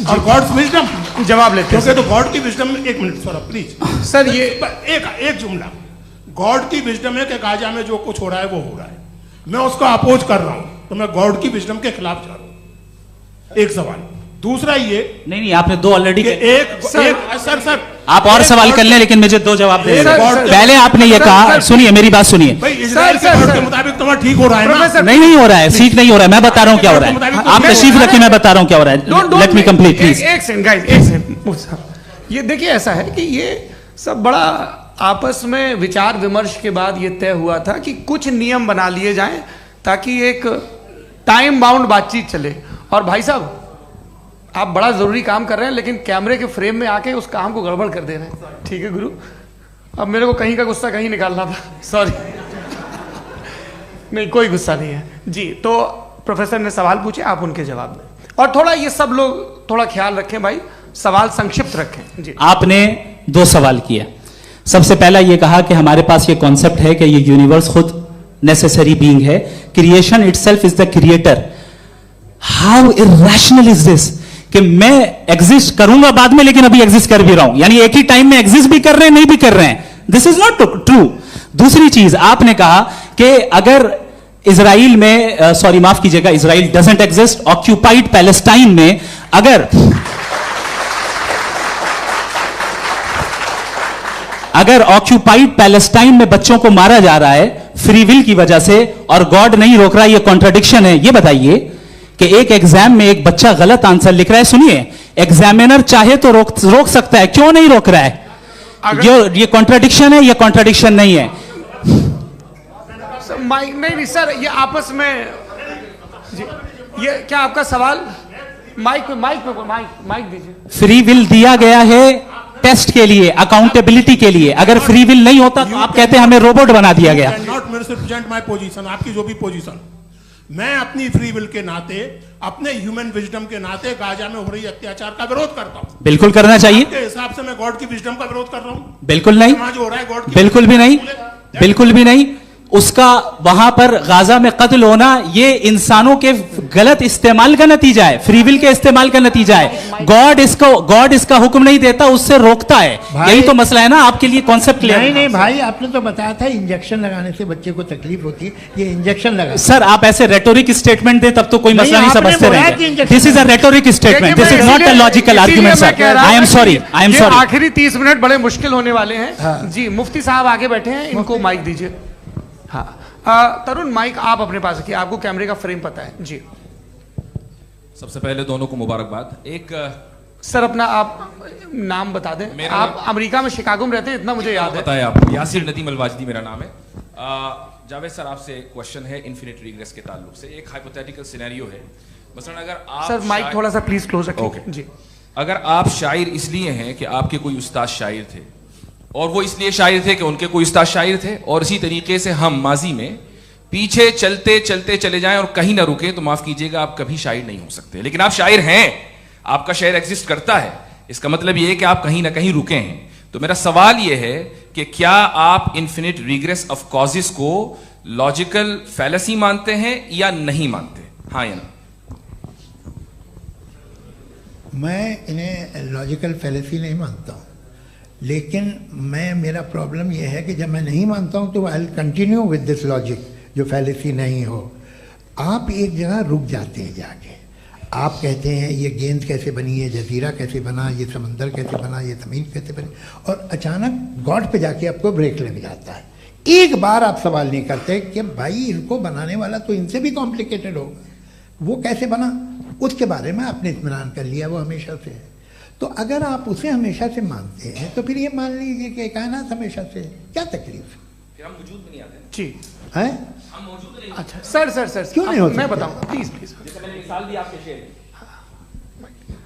और गॉड्स विजडम। जवाब लेते हैं क्योंकि तो गॉड की विजडम, एक मिनट सर प्लीज सर, ये एक जुमला, गॉड की विजडम है कि गाजा में जो कुछ हो रहा है वो हो रहा है, मैं उसका अपोज कर रहा हूं, तो मैं गॉड की विजडम के खिलाफ जा रहा हूं। एक सवाल। दूसरा ये नहीं, आपने दो ऑलरेडी। सर आप और सवाल कर लें, लेकिन मुझे दो जवाब दे। पहले आपने ये कहा, सुनिए मेरी बात सुनिए। इजराइल के गॉड के मुताबिक तुम्हारा ठीक हो रहा है ना? नहीं हो रहा है, ठीक नहीं हो रहा है। मैं बता रहा हूँ क्या हो रहा है, आप तशरीफ रखिए, मैं बता रहा हूँ क्या हो रहा है। Let me complete please. एक सेकंड गाइस, एक सेकंड। ये देखिए, ऐसा है कि ये सब बड़ा आपस में विचार विमर्श के बाद ये तय हुआ था कि कुछ नियम बना लिए जाएं ताकि एक टाइम बाउंड बातचीत चले। और भाई साहब, आप बड़ा जरूरी काम कर रहे हैं, लेकिन कैमरे के फ्रेम में आके उस काम को गड़बड़ कर दे रहे हैं। ठीक है गुरु, अब मेरे को कहीं का गुस्सा कहीं निकालना था, सॉरी। नहीं, कोई गुस्सा नहीं है जी। तो प्रोफेसर ने सवाल पूछे, आप उनके जवाब दें, और थोड़ा ये सब लोग थोड़ा ख्याल रखें भाई, सवाल संक्षिप्त रखें जी। आपने दो सवाल किए। सबसे पहला ये कहा कि हमारे पास ये कॉन्सेप्ट है कि ये यूनिवर्स खुद नेसेसरी बीइंग है, creation itself is the creator. How irrational is this कि मैं एग्जिस्ट करूंगा बाद में, लेकिन अभी एग्जिस्ट कर भी रहा हूं, यानी एक ही टाइम में एग्जिस्ट भी कर रहे हैं, नहीं भी कर रहे हैं। This is not true. दूसरी चीज, आपने कहा कि अगर इजराइल में, सॉरी माफ कीजिएगा, Israel doesn't exist, occupied Palestine में अगर ऑक्यूपाइड पैलेस्टाइन में बच्चों को मारा जा रहा है फ्री विल की वजह से और गॉड नहीं रोक रहा, ये कॉन्ट्रडिक्शन है। ये बताइए कि एक एग्जाम में एक बच्चा गलत आंसर लिख रहा है, सुनिए, एग्जामिनर चाहे तो रोक सकता है, क्यों नहीं रोक रहा है? ये कॉन्ट्रडिक्शन है, ये कॉन्ट्रडिक्शन नहीं है। माइक नहीं सर, ये आपस में जी, ये क्या आपका सवाल? माइक दीजिए। फ्री विल दिया गया है टेस्ट के लिए, अकाउंटेबिलिटी के लिए। अगर फ्री विल नहीं होता तो आप कहते हैं हमें रोबोट बना दिया गया। नॉट मिसरिप्रेजेंट माय पोजीशन, आपकी जो भी पोजीशन, मैं अपनी फ्री विल के नाते, अपने ह्यूमन विजडम के नाते गाजा में हो रही अत्याचार का विरोध करता हूं। बिल्कुल करना चाहिए। आपके हिसाब से मैं गॉड की विजडम का विरोध कर रहा हूं? बिल्कुल नहीं, जो हो रहा है गॉड की, बिल्कुल भी नहीं, बिल्कुल भी नहीं। उसका वहां पर गाजा में कत्ल होना ये इंसानों के गलत इस्तेमाल का नतीजा है, फ्री विल के इस्तेमाल का नतीजा है। गॉड इसका हुक्म नहीं देता, उससे रोकता है। यही तो मसला है ना, आपके लिए कॉन्सेप्ट क्लियर नहीं नहीं भाई, आपने तो बताया था इंजेक्शन लगाने से बच्चे को तकलीफ होती है, ये इंजेक्शन लगा। सर आप ऐसे रेटोरिक स्टेटमेंट दे तब तो कोई मसला नहीं समझते रहेंगे। This is a rhetoric statement, this is not a logical argument sir. I am sorry, I am sorry. आखिरी 30 मिनट बड़े मुश्किल होने वाले हैं जी। मुफ्ती साहब आगे बैठे हैं, इनको माइक दीजिए। हाँ तरुण, माइक आप अपने पास रखिए, आपको कैमरे का फ्रेम पता है जी। सबसे पहले दोनों को मुबारकबाद। एक सर अपना आप नाम बता दें। आप अमेरिका में शिकागो में रहते हैं, इतना मुझे याद है। बताया आपको, यासिर नदीम अलवाजदी मेरा नाम है। जावेद सर, आपसे एक क्वेश्चन है इन्फिनिट रिग्रेस के ताल्लुक से। एक हाइपोथेटिकल सिनेरियो है, मसलन अगर आप सर माइक थोड़ा सा प्लीज क्लोज रखिए जी। अगर आप शायर इसलिए हैं कि आपके कोई उस्ताद शायर थे, और वो इसलिए शायर थे कि उनके कोई उस्ताद शायर थे, और इसी तरीके से हम माजी में पीछे चलते चलते चले जाएं और कहीं ना रुके, तो माफ कीजिएगा आप कभी शायर नहीं हो सकते। लेकिन आप शायर हैं, आपका शायर एग्जिस्ट करता है, इसका मतलब ये है कि आप कहीं ना कहीं रुके हैं। तो मेरा सवाल ये है कि क्या आप इन्फिनिट रिग्रेस ऑफ कॉजेस को लॉजिकल फैलेसी मानते हैं या नहीं मानते? हाँ या ना? मैं इन्हें लॉजिकल फैलेसी नहीं मानता हूँ, लेकिन मेरा प्रॉब्लम यह है कि जब मैं नहीं मानता हूँ तो I will continue with this logic जो फैलेसी नहीं हो। आप एक जगह रुक जाते हैं जाके, आप कहते हैं ये गेंद कैसे बनी, ये जजीरा कैसे बना, ये समंदर कैसे बना, ये ज़मीन कैसे बनी, और अचानक गॉड पे जाके आपको ब्रेक लग जाता है। एक बार आप सवाल नहीं करते कि भाई इनको बनाने वाला तो इनसे भी कॉम्प्लिकेटेड होगा, वो कैसे बना, उसके बारे में आपने इत्मीनान कर लिया, वो हमेशा से है। तो अगर आप उसे हमेशा से मानते हैं तो फिर ये मान लीजिए कि कायनात हमेशा से, क्या तकलीफ? फिर हम वजूद में नहीं आते जी है? हम मौजूद नहीं। अच्छा सर क्यों नहीं होता? मैं बताऊंगा प्लीज। जैसे मैंने मिसाल दी आपके शेर,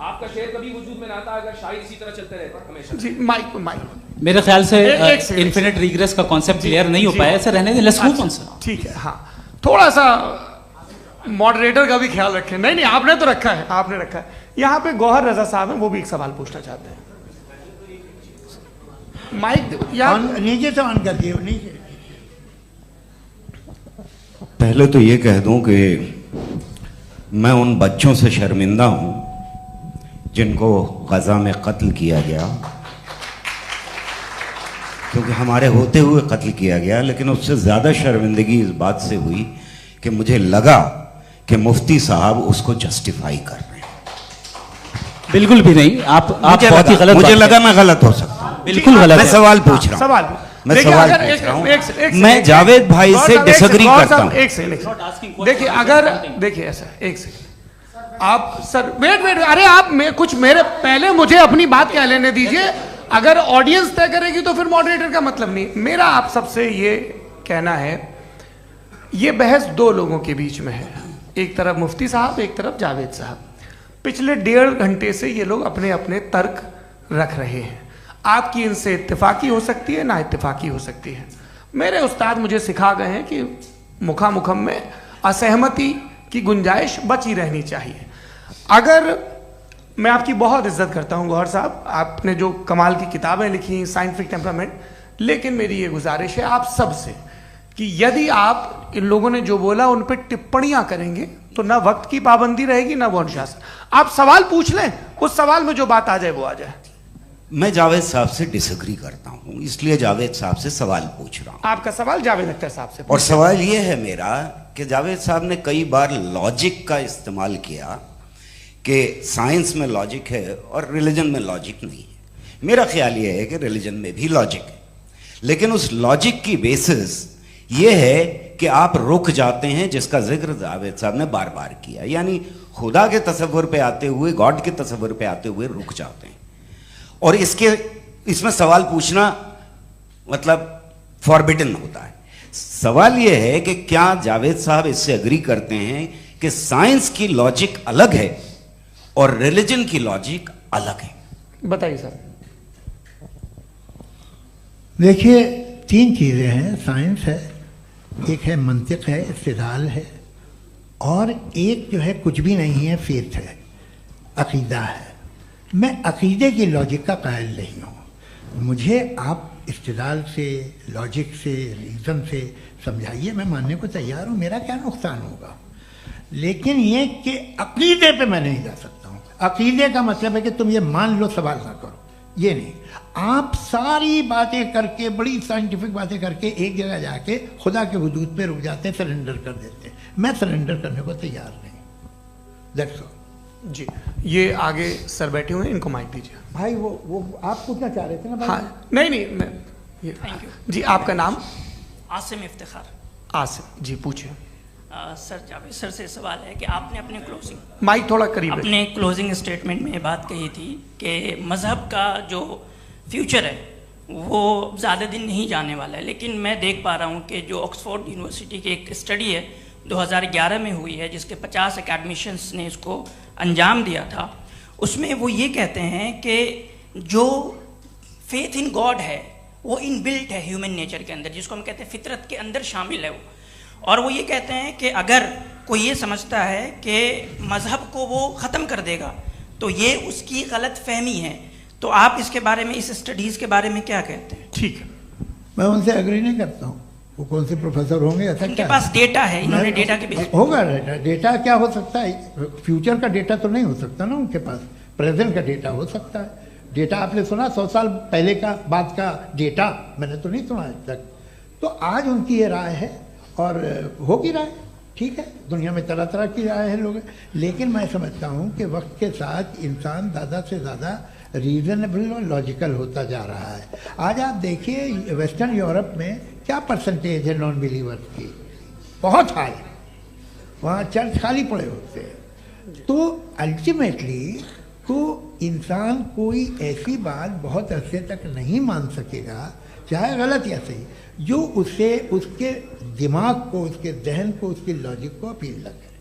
आपका शेर कभी वजूद में ना आता अगर शायर इसी तरह चलते रहता हमेशा जी। माइक मेरे ख्याल से इन्फिनिट रिग्रेस का कॉन्सेप्ट क्लियर नहीं हो पाया, सर रहने दें, लेट्स मूव ऑन सर। ठीक है, हाँ थोड़ा सा मॉडरेटर का भी ख्याल रखें। नहीं नहीं, आपने तो रखा है, आपने रखा है। यहाँ पे गौहर रजा साहब हैं, वो भी एक सवाल पूछना चाहते हैं। माइक यार नीचे से ऑन कर दिए, नीचे। पहले तो ये कह दूं कि मैं उन बच्चों से शर्मिंदा हूं जिनको गजा में कत्ल किया गया, क्योंकि हमारे होते हुए कत्ल किया गया। लेकिन उससे ज्यादा शर्मिंदगी इस बात से हुई कि मुझे लगा कि मुफ्ती साहब उसको जस्टिफाई कर रहे हैं। बिल्कुल भी नहीं, आप बहुत ही गलत, मुझे लगा मैं गलत हो सकता हूं। बिल्कुल गलत। मैं सवाल पूछ रहा हूं, सवाल मैं देखिए, सवाल अगर पूछ रहा हूं। एक मैं जावेद भाई से डिसएग्री करता हूं। एक सेकंड देखिए, अगर देखिए ऐसा, एक सेकंड आप सर, वेट वेट, अरे आप कुछ मेरे पहले मुझे अपनी बात कह लेने दीजिए। अगर ऑडियंस तय करेगी तो फिर मॉडरेटर का मतलब नहीं। मेरा आप सबसे ये कहना है, ये बहस दो लोगों के बीच में है, एक तरफ मुफ्ती साहब, एक तरफ जावेद साहब। पिछले 1.5 घंटे से ये लोग अपने अपने तर्क रख रहे हैं। आपकी इनसे इत्तेफाकी हो सकती है, ना इत्तेफाकी हो सकती है। मेरे उस्ताद मुझे सिखा गए हैं कि मुखामुखम में असहमति की गुंजाइश बची रहनी चाहिए। अगर मैं आपकी बहुत इज्जत करता हूं गौहर साहब, आपने जो कमाल की किताबें लिखी, साइंटिफिक टेम्परामेंट, लेकिन मेरी ये गुजारिश है आप सबसे कि यदि आप इन लोगों ने जो बोला उन पर टिप्पणियां करेंगे तो ना वक्त की पाबंदी रहेगी, ना वो अनुशासन। आप सवाल पूछ लें, उस सवाल में जो बात आ जाए वो आ जाए। मैं जावेद साहब से डिसएग्री करता हूं, इसलिए जावेद साहब से सवाल पूछ रहा हूं। आपका सवाल जावेद अख्तर साहब से, और सवाल यह है मेरा कि जावेद साहब ने कई बार लॉजिक का इस्तेमाल किया कि साइंस में लॉजिक है और रिलीजन में लॉजिक नहीं है। मेरा ख्याल यह है कि रिलीजन में भी लॉजिक है, लेकिन उस लॉजिक की बेसिस यह है कि आप रुक जाते हैं, जिसका जिक्र जावेद साहब ने बार बार किया, यानी खुदा के तसव्वुर पे आते हुए, गॉड के तसव्वुर पे आते हुए रुक जाते हैं। और इसमें सवाल पूछना मतलब फॉरबिडन होता है। सवाल यह है कि क्या जावेद साहब इससे एग्री करते हैं कि साइंस की लॉजिक अलग है और रिलीजन की लॉजिक अलग है? बताइए सर। देखिए, 3 चीज़ें हैं। साइंस है, एक है मंतिक है, इस्तिदलाल है, और एक जो है कुछ भी नहीं है, फेथ है, अकीदा है। मैं अकीदे की लॉजिक का कायल नहीं हूँ। मुझे आप इस्तिदलाल से, लॉजिक से, रीज़न से समझाइए, मैं मानने को तैयार हूँ, मेरा क्या नुकसान होगा। लेकिन ये कि अकीदे पे मैं नहीं जा सकता हूँ। अकीदे का मतलब है कि तुम ये मान लो, सवाल ना करो, ये नहीं। आप सारी बातें करके, बड़ी साइंटिफिक बातें करके एक जगह जाके खुदा के हुदूद पे रुक जाते हैं, सरेंडर कर देते हैं। मैं सरेंडर करने को तैयार नहीं। दैट्स ऑल जी। ये आगे सर बैठे हुए हैं, इनको माइक दीजिए। भाई। वो आप पूछना चाह रहे थे ना भाई? हाँ, नहीं मैं थैंक यू जी। आपका नाम? आसिम इफ्तिखार। आसिम जी, पूछिए। सर, जावेद सर से सवाल है कि आपने अपने क्लोजिंग माइक थोड़ा करीब है। अपने क्लोजिंग स्टेटमेंट में ये बात कही थी कि मज़हब का जो फ्यूचर है वो ज़्यादा दिन नहीं जाने वाला है। लेकिन मैं देख पा रहा हूँ कि जो ऑक्सफोर्ड यूनिवर्सिटी की एक स्टडी है 2011 में हुई है, जिसके 50 एकेडमिशियंस ने इसको अंजाम दिया था, उसमें वो ये कहते हैं कि जो फेथ इन गॉड है वो इनबिल्ट है ह्यूमन नेचर के अंदर, जिसको हम कहते हैं फितरत के अंदर शामिल है वो। और वो ये कहते हैं कि अगर कोई ये समझता है कि मज़हब को वो ख़त्म कर देगा तो ये उसकी गलत फहमी है। तो आप इसके बारे में, इस स्टडीज़ के बारे में क्या कहते हैं? ठीक है। मैं उनसे एग्री नहीं करता हूँ। वो कौन से प्रोफेसर होंगे? ऐसा उनके क्या पास डेटा है, इन्होंने डेटा के बेस होगा। डेटा क्या हो सकता है? फ्यूचर का डेटा तो नहीं हो सकता ना उनके पास। प्रेजेंट का डेटा हो सकता है। डेटा आपने सुना 100 साल पहले का बाद का डेटा? मैंने तो नहीं सुना आज तक। तो आज उनकी ये राय है और होगी राय, ठीक है। दुनिया में तरह तरह की राय है लोग, लेकिन मैं समझता हूँ कि वक्त के साथ इंसान ज़्यादा से ज़्यादा रीजनेबल और लॉजिकल होता जा रहा है। आज आप देखिए वेस्टर्न यूरोप में क्या परसेंटेज है नॉन बिलीवर्स की? बहुत हाई। वहाँ चर्च खाली पड़े होते हैं। तो अल्टीमेटली तो इंसान कोई ऐसी बात बहुत अरसे तक नहीं मान सकेगा, चाहे गलत या सही, जो उसे, उसके दिमाग को, उसके जहन को, उसकी लॉजिक को अपील न करे।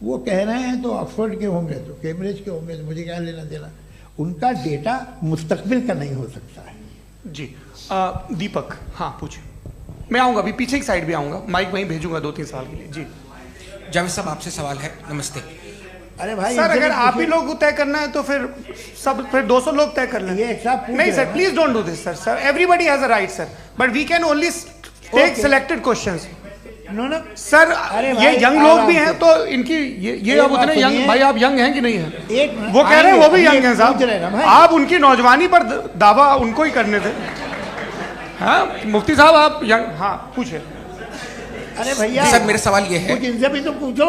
वो कह रहे हैं तो ऑक्सफोर्ड के होंगे तो कैम्ब्रिज के होंगे, तो मुझे क्या लेना देना। उनका डेटा मुस्तकबिल का नहीं हो सकता है। जी। दीपक, हाँ पूछिए। मैं आऊंगा अभी, पीछे की साइड भी आऊंगा, माइक वहीं भेजूंगा 2-3 साल के लिए। जी जावेद साहब, आपसे सवाल है। नमस्ते। अरे भाई सर, अगर आप ही लोग तय करना है तो फिर 200 लोग तय कर लें। ये एक साहब नहीं sir, please don't do this sir. Sir, everybody has a right sir, but we can only take selected questions. No sir, ये यंग लोग भी हैं तो इनकी ये अब उतने सुनिए। यंग, भाई आप यंग हैं कि नहीं हैं? एक वो कह रहे हैं वो भी यंग हैं पूछ रहे हैं साहब, भाई। आप उनकी नौजवानी पर दावा उनको ही करने थे। हाँ मुफ्ती साहब आप यंग, हाँ पूछे। अरे भैया सर, मेरा सवाल ये है। कुछ इनसे भी तो पूछो।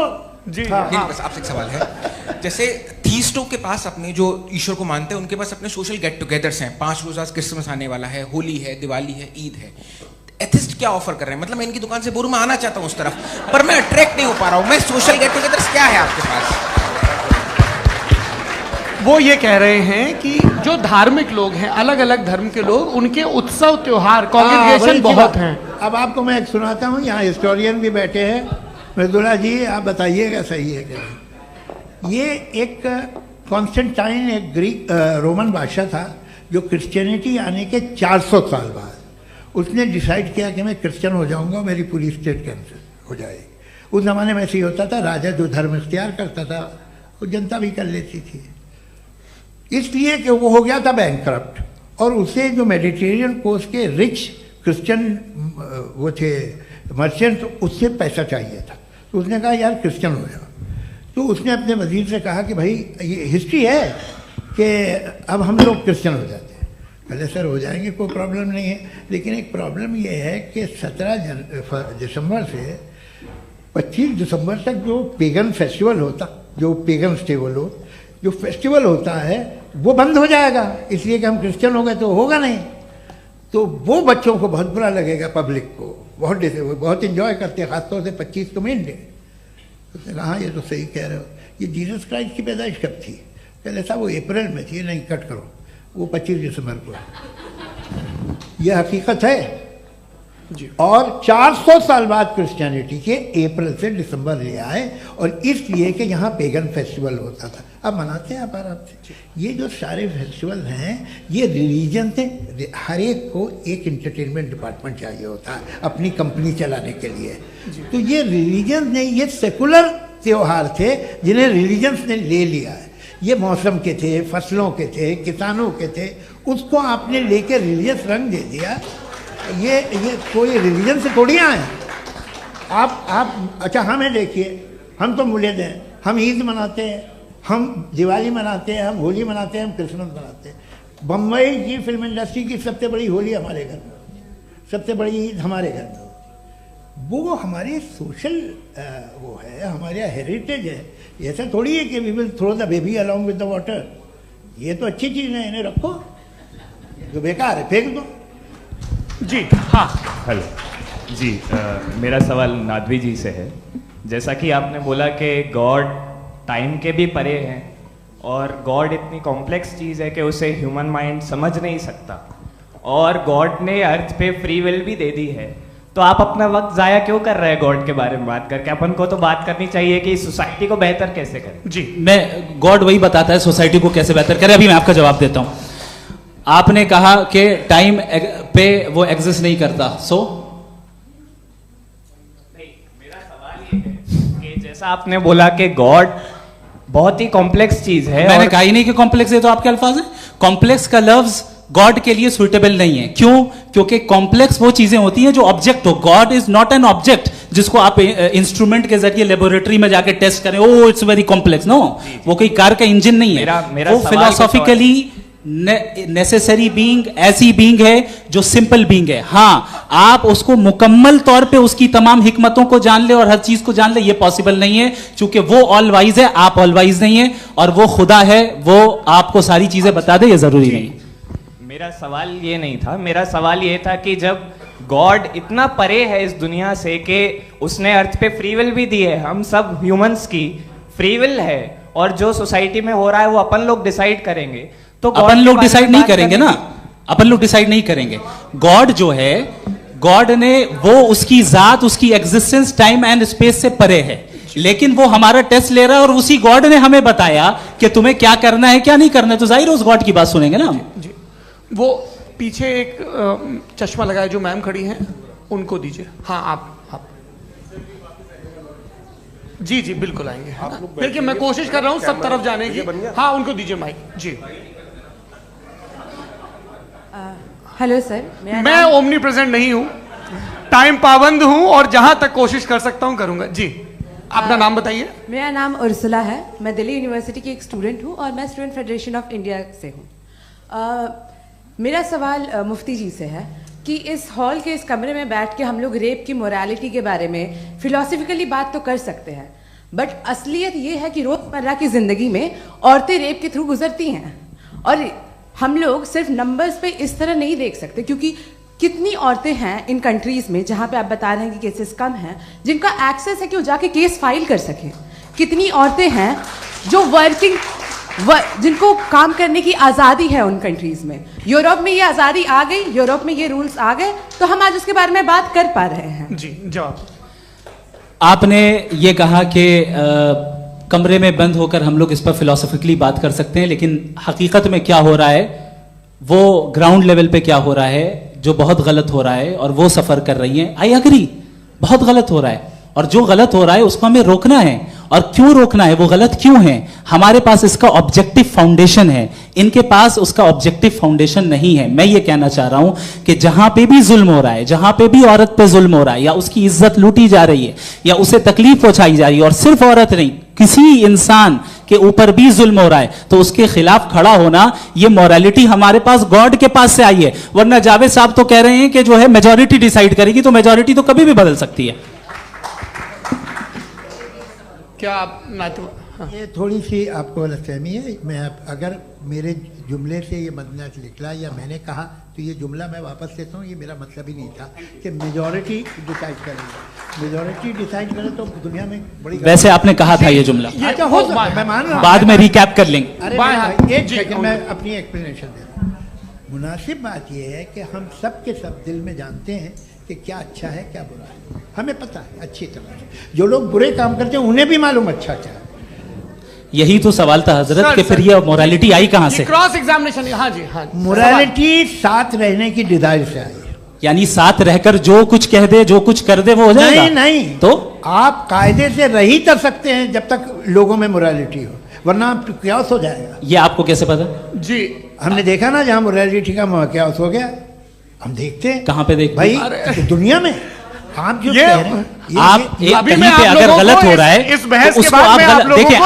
जी नहीं, बस आपसे एक सवाल है। जैसे थीस्टों के पास अपने जो ईश्वर को मानते हैं उनके पास अपने सोशल गेट टुगेदर्स हैं। 5 रोज़ आज क्रिसमस आने वाला है, होली है, दिवाली है, ईद है। एथिस्ट क्या ऑफर कर रहे हैं? मतलब मैं इनकी दुकान से बोलूं, मैं आना चाहता हूं उस तरफ, पर मैं अट्रैक्ट नहीं हो पा रहा हूं। मैं सोशल गेट टुगेदर्स क्या है आपके पास? वो ये कह रहे हैं कि जो धार्मिक लोग हैं, अलग अलग धर्म के लोग, उनके उत्सव त्योहार कॉन्ग्रेगेशन बहुत हैं। अब आपको मैं एक सुनाता हूँ, यहाँ हिस्टोरियन भी बैठे हैं। मृदुला जी, आप बताइएगा सही है कि नहीं। ये एक कॉन्स्टेंटाइन, एक ग्रीक रोमन बादशाह था जो क्रिश्चियनिटी आने के 400 साल बाद उसने डिसाइड किया कि मैं क्रिश्चियन हो जाऊंगा, मेरी पूरी स्टेट कैंसिल हो जाएगी। उस ज़माने में ऐसे ही होता था, राजा जो धर्म इख्तियार करता था वो जनता भी कर लेती थी, इसलिए कि वो हो गया था बैंकक्रप्ट। और उसे जो मेडिटेरियन कोस्ट के रिच क्रिश्चियन वो थे मर्चेंट, उससे पैसा चाहिए था। तो उसने कहा यार क्रिश्चियन हो जाओ। तो उसने अपने वजीर से कहा कि भाई ये हिस्ट्री है कि अब हम लोग क्रिश्चियन हो जाते हैं। पहले सर हो जाएंगे, कोई प्रॉब्लम नहीं है, लेकिन एक प्रॉब्लम ये है कि 17 दिसंबर से 25 दिसंबर तक जो पेगन फेस्टिवल होता, जो पेगन जो फेस्टिवल होता है वो बंद हो जाएगा, इसलिए कि हम क्रिश्चियन हो गए तो होगा नहीं। तो वो बच्चों को बहुत बुरा लगेगा, पब्लिक को बहुत इंजॉय करते हैं, खासतौर से 25 को मेन डे। उसने कहा हाँ ये तो सही कह रहे हो। ये जीसस क्राइस्ट की पैदाइश कब थी? पहले साहब वो अप्रैल में थी। नहीं, कट करो, वो 25 दिसंबर को है। ये हकीकत है। जी। और 400 साल बाद क्रिश्चियनिटी के अप्रैल से दिसंबर ले आए, और इसलिए कि यहाँ पेगन फेस्टिवल होता था। अब मनाते हैं आप आराम से। ये जो सारे फेस्टिवल हैं ये रिलीजन से, हर एक को एक इंटरटेनमेंट डिपार्टमेंट चाहिए होता है अपनी कंपनी चलाने के लिए। तो ये रिलीजन ने, ये सेकुलर त्योहार थे जिन्हें रिलीजन्स ने ले लिया है। ये मौसम के थे, फसलों के थे, किसानों के थे, उसको आपने लेकर रिलीजियस रंग दे दिया। ये कोई रिलीजन से थोड़ी आए आप। अच्छा हमें देखिए, हम तो मुल्द हैं, हम ईद मनाते हैं, हम दिवाली मनाते हैं, हम होली मनाते हैं, हम क्रिसमस मनाते हैं। बम्बई की फिल्म इंडस्ट्री की सबसे बड़ी होली हमारे घर में होती है, सबसे बड़ी ईद हमारे घर में होती है। वो हमारी सोशल वो है, हमारा हेरिटेज है। ऐसा थोड़ी है कि we will throw the baby along with the water. ये तो अच्छी चीज़ है, इन्हें रखो, जो बेकार है फेंक दो। जी हाँ, हेलो जी, मेरा सवाल नादवी जी से है। जैसा कि आपने बोला कि गॉड टाइम के भी परे हैं, और गॉड इतनी कॉम्प्लेक्स चीज़ है कि उसे ह्यूमन माइंड समझ नहीं सकता, और गॉड ने अर्थ पे फ्री विल भी दे दी है। तो आप अपना वक्त ज़ाया क्यों कर रहे हैं गॉड के बारे में बात करके? अपन को तो बात करनी चाहिए कि सोसाइटी को बेहतर कैसे करें। जी, मैं गॉड वही बताता है सोसाइटी को कैसे बेहतर करें। अभी मैं आपका जवाब देता हूँ। आपने कहा कि टाइम पे वो एग्जिस्ट नहीं करता, सो नहीं, मेरा सवाल ये है कि जैसा आपने बोला कि गॉड बहुत ही कॉम्प्लेक्स चीज है। मैंने कहा ही नहीं कि कॉम्प्लेक्स है, तो आपके अल्फाज हैं। कॉम्प्लेक्स का लफ्ज गॉड के लिए सुइटेबल नहीं है। क्यों? क्योंकि कॉम्प्लेक्स वो चीजें होती हैं जो ऑब्जेक्ट हो। God is not an object जिसको आप इंस्ट्रूमेंट के जरिए लेबोरेटरी में जाके टेस्ट करें, oh it's very complex. No, वो कोई कार का इंजन नहीं है। वो फिलोसॉफिकली नेसेसरी बीइंग ऐसी बीइंग है जो सिंपल बीइंग है। हाँ, आप उसको मुकम्मल तौर पे उसकी तमाम हिकमतों को जान ले और हर चीज को जान ले, ये पॉसिबल नहीं है, क्योंकि वो ऑल वाइज है, आप ऑल वाइज नहीं है, और वो खुदा है, वो आपको सारी चीजें बता दे, ये जरूरी नहीं। मेरा सवाल ये नहीं था। मेरा सवाल ये था कि जब गॉड इतना परे है इस दुनिया से कि उसने अर्थ पे फ्री विल भी दी है, हम सब ह्यूमंस की फ्री विल है, और जो सोसाइटी में हो रहा है वो अपन लोग डिसाइड करेंगे। तो अपन लोग डिसाइड नहीं करेंगे ना, अपन लोग डिसाइड नहीं करेंगे। गॉड जो है, गॉड ने वो उसकी जात, उसकी एग्जिस्टेंस टाइम एंड स्पेस से परे है, लेकिन वो हमारा टेस्ट ले रहा है, और उसी गॉड ने हमें बताया कि तुम्हें क्या करना है क्या नहीं करना है। तो जाहिर है उस गॉड की बात सुनेंगे ना हम। जी। वो पीछे एक चश्मा लगाए जो मैम खड़ी हैं, उनको दीजिए। हाँ आप जी जी बिल्कुल आएंगे। देखिए मैं कोशिश कर रहा हूँ सब तरफ जाने की। हाँ उनको दीजिए माइक जी। हेलो सर, मैं ओमनी प्रेजेंट नहीं हूँ, टाइम पाबंद हूँ और जहां तक कोशिश कर सकता हूँ करूंगा। जी अपना नाम बताइए। मेरा नाम उर्सुला है, मैं दिल्ली यूनिवर्सिटी की एक स्टूडेंट हूँ और मैं स्टूडेंट फेडरेशन ऑफ इंडिया से हूँ। मेरा सवाल मुफ्ती जी से है कि इस हॉल के इस कमरे में बैठ के हम लोग रेप की मोरालिटी के बारे में फिलोसफिकली बात तो कर सकते हैं, बट असलियत ये है कि रोजमर्रा की जिंदगी में औरतें रेप के थ्रू गुजरती हैं और हम लोग सिर्फ नंबर्स पे इस तरह नहीं देख सकते, क्योंकि कितनी औरतें हैं इन कंट्रीज में जहां पे आप बता रहे हैं कि केसेस कम हैं, जिनका एक्सेस है कि वो जाके केस फाइल कर सकें। कितनी औरतें हैं जो जिनको काम करने की आज़ादी है उन कंट्रीज में। यूरोप में ये आज़ादी आ गई, यूरोप में ये रूल्स आ गए, तो हम आज उसके बारे में बात कर पा रहे हैं। जी जवाब। आपने ये कहा कि कमरे में बंद होकर हम लोग इस पर फिलोसफिकली बात कर सकते हैं, लेकिन हकीकत में क्या हो रहा है, वो ग्राउंड लेवल पे क्या हो रहा है, जो बहुत गलत हो रहा है और वो सफर कर रही हैं। आई एग्री, बहुत गलत हो रहा है और जो गलत हो रहा है उसको हमें रोकना है। और क्यों रोकना है, वो गलत क्यों है, हमारे पास इसका ऑब्जेक्टिव फाउंडेशन है, इनके पास उसका ऑब्जेक्टिव फाउंडेशन नहीं है। मैं ये कहना चाह रहा हूं कि जहां पे भी जुल्म हो रहा है, जहां पे भी औरत पे जुल्म हो रहा है या उसकी इज्जत लूटी जा रही है या उसे तकलीफ पहुंचाई जा रही है, और सिर्फ औरत नहीं किसी इंसान के ऊपर भी जुल्म हो रहा है, तो उसके खिलाफ खड़ा होना, ये मोरालिटी हमारे पास गॉड के पास से आई है। वरना जावेद साहब तो कह रहे हैं कि जो है मेजॉरिटी डिसाइड करेगी, तो मेजॉरिटी तो कभी भी बदल सकती है। क्या आप हाँ। ये थोड़ी सी आपको गलतफहमी है। मैं अगर मेरे जुमले से ये मदना निकला या मैंने कहा तो ये जुमला मैं वापस लेता हूँ, ये मेरा मतलब ही नहीं था कि मेजॉरिटी डिसाइड करेगी। मेजॉरिटी डिसाइड करे तो दुनिया में बड़ी, वैसे आपने कहा था ये जुमला। अच्छा हो सकता है, मैं मान रहा हूँ, बाद में रिकैप कर लेंगे। अरे एक सेकंड मैं अपनी एक्सप्लेनेशन दे रहा हूँ। मुनासिब बात यह है कि हम सब के सब दिल में जानते हैं कि क्या अच्छा है क्या बुरा है, हमें पता है अच्छी तरह से। जो लोग बुरे काम करते हैं उन्हें भी मालूम अच्छा क्या है। यही तो सवाल था हजरत कि फिर ये मोरालिटी आई कहां से? Cross examination. हाँ जी हाँ। मोरालिटी साथ रहने की डिजायर से आई है, यानी साथ रहकर जो कुछ कह दे जो कुछ कर दे वो हो जाएगा। नहीं नहीं, तो आप कायदे से रह ही कर सकते हैं जब तक लोगों में मोरालिटी हो, वरना क्यास हो जाएगा। ये आपको कैसे पता? जी हमने देखा ना, जहां मोरालिटी का क्यास हो गया, हम देखते हैं। कहां पे देखते भाई? दुनिया में। आप जो कह रहे हैं, आप कहीं पे अगर गलत हो रहा है इस बहस तो के उसको बाद आप देखिए,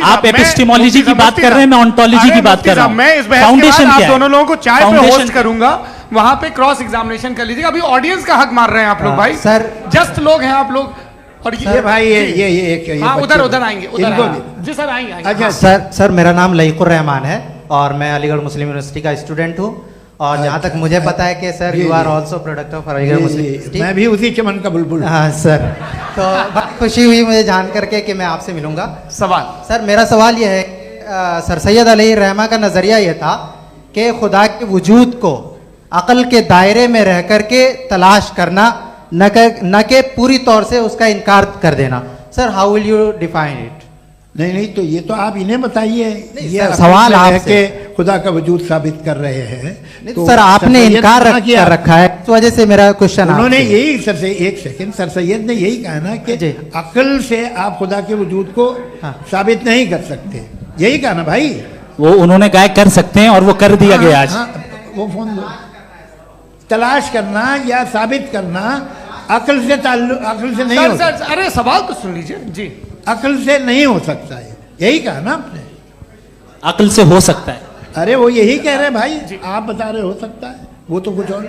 आप एपिस्टेमोलॉजी की बात कर रहे हैं, मैं ऑन्टोलॉजी की बात कर रहा हूं। मैं इस बहस के बाद आप दोनों लोगों को चाय पे होस्ट करूंगा, वहां पे क्रॉस एग्जामिनेशन कर लीजिएगा। अभी ऑडियंस का हक मार रहे हैं आप लोग भाई, सर जस्ट लोग हैं आप लोग। और ये भाई ये हाँ उधर आएंगे, जी सर आएंगे। अच्छा सर मेरा नाम लईकुर रहमान है और मैं अलीगढ़ मुस्लिम यूनिवर्सिटी का स्टूडेंट हूँ, और जहाँ तक मुझे पता है कि sir you are also product of Aligarh Muslim University. मैं भी उसी चमन का बुलबुल। हाँ सर, तो बहुत खुशी हुई मुझे जान करके कि मैं आपसे मिलूंगा। सवाल सर, मेरा सवाल यह है, सर सैयद अलैहि रहमा का नज़रिया यह था कि खुदा के वजूद को अक़ल के दायरे में रह कर के तलाश करना, न कि पूरी तौर से उसका इनकार कर देना। Sir how will you define it? नहीं तो ये तो आप इन्हें बताइए। ये सवाल आपसे खुदा का वजूद साबित कर रहे हैं तो सर आपने इनकार कर रखा है, इस वजह से मेरा क्वेश्चन। उन्होंने यही सर से एक सेकंड, सर सैयद ने यही कहा ना कि अक्ल से आप खुदा के वजूद को साबित नहीं कर सकते, यही कहा ना भाई। वो उन्होंने कहा कर सकते हैं और वो कर दिया गया आज। वो फोन दो। तलाश करना या साबित करना अक्ल से अक्ल से नहीं हो सकता। अरे सवाल तो सुन लीजिए जी। अक्ल से नहीं हो सकता है, यही कहा ना आपने। अक्ल से हो सकता है, अरे वो यही कह रहे हैं भाई, आप बता रहे हो सकता है, वो तो कुछ और।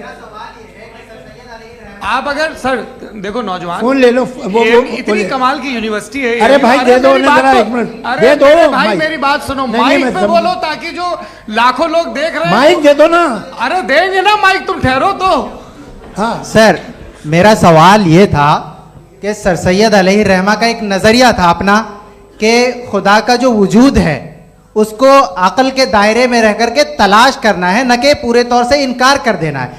आप अगर सर देखो नौजवान फोन ले लो, वो इतनी कमाल की यूनिवर्सिटी है। अरे भाई दे दो जरा, एक मिनट दे दो भाई, मेरी बात सुनो, माइक पे बोलो ताकि जो लाखों लोग देख रहे हैं। माइक दे दो ना। अरे देंगे ना माइक, तुम ठहरो तो। हाँ सर, मेरा सवाल ये था कि सर सैयद अलैहि रहमा का एक नजरिया था अपना कि खुदा का जो वजूद है उसको अकल के दायरे में रह करके तलाश करना है, न कि पूरे तौर से इनकार कर देना है।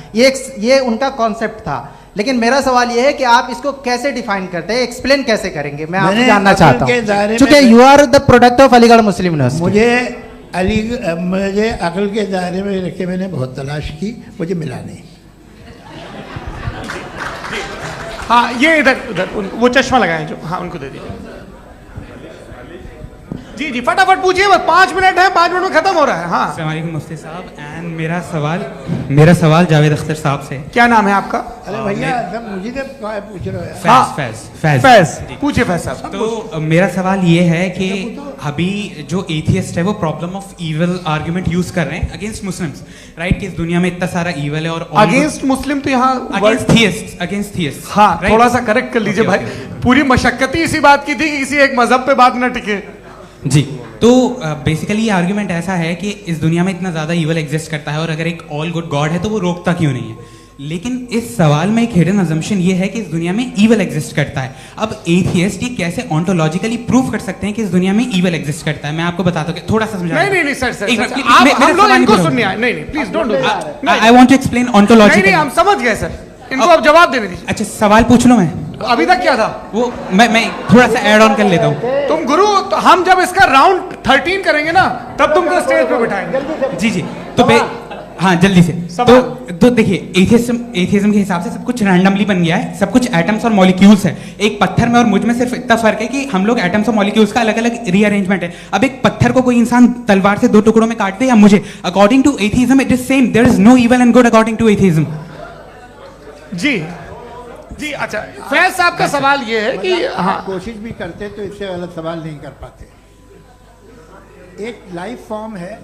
ये उनका कॉन्सेप्ट था। लेकिन मेरा सवाल ये है कि आप इसको कैसे डिफाइन करते हैं, एक्सप्लेन कैसे करेंगे, मैं आपसे जानना चाहता हूँ, क्योंकि you are the product of Aligarh Muslim University. मुझे अकल के दायरे में रख के मैंने बहुत तलाश की, मुझे मिला नहीं। हाँ ये इधर उधर वो चश्मा लगाए जो, हाँ उनको दे दीजिए। जी जी फटाफट पूछिए, बस 5 मिनट है, 5 मिनट में खत्म हो रहा है। हाँ अस्सलाम वालेकुम मुफ्ती साहब। एंड मेरा सवाल जावेद अख्तर साहब से। क्या नाम है आपका? अरे भैया सब मुझे पूछ रहे हो। फैज पूछिए फैज साहब। तो मेरा सवाल ये है कि अभी जो एथियस्ट है वो problem of evil argument use कर रहे हैं अगेंस्ट मुस्लिम्स, राइट? कि इस दुनिया में इतना सारा इविल है और अगेंस्ट मुस्लिम तो यहाँ अगेंस्ट थियस्ट। हाँ थोड़ा सा करेक्ट कर लीजिए भाई, पूरी मशक्कत ही इसी बात की थी कि किसी एक मजहब पे बात न टिके। जी, तो बेसिकली ये आर्ग्यूमेंट ऐसा है कि इस दुनिया में इतना ज्यादा इविल एग्जिस्ट करता है और अगर एक ऑल गुड गॉड है तो वो रोकता क्यों नहीं है? लेकिन इस सवाल में एक हिडन अजम्पशन ये है कि इस दुनिया में इविल एग्जिस्ट करता है। अब एथियस्ट ये कैसे ऑन्टोलॉजिकली प्रूव कर सकते हैं कि इस दुनिया में इविल एग्जिस्ट करता है? मैं आपको बताता हूँ, थोड़ा सा समझा। नहीं सर, हम लोग इनको सुनने आए। नहीं please don't do that. I want to explain ontologically. नहीं हम समझ गए सर, इनको अब जवाब देने दीजिए। अच्छा सवाल पूछ लो। मैं अभी तक क्या था वो मैं थोड़ा सा ऐड ऑन कर लेता हूँ। तुम गुरु, तो हम जब इसका राउंड 13 करेंगे ना तब तुमको स्टेज पे बिठाएंगे। जी तो हाँ जल्दी से। तो देखिए एथियज्म के हिसाब से सब कुछ रैंडमली बन गया है, सब कुछ एटम्स और मॉलिक्यूल्स है। एक पत्थर में और मुझ में सिर्फ इतना फर्क है कि हम लोग एटम्स और मॉलिक्यूल्स का अलग अलग रीअरेंजमेंट है। अब एक पत्थर को कोई इंसान तलवार से 2 टुकड़ों में काट दे या मुझे, according to atheism it is same. There is no evil and good according to atheism. जी अच्छा, फैज साहब का सवाल ये है कि हाँ कोशिश भी करते तो इससे गलत सवाल नहीं कर पाते। एक लाइफ फॉर्म है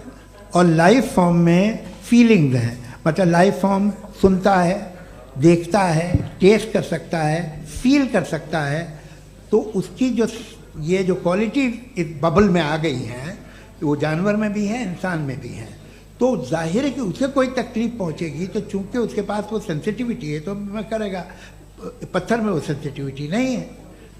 और लाइफ फॉर्म में फीलिंग्स हैं, मतलब लाइफ फॉर्म सुनता है, देखता है, टेस्ट कर सकता है, फील कर सकता है। तो उसकी ये जो क्वालिटी इस बबल में आ गई है वो जानवर में भी है, इंसान में भी है। तो जाहिर है कि उसे कोई तकलीफ पहुंचेगी, तो चूंकि उसके पास वो सेंसिटिविटी है तो मैं करेगा। पत्थर में वो सेंसिटिविटी नहीं है।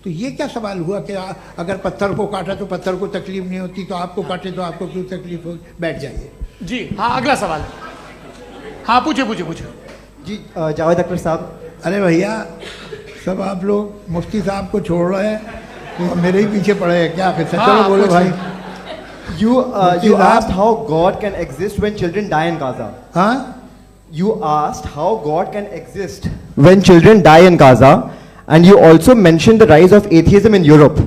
तो ये क्या सवाल हुआ कि अगर पत्थर को काटा तो पत्थर को तकलीफ नहीं होती, तो आपको काटे तो आपको क्यों तकलीफ हो? बैठ जाइए। जी हाँ अगला सवाल। हाँ पूछे जी जावेद अख्तर साहब। अरे भैया सब आप लोग मुफ्ती साहब को छोड़ रहे हैं, मेरे ही पीछे पड़े हैं क्या? चलो बोलो भाई। You asked how God can exist when children die in Gaza. Huh? You asked how God can exist when children die in Gaza, and you also mentioned the rise of atheism in Europe.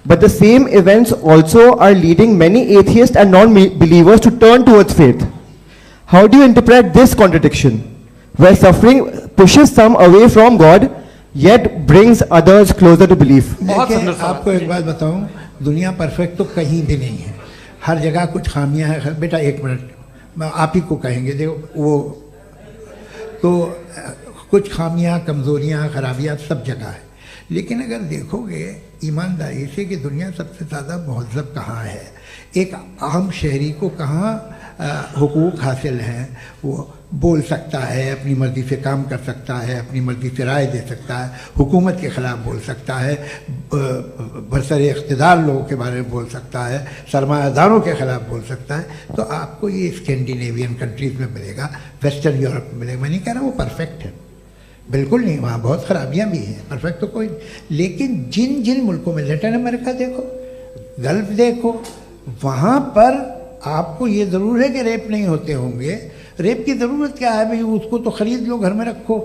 But the same events also are leading many atheists and non-believers to turn towards faith. How do you interpret this contradiction, where suffering pushes some away from God, yet brings others closer to belief? आपको एक बात बताऊं, दुनिया perfect तो कहीं भी नहीं है, हर जगह कुछ खामियां हैं। बेटा एक मिनट आप ही को कहेंगे, देखो वो तो कुछ खामियां, कमज़ोरियां, खराबियां सब जगह है। लेकिन अगर देखोगे ईमानदारी से कि दुनिया सबसे ज़्यादा महज़ब कहाँ है, एक आम शहरी को कहाँ हुकूक हासिल हैं, वो बोल सकता है, अपनी मर्ज़ी से काम कर सकता है, अपनी मर्ज़ी से राय दे सकता है, हुकूमत के ख़िलाफ़ बोल सकता है, बरसरे इक़्तिदार लोगों के बारे में बोल सकता है, सरमायादारों के ख़िलाफ़ बोल सकता है। तो आपको ये स्कैंडिनेवियन कंट्रीज़ में मिलेगा, वेस्टर्न यूरोप में मिलेगा। मैं नहीं कह रहा वो परफेक्ट है, बिल्कुल नहीं, वहाँ बहुत ख़राबियाँ भी हैं, परफेक्ट तो कोई नहीं। लेकिन जिन जिन मुल्कों में, लैटिन अमेरिका देखो, गल्फ देखो, वहाँ पर आपको ये ज़रूर है कि रेप नहीं होते होंगे। रेप की ज़रूरत क्या है भाई? उसको तो ख़रीद लो, घर में रखो,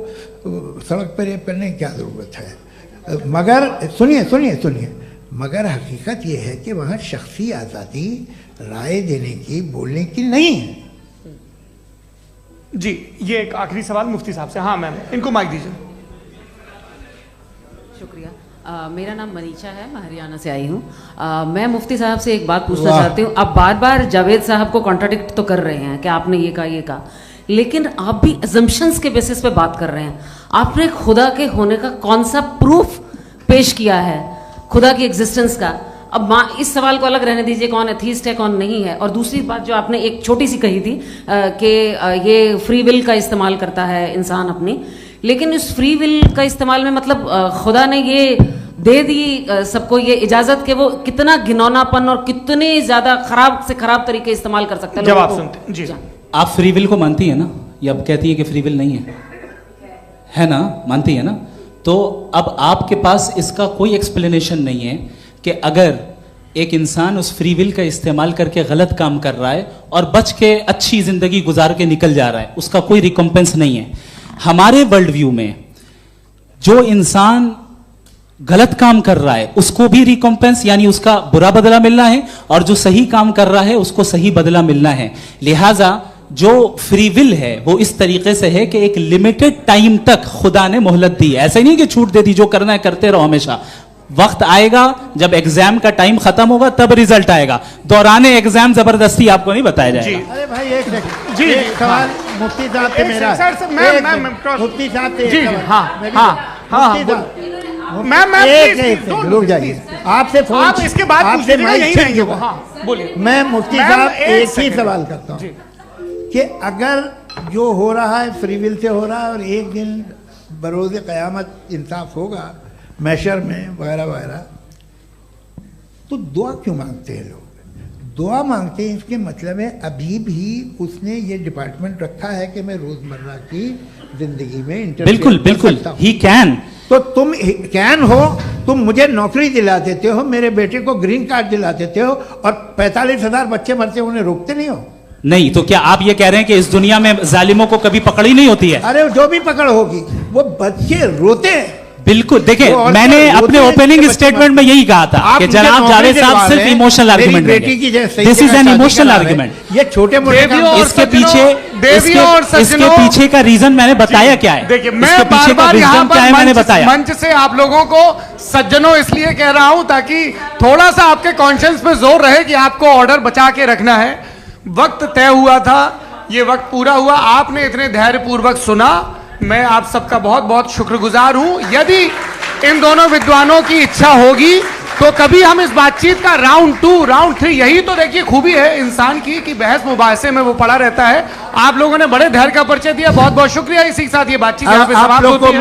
सड़क पर रेप करने की क्या ज़रूरत है? मगर सुनिए, मगर हकीकत ये है कि वहाँ शख्सी आज़ादी राय देने की, बोलने की नहीं है। जी ये एक आखिरी सवाल मुफ्ती साहब से। हाँ मैम, इनको माइक दीजिए। शुक्रिया। मेरा नाम मनीषा है, मैं हरियाणा से आई हूँ। मैं मुफ्ती साहब से एक बात पूछना चाहती हूँ। आप बार बार जावेद साहब को कॉन्ट्राडिक्ट तो कर रहे हैं कि आपने ये कहा, लेकिन आप भी अजम्पशंस के बेसिस पे बात कर रहे हैं। आपने खुदा के होने का कौन सा प्रूफ पेश किया है, खुदा की एग्जिस्टेंस का? अब इस सवाल को अलग रहने दीजिए, कौन एथीस्ट है कौन नहीं है। और दूसरी बात जो आपने एक छोटी सी कही थी कि ये फ्री विल का इस्तेमाल करता है इंसान अपनी, लेकिन इस फ्री विल का इस्तेमाल में मतलब खुदा ने ये दे दी सबको ये इजाजत कि वो कितना घिनौनापन और कितने ज्यादा खराब से खराब तरीके इस्तेमाल कर सकते हैं। जवाब सुनते जी। आप फ्री विल को मानती है ना, या अब कहती है कि फ्री विल नहीं है ना? मानती है ना? तो अब आपके पास इसका कोई एक्सप्लेनेशन नहीं है कि अगर एक इंसान उस फ्री विल का इस्तेमाल करके गलत काम कर रहा है और बच के अच्छी जिंदगी गुजार के निकल जा रहा है, उसका कोई रिकम्पेंस नहीं है। हमारे वर्ल्ड व्यू में जो इंसान गलत काम कर रहा है उसको भी रिकॉम्पेंस यानी उसका बुरा बदला मिलना है, और जो सही काम कर रहा है उसको सही बदला मिलना है। लिहाजा जो फ्री विल है वो इस तरीके से है कि एक लिमिटेड टाइम तक खुदा ने मोहलत दी है। ऐसा नहीं कि छूट दे दी, जो करना है करते रहो हमेशा। वक्त आएगा जब एग्जाम का टाइम खत्म होगा तब रिजल्ट आएगा, दौराने एग्जाम जबरदस्ती आपको नहीं बताया जाएगा। अरे भाई एक सेकंड, जी एक सवाल मुफ्ती साहब से मेरा, मुफ्ती साहब से जी रुक जाइए, आपसे फोन, आप इसके बाद आपसे यही रहेंगे वो। हाँ बोलिए। मैं मुफ्ती साहब एक ही सवाल करता हूँ कि अगर जो हो रहा है फ्री विल से हो रहा है और एक दिन बरोज़ क़यामत इंसाफ होगा मैशर में वगैरह वगैरह, तो दुआ क्यों मांगते हैं लोग? दुआ मांगते हैं इसके मतलब है अभी भी उसने ये डिपार्टमेंट रखा है कि मैं रोजमर्रा की जिंदगी में बिल्कुल बिल्कुल ही कैन। तो तुम कैन हो, तुम मुझे नौकरी दिला देते हो, मेरे बेटे को ग्रीन कार्ड दिला देते हो, और 45,000 बच्चे मरते उन्हें रोकते नहीं हो। नहीं तो क्या आप ये कह रहे हैं कि इस दुनिया में जालिमों को कभी पकड़ ही नहीं होती है? अरे जो भी पकड़ होगी वो बच्चे रोते हैं। बिल्कुल, देखिए मैंने अपने ओपनिंग स्टेटमेंट में यही कहा था कि जनाब जावेद साहब सिर्फ इमोशनल आर्गुमेंट देंगे। This is an emotional argument. ये छोटे मोटे इसके पीछे का रीजन मैंने बताया क्या है। देखिए मैं बार-बार यहाँ पर मंच से आप लोगों को सज्जनों इसलिए कह रहा हूं ताकि थोड़ा सा आपके कॉन्शियंस पे जोर रहे कि आपको ऑर्डर बचा के रखना है। वक्त तय हुआ था, ये वक्त पूरा हुआ, आपने इतने धैर्यपूर्वक सुना, मैं आप सबका बहुत बहुत शुक्रगुजार हूं। यदि इन दोनों विद्वानों की इच्छा होगी तो कभी हम इस बातचीत का राउंड 2, राउंड 3, यही तो देखिए खूबी है इंसान की कि बहस मुबाहसे में वो पड़ा रहता है। आप लोगों ने बड़े धैर्य का परिचय दिया, बहुत बहुत शुक्रिया। इसी के साथ ये बातचीत यहाँ पे समाप्त होती है।